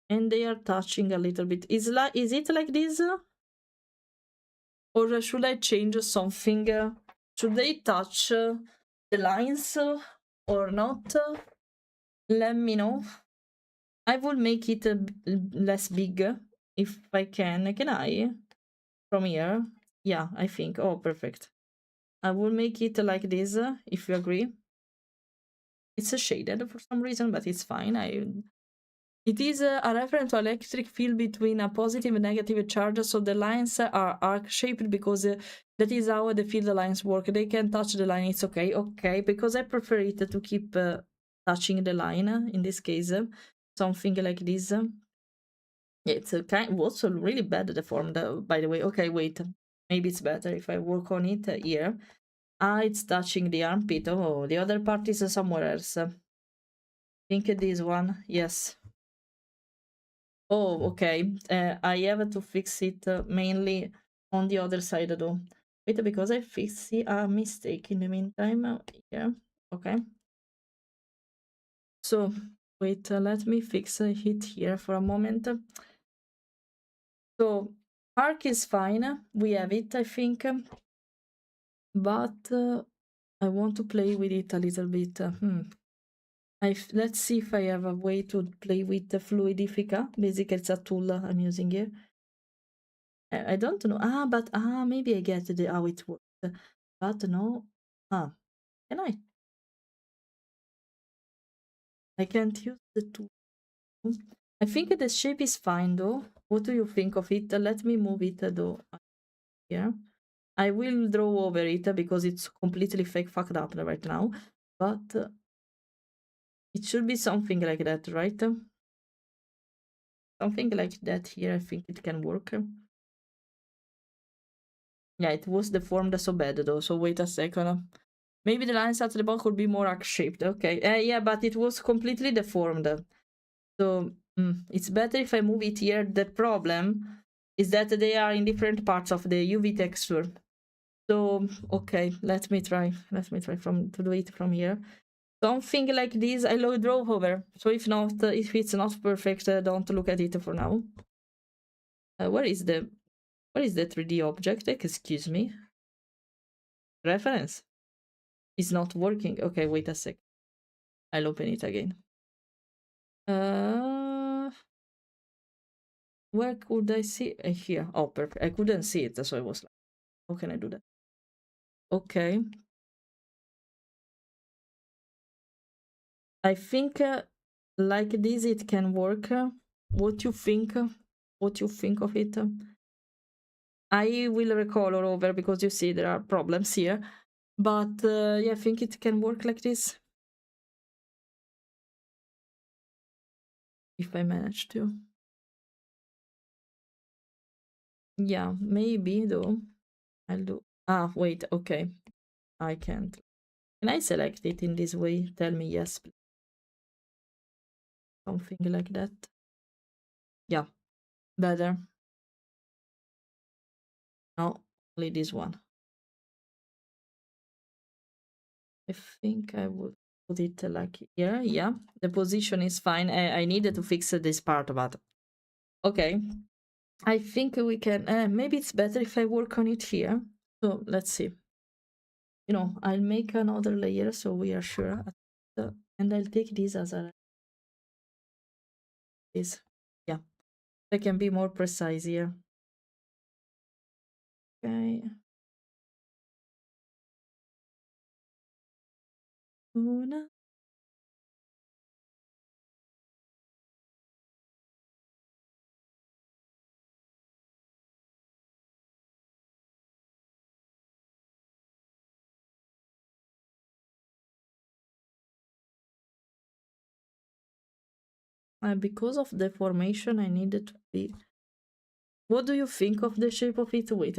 and they are touching a little bit. Is it like this? Or should I change something? Should they touch the lines or not? Let me know. I will make it less big if I can. Can I? From here? Yeah, I think. Oh, perfect. I will make it like this if you agree. It's shaded for some reason, but it's fine. It is a reference to electric field between a positive and negative charge, so the lines are arc-shaped because that is how the field lines work. They can touch the line, it's okay. Okay, because I prefer it to keep touching the line, in this case, something like this. Yeah, it's also really bad deformed, by the way. Okay, wait, maybe it's better if I work on it here. Ah, it's touching the armpit. Oh, the other part is somewhere else. I think this one, yes. Oh, okay. I have to fix it mainly on the other side though. Wait, because I fixed a mistake in the meantime. Yeah, okay. So wait, let me fix it here for a moment. So arc is fine, we have it, I think, but I want to play with it a little bit. Let's see if I have a way to play with the Fluidifica. Basically, it's a tool I'm using here. I don't know. But maybe I get how it works. But no. Can I? I can't use the tool. I think the shape is fine though. What do you think of it? Let me move it though here. I will draw over it because it's completely fucked up right now. But it should be something like that, right? Something like that here. I think it can work. Yeah, it was deformed so bad though, so wait a second. Maybe the lines at the bottom could be more arc-shaped. Okay, yeah, but it was completely deformed. So it's better if I move it here. The problem is that they are in different parts of the UV texture. So, okay, let me try to do it from here. Something like this, I will draw over. So if not, if it's not perfect, don't look at it for now. Where is the 3D object? Excuse me. Reference is not working. Okay, wait a sec. I'll open it again. Where could I see? Here. Oh, perfect. I couldn't see it, so I was like, how can I do that? Okay. I think like this it can work. What you think? What you think of it? I will recolor over because you see there are problems here. But yeah, I think it can work like this. If I manage to. Yeah, maybe though. I'll do. Wait, okay. I can't. Can I select it in this way? Tell me yes, please. Something like that. Yeah, better. No, only this one. I think I would put it like here. Yeah, the position is fine. I needed to fix this part, but okay. I think we can. Maybe it's better if I work on it here. So let's see. You know, I'll make another layer so we are sure. And I'll take this as a this. Yeah, I can be more precise here. Okay. Una. Because of deformation, I needed to be. What do you think of the shape of it? Wait,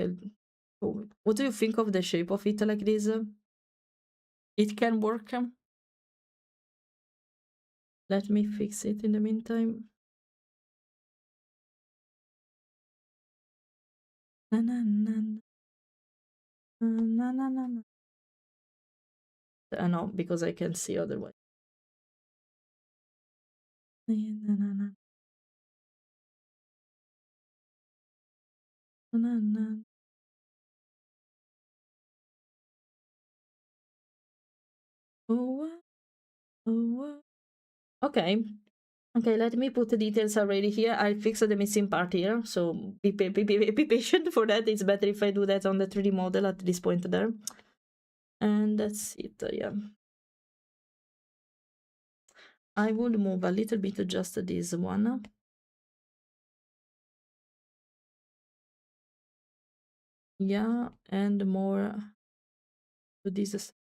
what do you think of the shape of it like this? It can work. Let me fix it in the meantime. Na na na na na na na. No, because I can see otherwise. Na na na na na na. Oh, oh. Okay. Okay, let me put the details already here. I'll fix the missing part here, so be patient for that. It's better if I do that on the 3D model at this point there. And that's it, yeah. I will move a little bit just this one. Yeah, and more to this.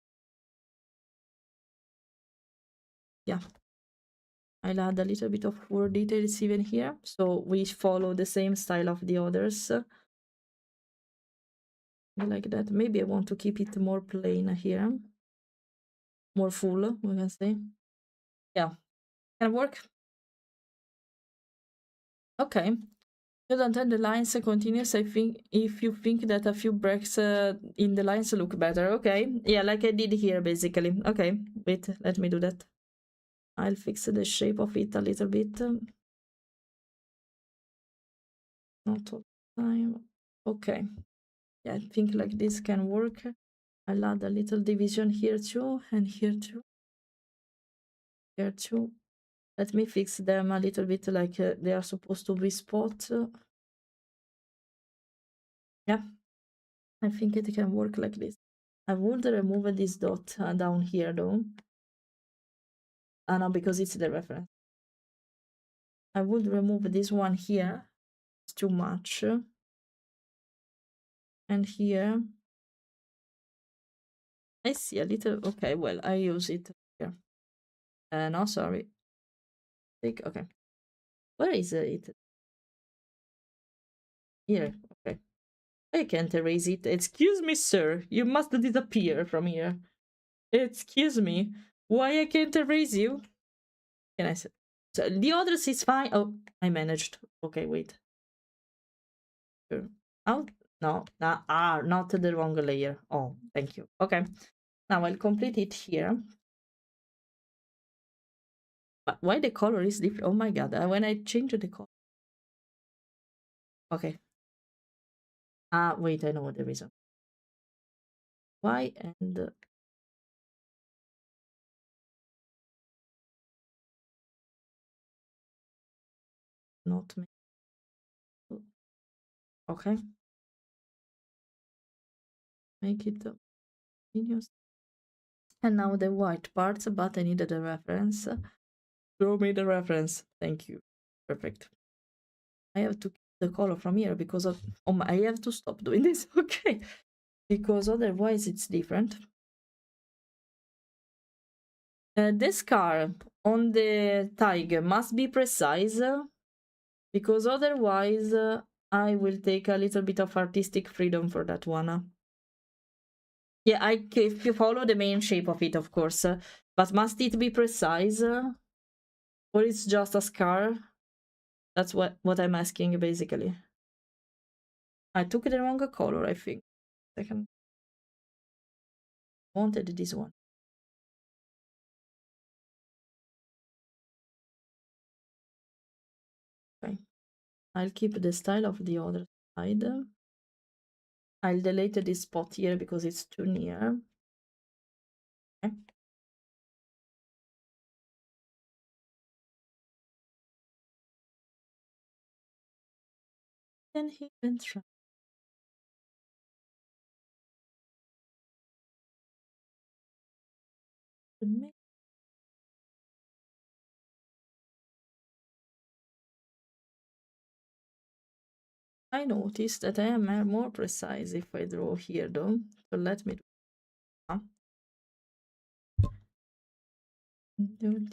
Yeah. I'll add a little bit of word details even here, so we follow the same style of the others. Like that. Maybe I want to keep it more plain here. More full, we can say. Yeah. Can work? Okay. You don't have the lines continuous. I think if you think that a few breaks in the lines look better. Okay. Yeah, like I did here basically. Okay. Wait, let me do that. I'll fix the shape of it a little bit. Not all the time. Okay. Yeah, I think like this can work. I'll add a little division here too, and here too, here too. Let me fix them a little bit like they are supposed to be spot. Yeah, I think it can work like this. I would remove this dot down here though. No, because it's the reference. I would remove this one here. It's too much. And here, I see a little. Okay, well, I use it here. No, sorry. Okay. Where is it? Here. Okay. I can't erase it. Excuse me, sir. You must disappear from here. Excuse me. Why I can't erase you? Can I say? So the others is fine. Oh, I managed. Okay, wait. Sure. Oh, no. Not the wrong layer. Oh, thank you. Okay. Now I'll complete it here. But why the color is different? Oh my god. When I change the color. Okay. Wait, I know the reason. Why and not me. Okay. Make it continuous. And now the white parts, but I needed a reference. Show me the reference. Thank you. Perfect. I have to keep the color from here because of I have to stop doing this. Okay. Because otherwise it's different. The scar on the tiger must be precise because otherwise I will take a little bit of artistic freedom for that one. Yeah, if you follow the main shape of it, of course, but must it be precise or it's just a scar? That's what I'm asking basically. I took the wrong color, I think. Second, wanted this one. Okay, I'll keep the style of the other side. I'll delete this spot here because it's too near. Okay. Can he even try to make? I noticed that I am more precise if I draw here though. So let me do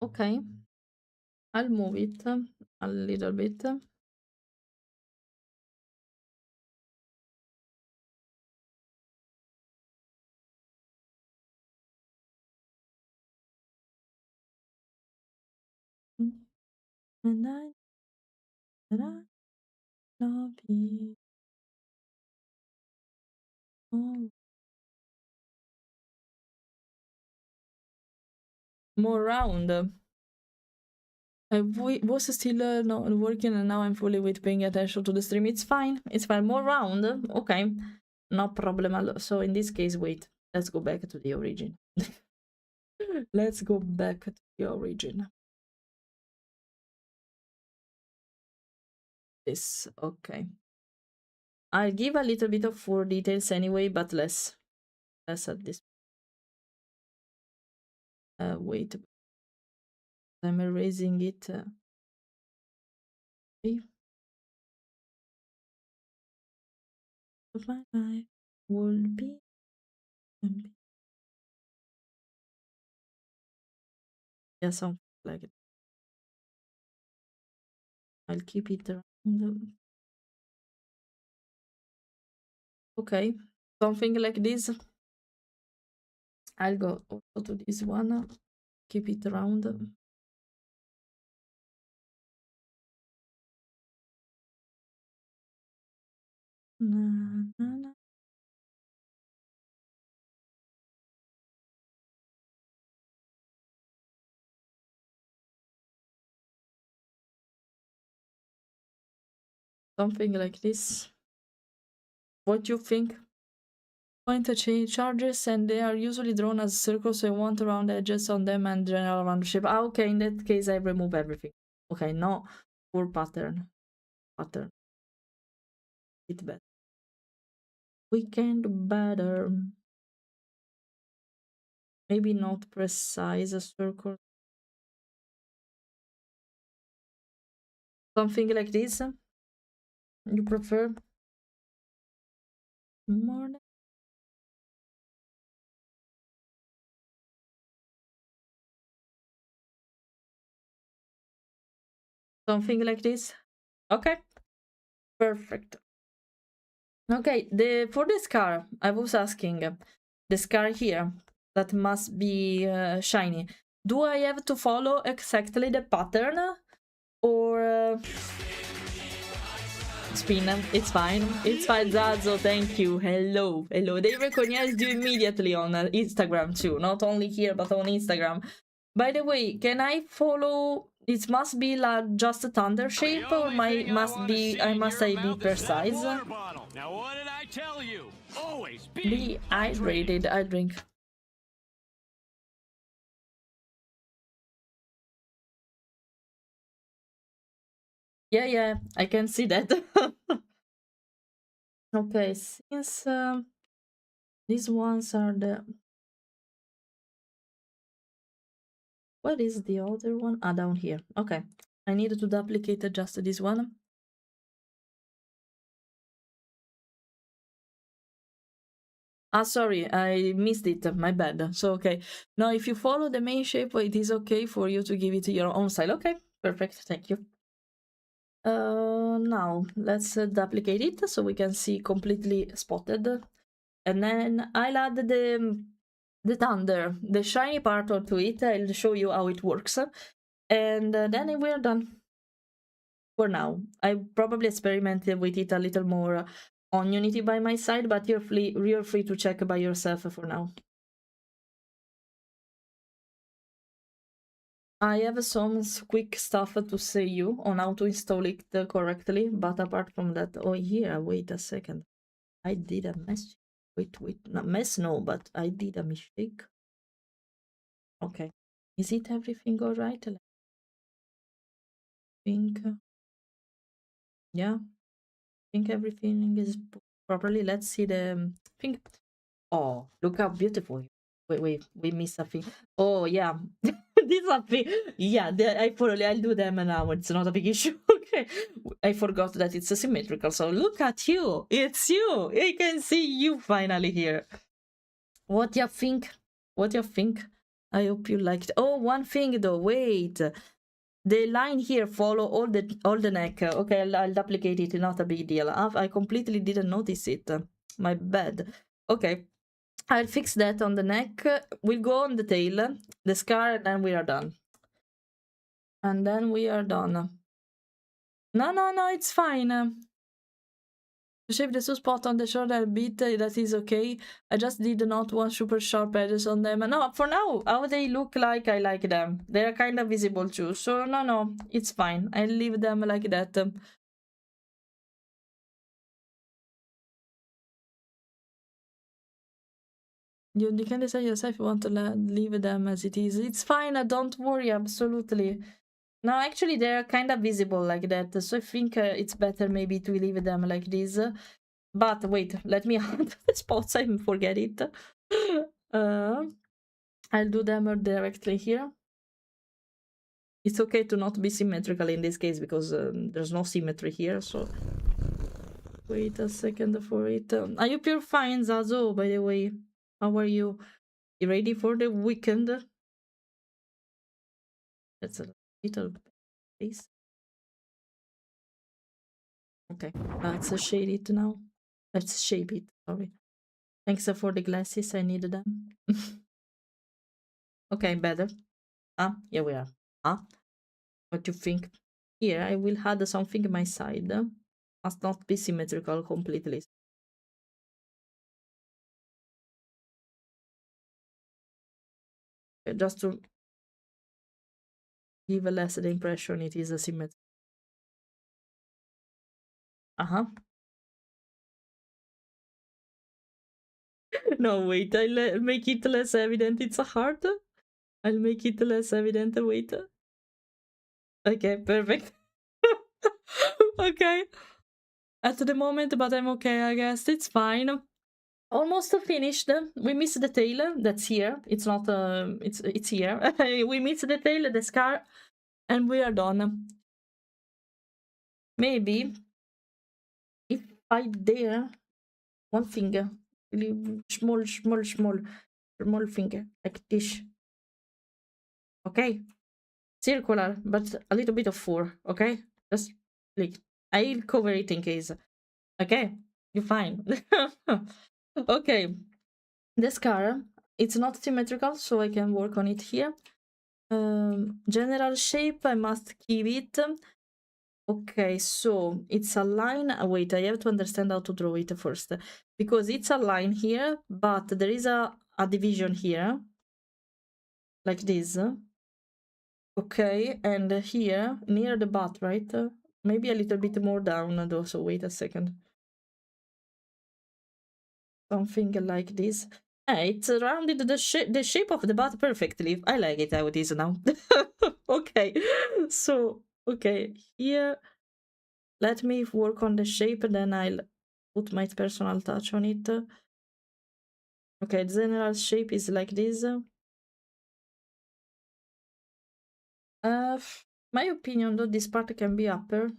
okay. I'll move it a little bit. And I love you. Oh. More round. I was still not working and now I'm fully with paying attention to the stream. It's fine. It's fine. More round. Okay. No problem. So in this case, wait. Let's go back to the origin. Let's go back to the origin. This. Okay. I'll give a little bit of fur details anyway, but less. Less at this. Wait. I'm erasing it. Okay. Of my life would be. Yeah, something like it. I'll keep it around. Okay, something like this. I'll go also to this one. Keep it around. Na, na, na. Something like this. What do you think? Point charges, and they are usually drawn as circles, so I want round edges on them and general round shape. Ah, okay, in that case I remove everything. Okay, no poor pattern. It better. We can do better. Maybe not precise circle. Something like this. You prefer? More. Something like this. Okay, perfect. Okay, for the scar, I was asking the scar here that must be shiny. Do I have to follow exactly the pattern, or spin? It's fine. It's fine, Zazo. Thank you. Hello, hello. They recognized you immediately on Instagram too, not only here but on Instagram. By the way, can I follow? It must be like just a thunder shape, or I must be precise? Now what did I tell you? Always Be hydrated. I drink. Yeah, yeah, I can see that. Okay, since these ones are the... What is the other one? Ah, down here. Okay, I need to duplicate just this one. Ah, sorry, I missed it. My bad. So, okay. Now, if you follow the main shape, it is okay for you to give it your own style. Okay, perfect. Thank you. Now, let's duplicate it so we can see completely spotted. And then I'll add the thunder, the shiny part onto it. I'll show you how it works. And then we're done for now. I probably experimented with it a little more on Unity by my side, but you're free to check by yourself for now. I have some quick stuff to say you on how to install it correctly, but apart from that, oh yeah, wait a second. I did a mess. Wait, not mess, no, but I did a mistake. Okay. Is it everything all right? I think, yeah, I think everything is properly. Let's see the thing. Oh, look how beautiful. Wait, we missed something. Oh, yeah. This something. Yeah, I'll do them now. It's not a big issue. Okay. I forgot that it's asymmetrical. So look at you. It's you. I can see you finally here. What do you think? What do you think? I hope you liked. Oh, one thing though. Wait. The line here follow all the neck. Okay, I'll duplicate it. Not a big deal. I completely didn't notice it. My bad. Okay. I'll fix that on the neck. We'll go on the tail, the scar, and then we are done. And then we are done. No, it's fine. To shape the two spot on the shoulder a bit, that is okay. I just did not want super sharp edges on them. No, for now, how they look like, I like them. They're kind of visible too. So no, it's fine. I'll leave them like that. You can decide yourself if you want to leave them as it is. It's fine, don't worry, absolutely. No, actually, they're kind of visible like that, so I think it's better maybe to leave them like this. But wait, let me add the spots, I forget it. I'll do them directly here. It's okay to not be symmetrical in this case, because there's no symmetry here, so... Wait a second for it. Are you pure fine, Zazo, by the way? How are you? You ready for the weekend? That's a little bit, please. Okay, let's shade it now. Let's shape it, sorry. Thanks for the glasses, I needed them. Okay, better. Ah, here we are. Ah, what do you think? Here, I will add something my side. Must not be symmetrical completely. Just to give less the impression it is a symmetrical. Uh-huh. No, wait, I'll make it less evident. It's a heart. I'll make it less evident. Wait. Okay, perfect. Okay. At the moment, but I'm okay, I guess. It's fine. Almost finished. We missed the tail. That's here. It's not. It's here. We missed the tail, the scar, and we are done. Maybe if I dare one finger, really small finger, like this. Okay, circular, but a little bit of fur. Okay, just like I'll cover it in case. Okay, you're fine. Okay, the scar. It's not symmetrical, so I can work on it here. General shape, I must keep it. Okay, so it's a line. Wait, I have to understand how to draw it first. Because it's a line here, but there is a division here. Like this. Okay, and here, near the butt, right? Maybe a little bit more down, though, so wait a second. Something like this. It's rounded the shape of the butt perfectly. I like it how it is now. Okay, so, okay, here, let me work on the shape, and then I'll put my personal touch on it. Okay, the general shape is like this. My opinion, though, this part can be upper.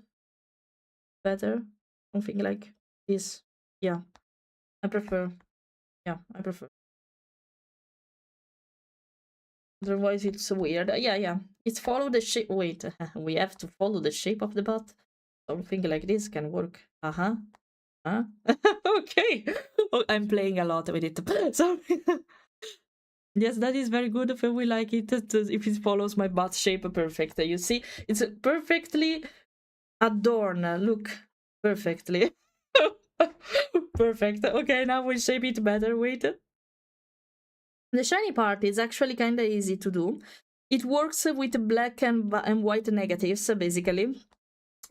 Better. Something like this. Yeah, I prefer. Yeah, I prefer. Otherwise, it's weird. Yeah. It's follow the shape. Wait, we have to follow the shape of the butt. Something like this can work. Uh-huh. Huh? Okay. Oh, I'm playing a lot with it. Sorry. Yes, that is very good if we like it. If it follows my butt shape perfect. You see, it's perfectly adorned. Look, perfectly. Perfect. Okay, now we shape it better. Wait. The shiny part is actually kind of easy to do. It works with black and white negatives, basically.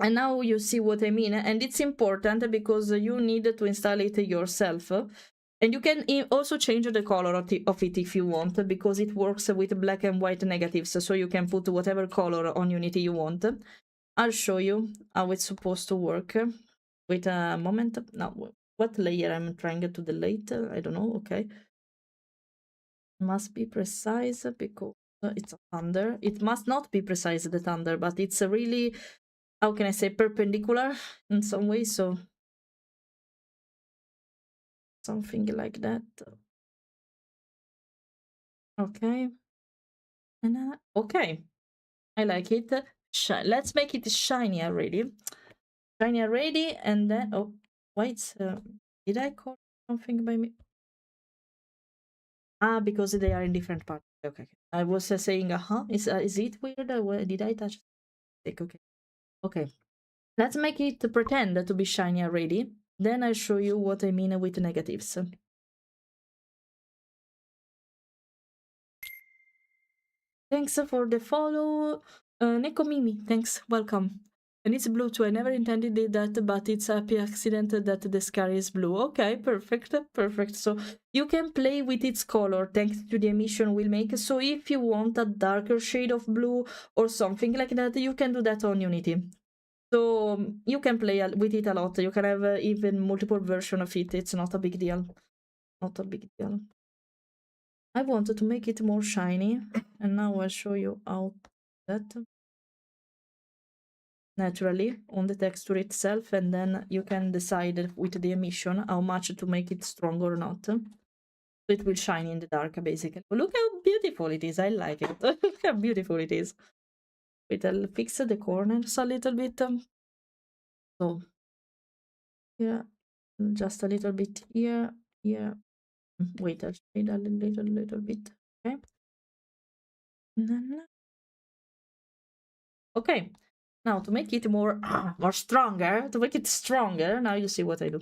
And now you see what I mean. And it's important because you need to install it yourself. And you can also change the color of it if you want, because it works with black and white negatives. So you can put whatever color on Unity you want. I'll show you how it's supposed to work. Wait a moment. Now, what layer I'm trying to delete? I don't know. Okay. Must be precise because it's a thunder. It must not be precise, the thunder, but it's a really, how can I say, perpendicular in some way, so something like that. Okay. And okay, I like it. Let's make it shiny already. Shiny already, and then, oh, wait, did I call something by me? Ah, because they are in different parts. Okay. I was saying, is it weird? Did I touch? Okay. Okay. Let's make it pretend to be shiny already. Then I'll show you what I mean with negatives. Thanks for the follow. Nekomimi, thanks, welcome. And it's blue too. I never intended that, but it's a happy accident that the scar is blue. Okay, perfect, perfect. So you can play with its color thanks to the emission we'll make. So if you want a darker shade of blue or something like that, you can do that on Unity. So you can play with it a lot. You can have even multiple versions of it. It's not a big deal. Not a big deal. I wanted to make it more shiny, and now I'll show you how that naturally on the texture itself, and then you can decide with the emission how much to make it strong or not. So it will shine in the dark, basically. Look how beautiful it is. I like it. Look how beautiful it is. Wait, I'll fix the corners a little bit. So here, just a little bit here, here. Wait, I'll shade a little bit. Okay. Okay. Now to make it more stronger, to make it stronger, now you see what I do.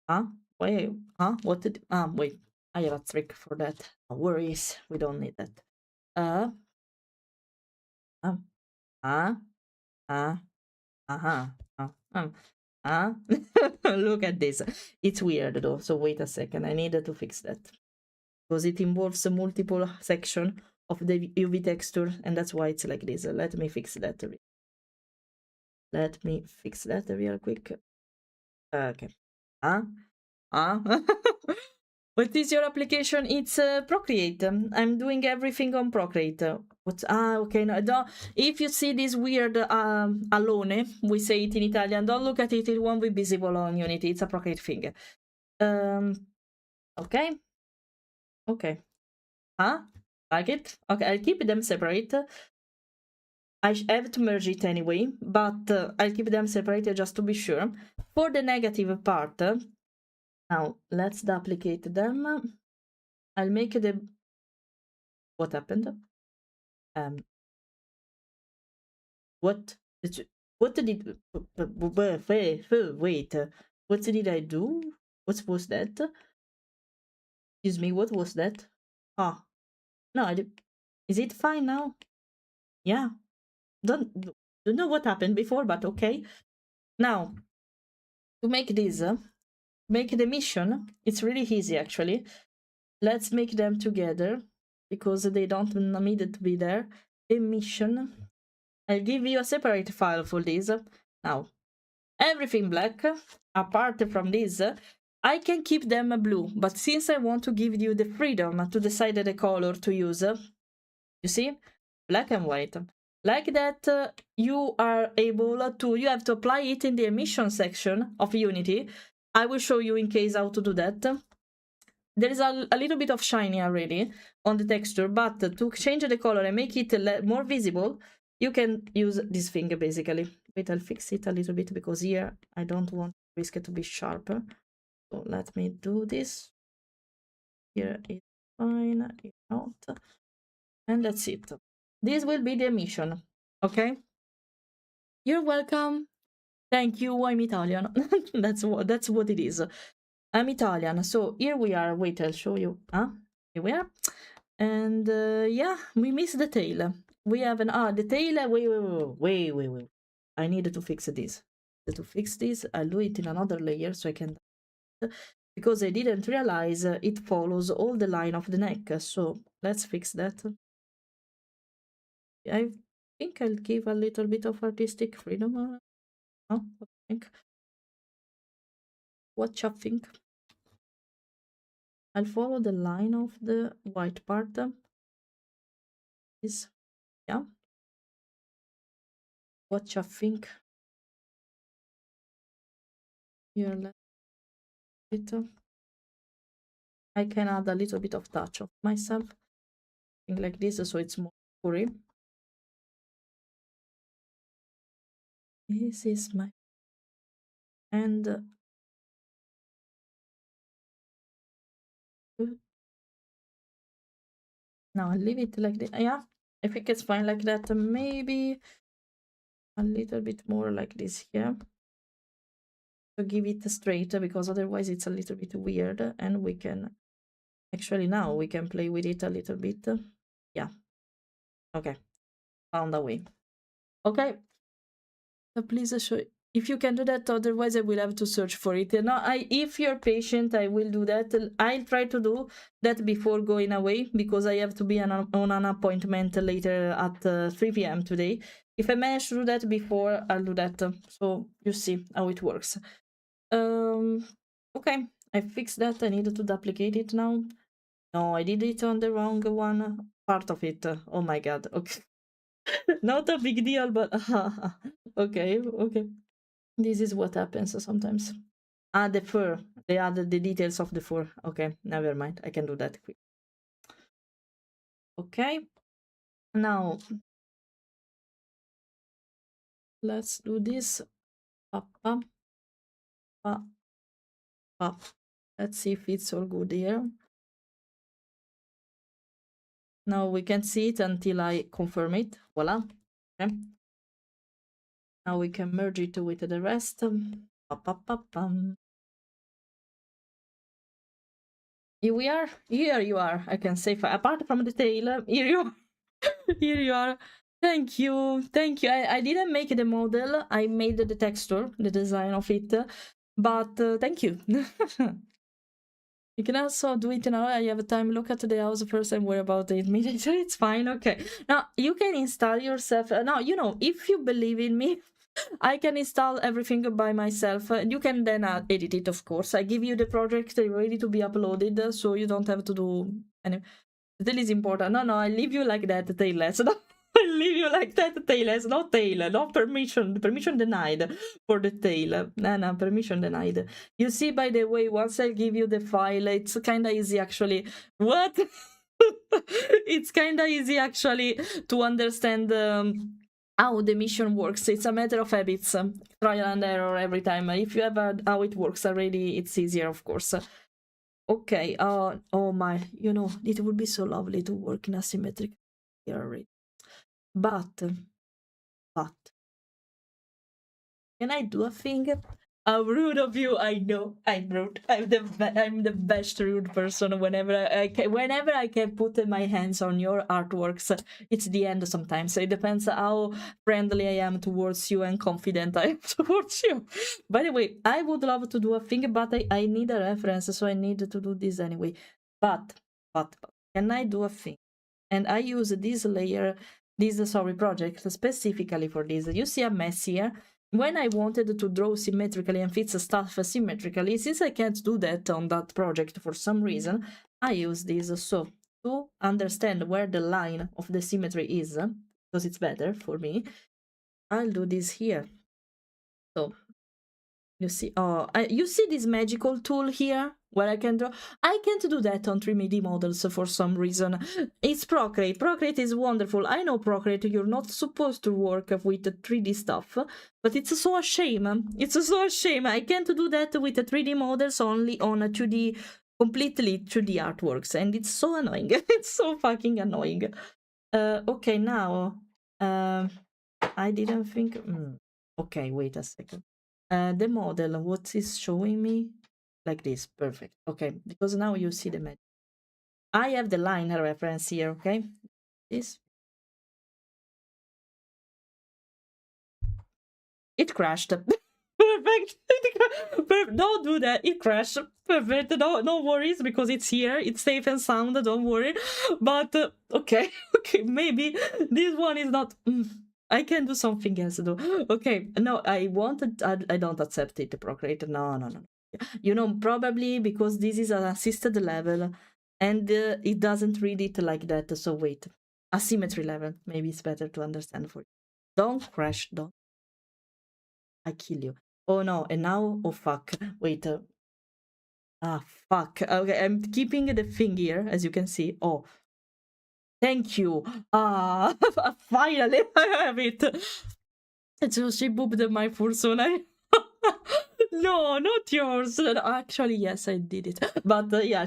Huh? Wait, huh? What did wait, I have a trick for that. No worries, we don't need that. Uh uh uh uh uh-huh. Look at this. It's weird though, so wait a second. I needed to fix that. Because it involves a multiple section of the UV texture, and that's why it's like this. Let me fix that. Let me fix that real quick. Okay. Huh? Huh? What is your application? It's Procreate. I'm doing everything on Procreate. What? Okay. No, don't. If you see this weird alone, we say it in Italian. Don't look at it. It won't be visible on Unity. It's a Procreate thing. Okay. Okay. Huh? Like it? Okay. I'll keep them separate. I have to merge it anyway, but I'll keep them separated just to be sure. For the negative part, now let's duplicate them. I'll make the... What happened? What? What did... Wait, what did I do? What was that? Excuse me, what was that? Ah, no, I did... Is it fine now? Yeah. Don't know what happened before, but okay. Now, to make this, make the mission, it's really easy actually. Let's make them together because they don't need to be there. Emission. I'll give you a separate file for this. Now, everything black, apart from this, I can keep them blue, but since I want to give you the freedom to decide the color to use, you see, black and white. Like that, you are able to, you have to apply it in the emission section of Unity. I will show you in case how to do that. There is a little bit of shiny already on the texture, but to change the color and make it more visible, you can use this thing basically. Wait, I'll fix it a little bit because here I don't want to risk it to be sharp. So let me do this. Here it's fine, it's not. And that's it. This will be the emission, okay? You're welcome. Thank you, I'm Italian. That's what it is. I'm Italian, so here we are. Wait, I'll show you. Here we are. And yeah, we missed the tail. We have the tail. Wait. I needed to fix this. To fix this, I'll do it in another layer so I can, because I didn't realize it follows all the line of the neck. So let's fix that. I think I'll give a little bit of artistic freedom. What do you think? What you think? I'll follow the line of the white part. Is, yeah. What you think? Here, let it. I can add a little bit of touch of myself, like this, so it's more furry. This is my, and now I'll leave it like this. Yeah, I think it's fine like that. Maybe a little bit more like this here to give it straight, because otherwise it's a little bit weird. And we can actually, now we can play with it a little bit. Yeah. Okay. Found a way. Okay. So please show if you can do that, otherwise I will have to search for it. Now, if you're patient, I will do that. I'll try to do that before going away, because I have to be on an appointment later at 3 p.m. today. If I manage to do that before, I'll do that. So you see how it works. Okay, I fixed that. I needed to duplicate it now. No, I did it on the wrong one. Part of it. Oh my god. Okay. Not a big deal, but okay. This is what happens sometimes. The fur. They added the details of the fur. Okay, never mind. I can do that quick. Okay. Now, let's do this. Pa, pa, pa, pa. Let's see if it's all good here. Now we can see it until I confirm it. Voila. Okay. Now we can merge it with the rest. Pa, pa, pa, pam. Here we are. Here you are. I can say, apart from the tail, here you are. Here you are. Thank you. Thank you. I didn't make the model. I made the texture, the design of it. But thank you. You can also do it now. I have time. Look at the house first and worry about it immediately. It's fine. Okay. Now you can install yourself. Now, you know, if you believe in me, I can install everything by myself. You can then edit it, of course. I give you the project ready to be uploaded, so you don't have to do any. Tail is important. No, I leave you like that, tailless. No, I leave you like that, tailless. No tail, no permission. Permission denied for the tail. No, permission denied. You see, by the way, once I give you the file, it's kind of easy actually. What? It's kind of easy actually to understand how the mission works. It's a matter of habits, trial and error every time. If you have how it works already, it's easier, of course. Okay, oh my, you know, it would be so lovely to work in asymmetric here already. But, can I do a thing? How rude of you! I know I'm rude. I'm the best rude person. Whenever I can put my hands on your artworks, it's the end. Sometimes it depends how friendly I am towards you and confident I am towards you. By the way, I would love to do a thing, but I need a reference, so I need to do this anyway. But can I do a thing? And I use this layer, project specifically for this. You see a mess here. When I wanted to draw symmetrically and fix stuff symmetrically, since I can't do that on that project for some reason, I use this. So to understand where the line of the symmetry is, because it's better for me, I'll do this here. So you see, you see this magical tool here where I can draw. I can't do that on 3D models for some reason. It's Procreate. Procreate is wonderful. I know Procreate, you're not supposed to work with 3D stuff, but it's so a shame. It's so a shame. I can't do that with 3D models, only on a 2D, completely 2D artworks, and it's so annoying. It's so fucking annoying. Okay, now, I didn't think. Okay, wait a second. The model, what is showing me? Like this, perfect. Okay, because now you see the magic. I have the line reference here, okay? This. It crashed. Perfect. Don't do that. It crashed. Perfect. No worries, because it's here. It's safe and sound. Don't worry. But okay, okay. Maybe this one is not. I can do something else though. Okay. No, I wanted. I don't accept it. Procreate. No. You know, probably because this is an assisted level, and it doesn't read it like that. So wait, asymmetry level. Maybe it's better to understand for you. Don't crash. Don't. I kill you. Oh no, and now, oh fuck, wait, fuck, okay, I'm keeping the thing here, as you can see. Oh, thank you. Finally, I have it. So she booped my fursuit. No, not yours. Actually, yes, I did it. But yeah,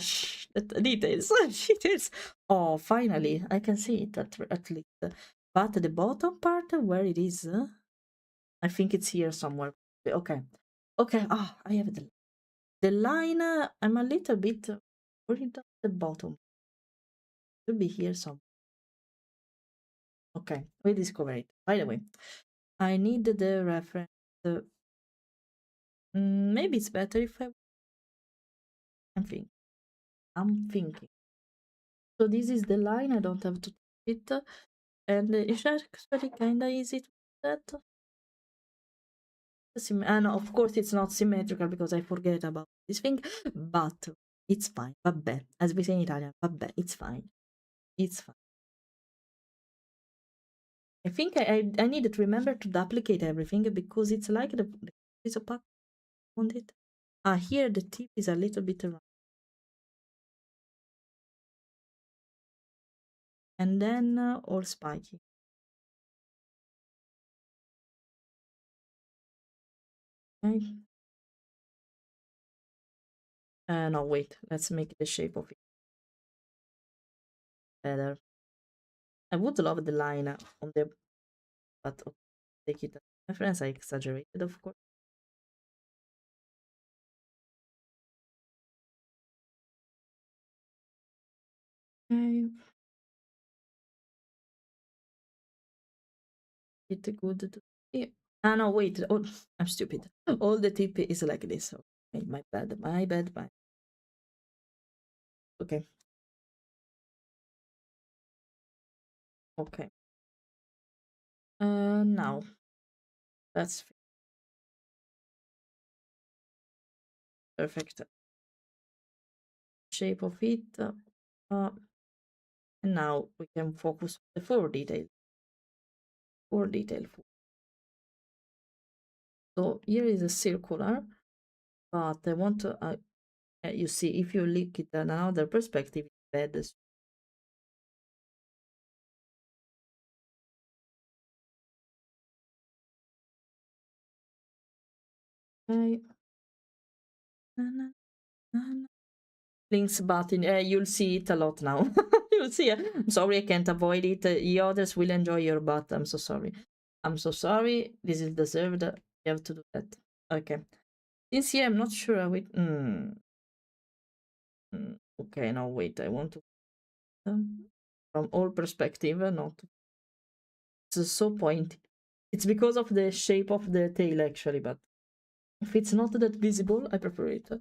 details. Details. Oh, finally, I can see it at least. But the bottom part, where it is, I think it's here somewhere. Okay. Okay, I have the line. I'm a little bit worried at the bottom. Should be here somewhere. Okay, we discover it. By the way, I need the reference. Maybe it's better if I'm thinking. So this is the line. I don't have to it, and it's actually kind of easy to do that. And of course, it's not symmetrical because I forget about this thing, but it's fine. Vabbè, as we say in Italian, vabbè, it's fine. It's fine. I think I need to remember to duplicate everything because it's like the piece of pack on it. Here the tip is a little bit around. And then all spiky. Okay. No, wait. Let's make the shape of it better. I would love the line on the, but okay, take it as a reference. I exaggerated, of course. Okay. It good to see. Ah, no, wait. Oh, I'm stupid. All the tip is like this. Okay, my bad. My bad. My. Okay. Okay. Now that's perfect. Shape of it. And now we can focus on the fur detail. Fur detail. So here is a circular, but I want to. You see, if you look at another perspective, it's bad. Okay. Na, na, na, na. Links button. You'll see it a lot now. You'll see. I'm sorry, I can't avoid it. The others will enjoy your butt. I'm so sorry. I'm so sorry. This is deserved. You have to do that. Okay. Since here, I'm not sure. Wait. Okay, no, wait. I want to from all perspective, not. It's so pointy. It's because of the shape of the tail, actually. But if it's not that visible, I prefer it. At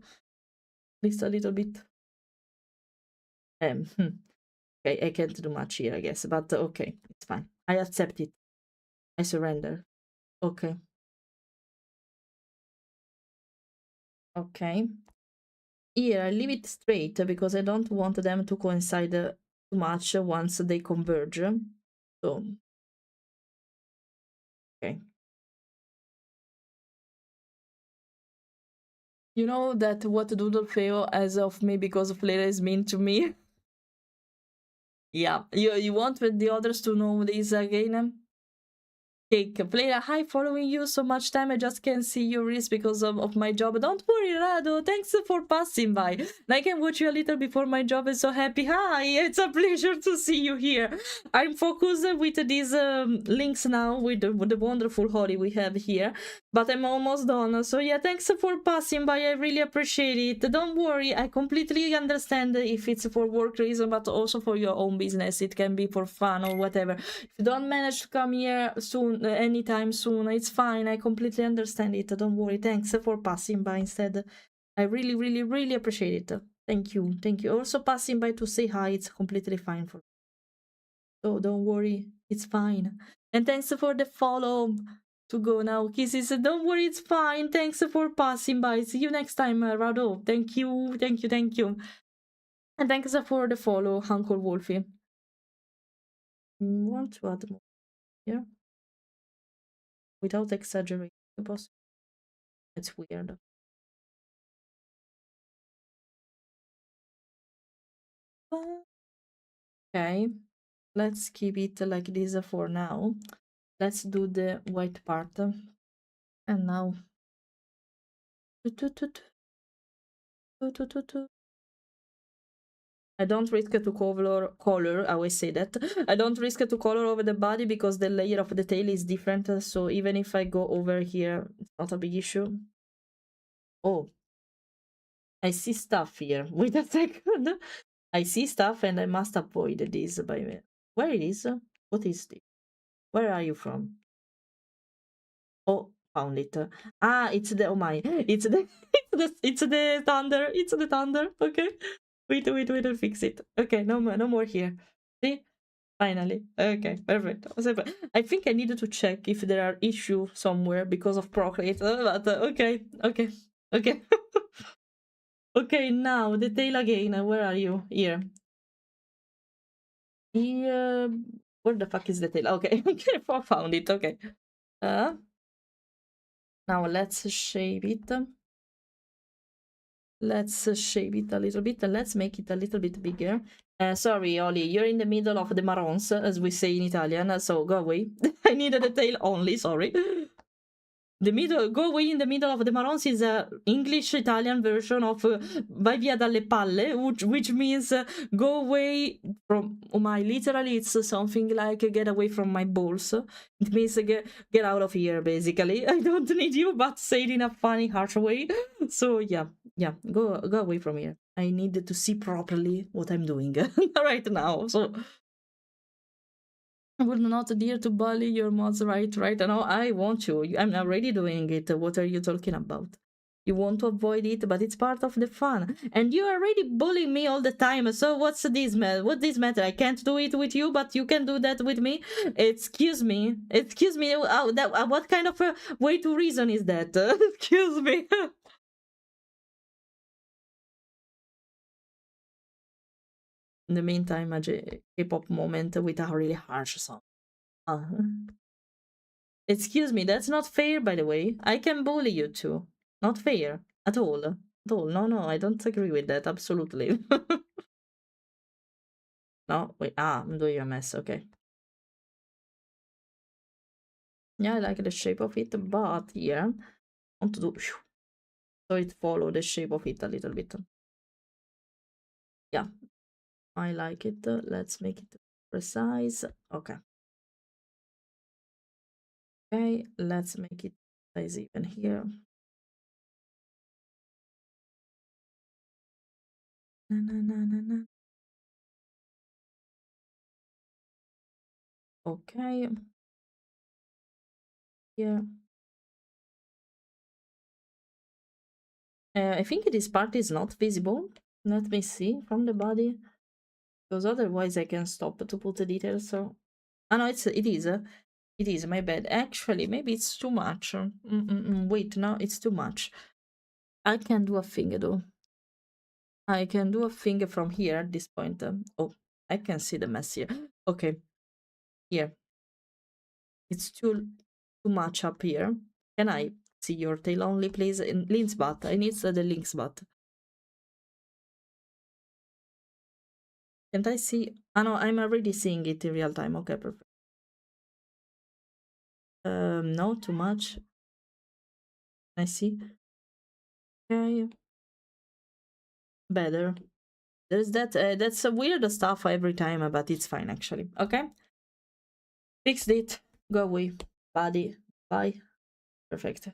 least a little bit. Okay, I can't do much here, I guess, but okay, it's fine. I accept it. I surrender. Okay. Okay. Here, I leave it straight because I don't want them to coincide too much once they converge. So, okay. You know that what Doodle fail as of me because Fleira is mean to me? Yeah. You want the others to know this again? Cake. Fleira, hi, following you so much time. I just can't see your reels because of my job. Don't worry, Rado. Thanks for passing by. I can watch you a little before my job. I'm so happy. Hi, it's a pleasure to see you here. I'm focused with these links now with the wonderful hobby we have here, but I'm almost done. So yeah, thanks for passing by. I really appreciate it. Don't worry. I completely understand if it's for work reason, but also for your own business. It can be for fun or whatever. If you don't manage to come here soon, anytime soon, it's fine. I completely understand it. Don't worry. Thanks for passing by instead. I really, really, really appreciate it. Thank you. Thank you. Also passing by to say hi. It's completely fine for me. So don't worry. It's fine. And thanks for the follow to go now. Kisses. Don't worry. It's fine. Thanks for passing by. See you next time, Rado. Thank you. Thank you. Thank you. And thanks for the follow, Uncle Wolfie. Want to add more here? Without exaggerating, boss. It's weird. Okay, let's keep it like this for now. Let's do the white part. And now. I don't risk to color, I always say that. I don't risk to color over the body because the layer of the tail is different. So even if I go over here, it's not a big issue. Oh, I see stuff here. Wait a second. I see stuff and I must avoid this by me. Where it is? What is this? Where are you from? Oh, found it. Ah, it's the, oh my, it's the it's the thunder. It's the thunder. Okay. Wait, I'll fix it. Okay, no more here. See? Finally. Okay, perfect. I think I needed to check if there are issues somewhere because of Procreate, but okay. Okay. Okay, now the tail again. Where are you? Here. Here. Where the fuck is the tail? Okay, okay, I found it. Okay. Now let's shape it. Let's shape it a little bit and let's make it a little bit bigger. Sorry, Oli, you're in the middle of the marrons, as we say in Italian, so go away. I needed the tail only, sorry. The middle, go away in the middle of the Marons is a English Italian version of vai via dalle palle, which means go away from my. Literally, it's something like get away from my balls. It means get out of here, basically. I don't need you, but say it in a funny, harsh way. So yeah, go away from here. I need to see properly what I'm doing right now. So I would not dare to bully your mods right now. I want you. I'm already doing it. What are you talking about? You want to avoid it, but it's part of the fun. And you are already bullying me all the time. So what's this matter? What this matter? I can't do it with you, but you can do that with me. Excuse me. Excuse me. What kind of a way to reason is that? Excuse me. In the meantime, a K-pop moment with a really harsh song. Excuse me, that's not fair, by the way. I can bully you too. Not fair. At all. At all. No, I don't agree with that. Absolutely. No, wait. I'm doing a mess. Okay. Yeah, I like the shape of it, but here, I want to do so it follow the shape of it a little bit. Yeah, I like it. Let's make it precise. Okay. Okay, let's make it precise even here. Na. Okay. Yeah. I think this part is not visible. Let me see from the body, because otherwise I can stop to put the details. So, no, it is. My bad. Actually, maybe it's too much. Wait, no, it's too much. I can do a thing though. I can do a thing from here at this point. Oh, I can see the mess here. Okay, here. It's too much up here. Can I see your tail only, please? In Link's butt. I need the Link's butt. Can't I see? No, I'm already seeing it in real time. Okay, perfect. No, too much. I see. Okay. Better. There's that's a weird stuff every time, but it's fine actually. Okay. Fixed it. Go away. Body. Bye. Perfect.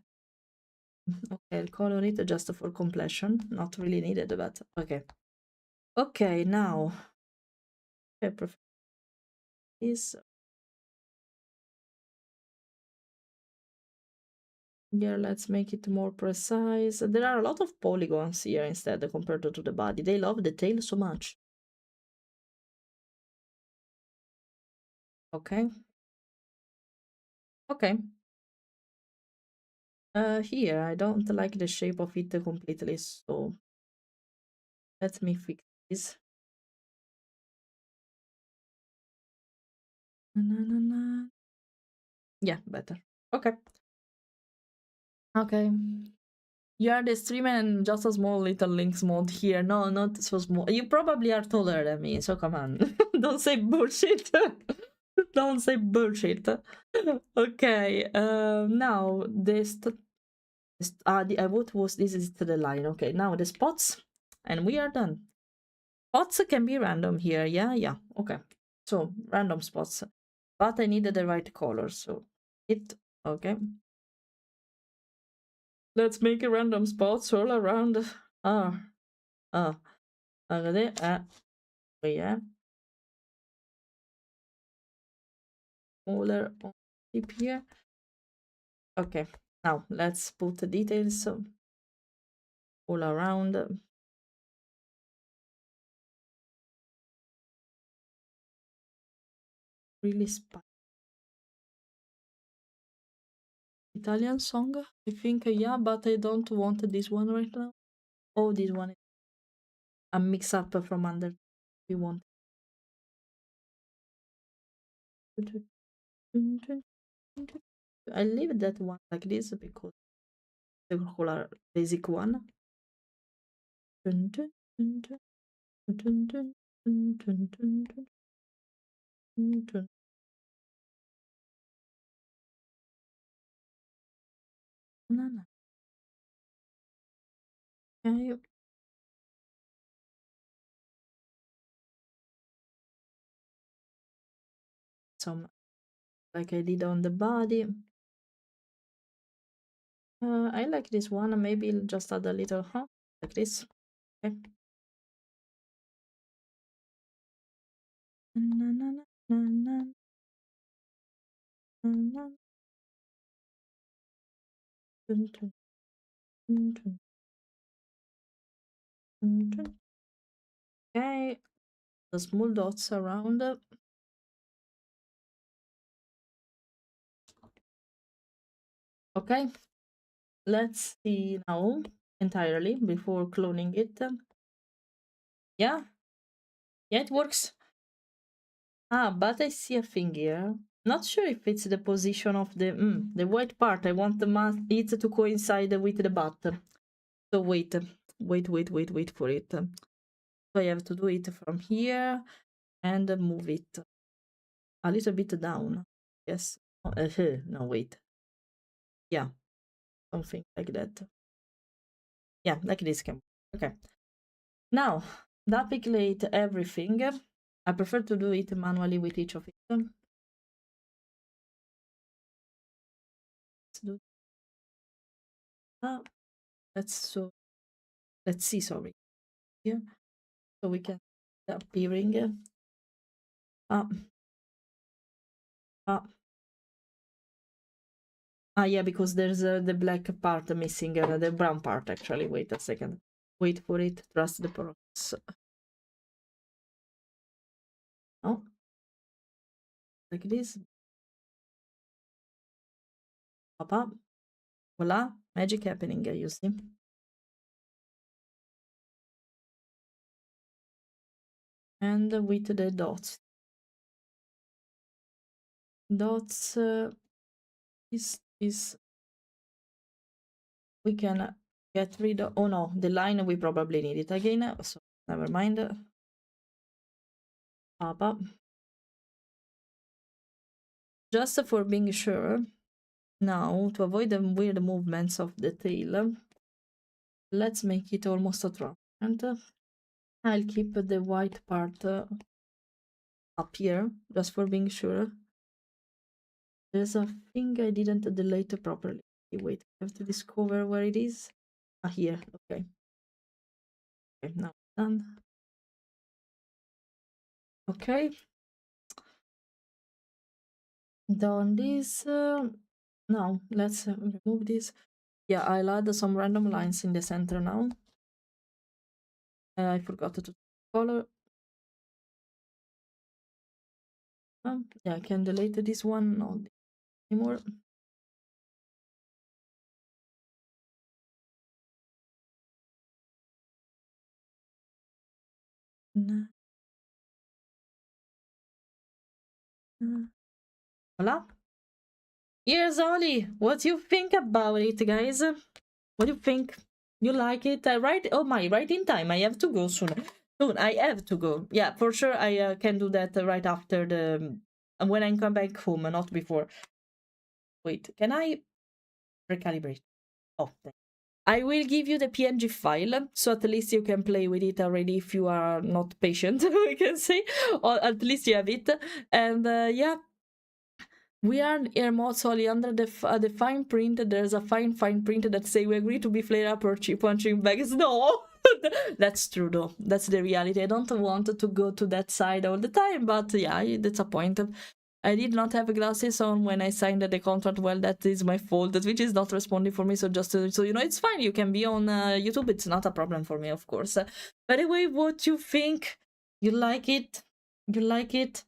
Okay, I'll color it just for completion. Not really needed, but okay. Okay, now. Okay, perfect. This. Here, let's make it more precise. There are a lot of polygons here instead compared to the body. They love the tail so much. Okay. Okay. Here, I don't like the shape of it completely, so let me fix this. Yeah, better. Okay. Okay. You are the streamer and just a small little Links mod here. No, not so small. You probably are taller than me, so come on. Don't say bullshit. Don't say bullshit. Okay, now what was this is the line. Okay, now the spots, and we are done. Spots can be random here. Yeah. Okay, so random spots, but I needed the right color, so okay. Let's make a random spots all around. Yeah. Smaller tip here. Okay, now let's put the details all around. Really spicy. Italian song, I think, yeah, but I don't want this one right now. Oh, this one is a mix up from under. We want. I leave that one like this because the whole basic one. banana. Okay. Some like I did on the body. I like this one. Maybe just add a little, like this. Okay. Na, na, na, na, na, na, na. Dun, dun, dun, dun, dun, dun. Okay, the small dots around. Okay, let's see now entirely before cloning it. Yeah, yeah, it works. Ah, but I see a thing here. Not sure if it's the position of the white part. I want it to coincide with the button. So wait for it. So I have to do it from here and move it a little bit down. Yes. No, wait. Yeah, something like that. Yeah, like this can. Okay. Now, duplicate everything. I prefer to do it manually with each of it. Let's do that. Let's see, sorry. Here. So we can appearing. Ah, ah. Ah, yeah, because there's the black part missing, the brown part actually. Wait a second. Wait for it. Trust the process. Oh, like this. Pop up. Voila. Magic happening, you see. And with the dots. Dots is we can get rid of. Oh no, the line we probably need it again, so never mind. Pop up. Just for being sure, now to avoid the weird movements of the tail, let's make it almost transparent. I'll keep the white part up here, just for being sure. There's a thing I didn't delete properly. Wait, I have to discover where it is. Ah, here, okay. Okay, now done. Okay. Done this. Now, let's remove this. Yeah, I'll add some random lines in the center now. I forgot to color. Yeah, I can delete this one, not anymore. Voila. Here's Ollie. What do you think about it, guys? What do you think? You like it? Right? Oh my, right in time. I have to go soon. Soon, I have to go. Yeah, for sure. I can do that right after the when I come back home, not before. Wait, can I recalibrate? Oh, I will give you the PNG file, so at least you can play with it already if you are not patient, we can say, or at least you have it. And yeah, we are here mostly under the fine print. There's a fine print that say we agree to be Fleira punching bags. No, that's true though. That's the reality. I don't want to go to that side all the time, but yeah, that's a point. I did not have glasses on when I signed the contract. Well, that is my fault. Twitch is not responding for me, so just so you know, it's fine. You can be on YouTube. It's not a problem for me, of course. By the way, what you think? You like it? You like it?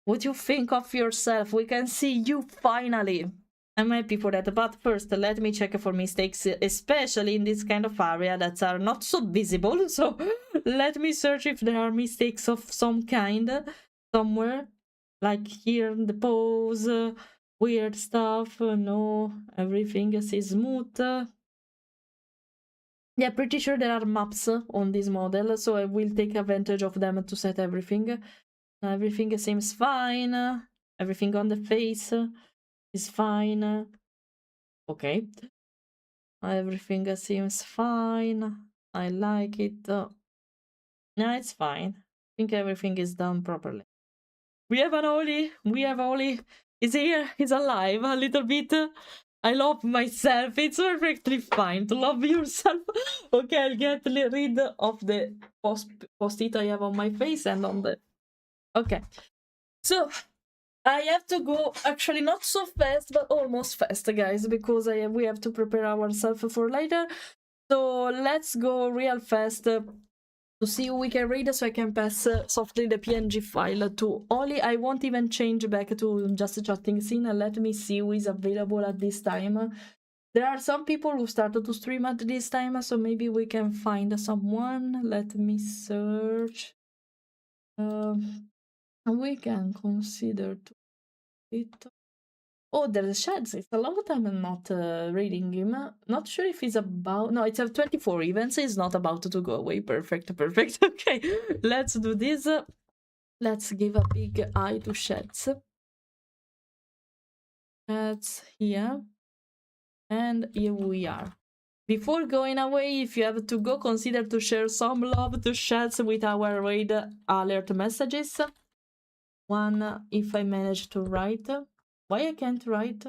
What you think of yourself? We can see you finally. I'm happy for that. But first, let me check for mistakes, especially in this kind of area that are not so visible. So let me search if there are mistakes of some kind somewhere. Like here in the pose, weird stuff. No, everything is smooth. Yeah, pretty sure there are maps on this model, so I will take advantage of them to set everything. Everything seems fine. Everything on the face is fine. Okay. Everything seems fine. I like it. No, it's fine. I think everything is done properly. We have an Oli. We have Oli. He's here. He's alive a little bit. I love myself. It's perfectly fine to love yourself. Okay, I'll get rid of the post-it I have on my face and on the... Okay. So, I have to go, actually not so fast, but almost fast, guys, because we have to prepare ourselves for later. So let's go real fast to see who we can read, so I can pass softly the PNG file to Oli. I won't even change back to just chatting scene. Let me see who is available at this time. There are some people who started to stream at this time, so maybe we can find someone. Let me search. We can consider to it. Oh, there's Shads. It's a long time I'm not reading him. Not sure if he's about... No, it's a 24 events. He's not about to go away. Perfect, perfect. Okay, let's do this. Let's give a big eye to Shads. Shads here. And here we are. Before going away, if you have to go, consider to share some love to Shads with our raid alert messages. One, if I manage to write. Why I can't write?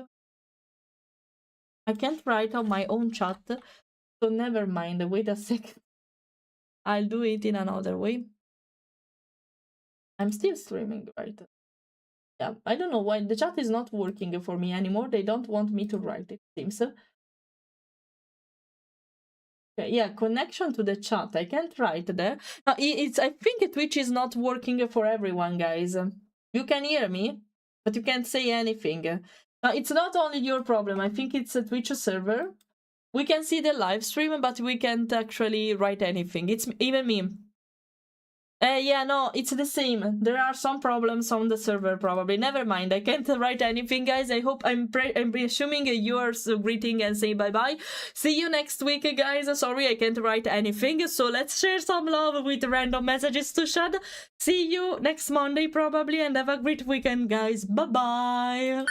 I can't write on my own chat, so never mind. Wait a second. I'll do it in another way. I'm still streaming, right? Yeah, I don't know why the chat is not working for me anymore. They don't want me to write, it seems. Okay, yeah, connection to the chat. I can't write there. I think Twitch is not working for everyone, guys. You can hear me, but you can't say anything. It's not only your problem. I think it's a Twitch server. We can see the live stream, but we can't actually write anything. It's even me. Yeah, no, it's the same. There are some problems on the server, probably. Never mind, I can't write anything, guys. I hope I'm assuming you're greeting and say bye-bye. See you next week, guys. Sorry, I can't write anything, so let's share some love with random messages to Shad. See you next Monday, probably, and have a great weekend, guys. Bye-bye.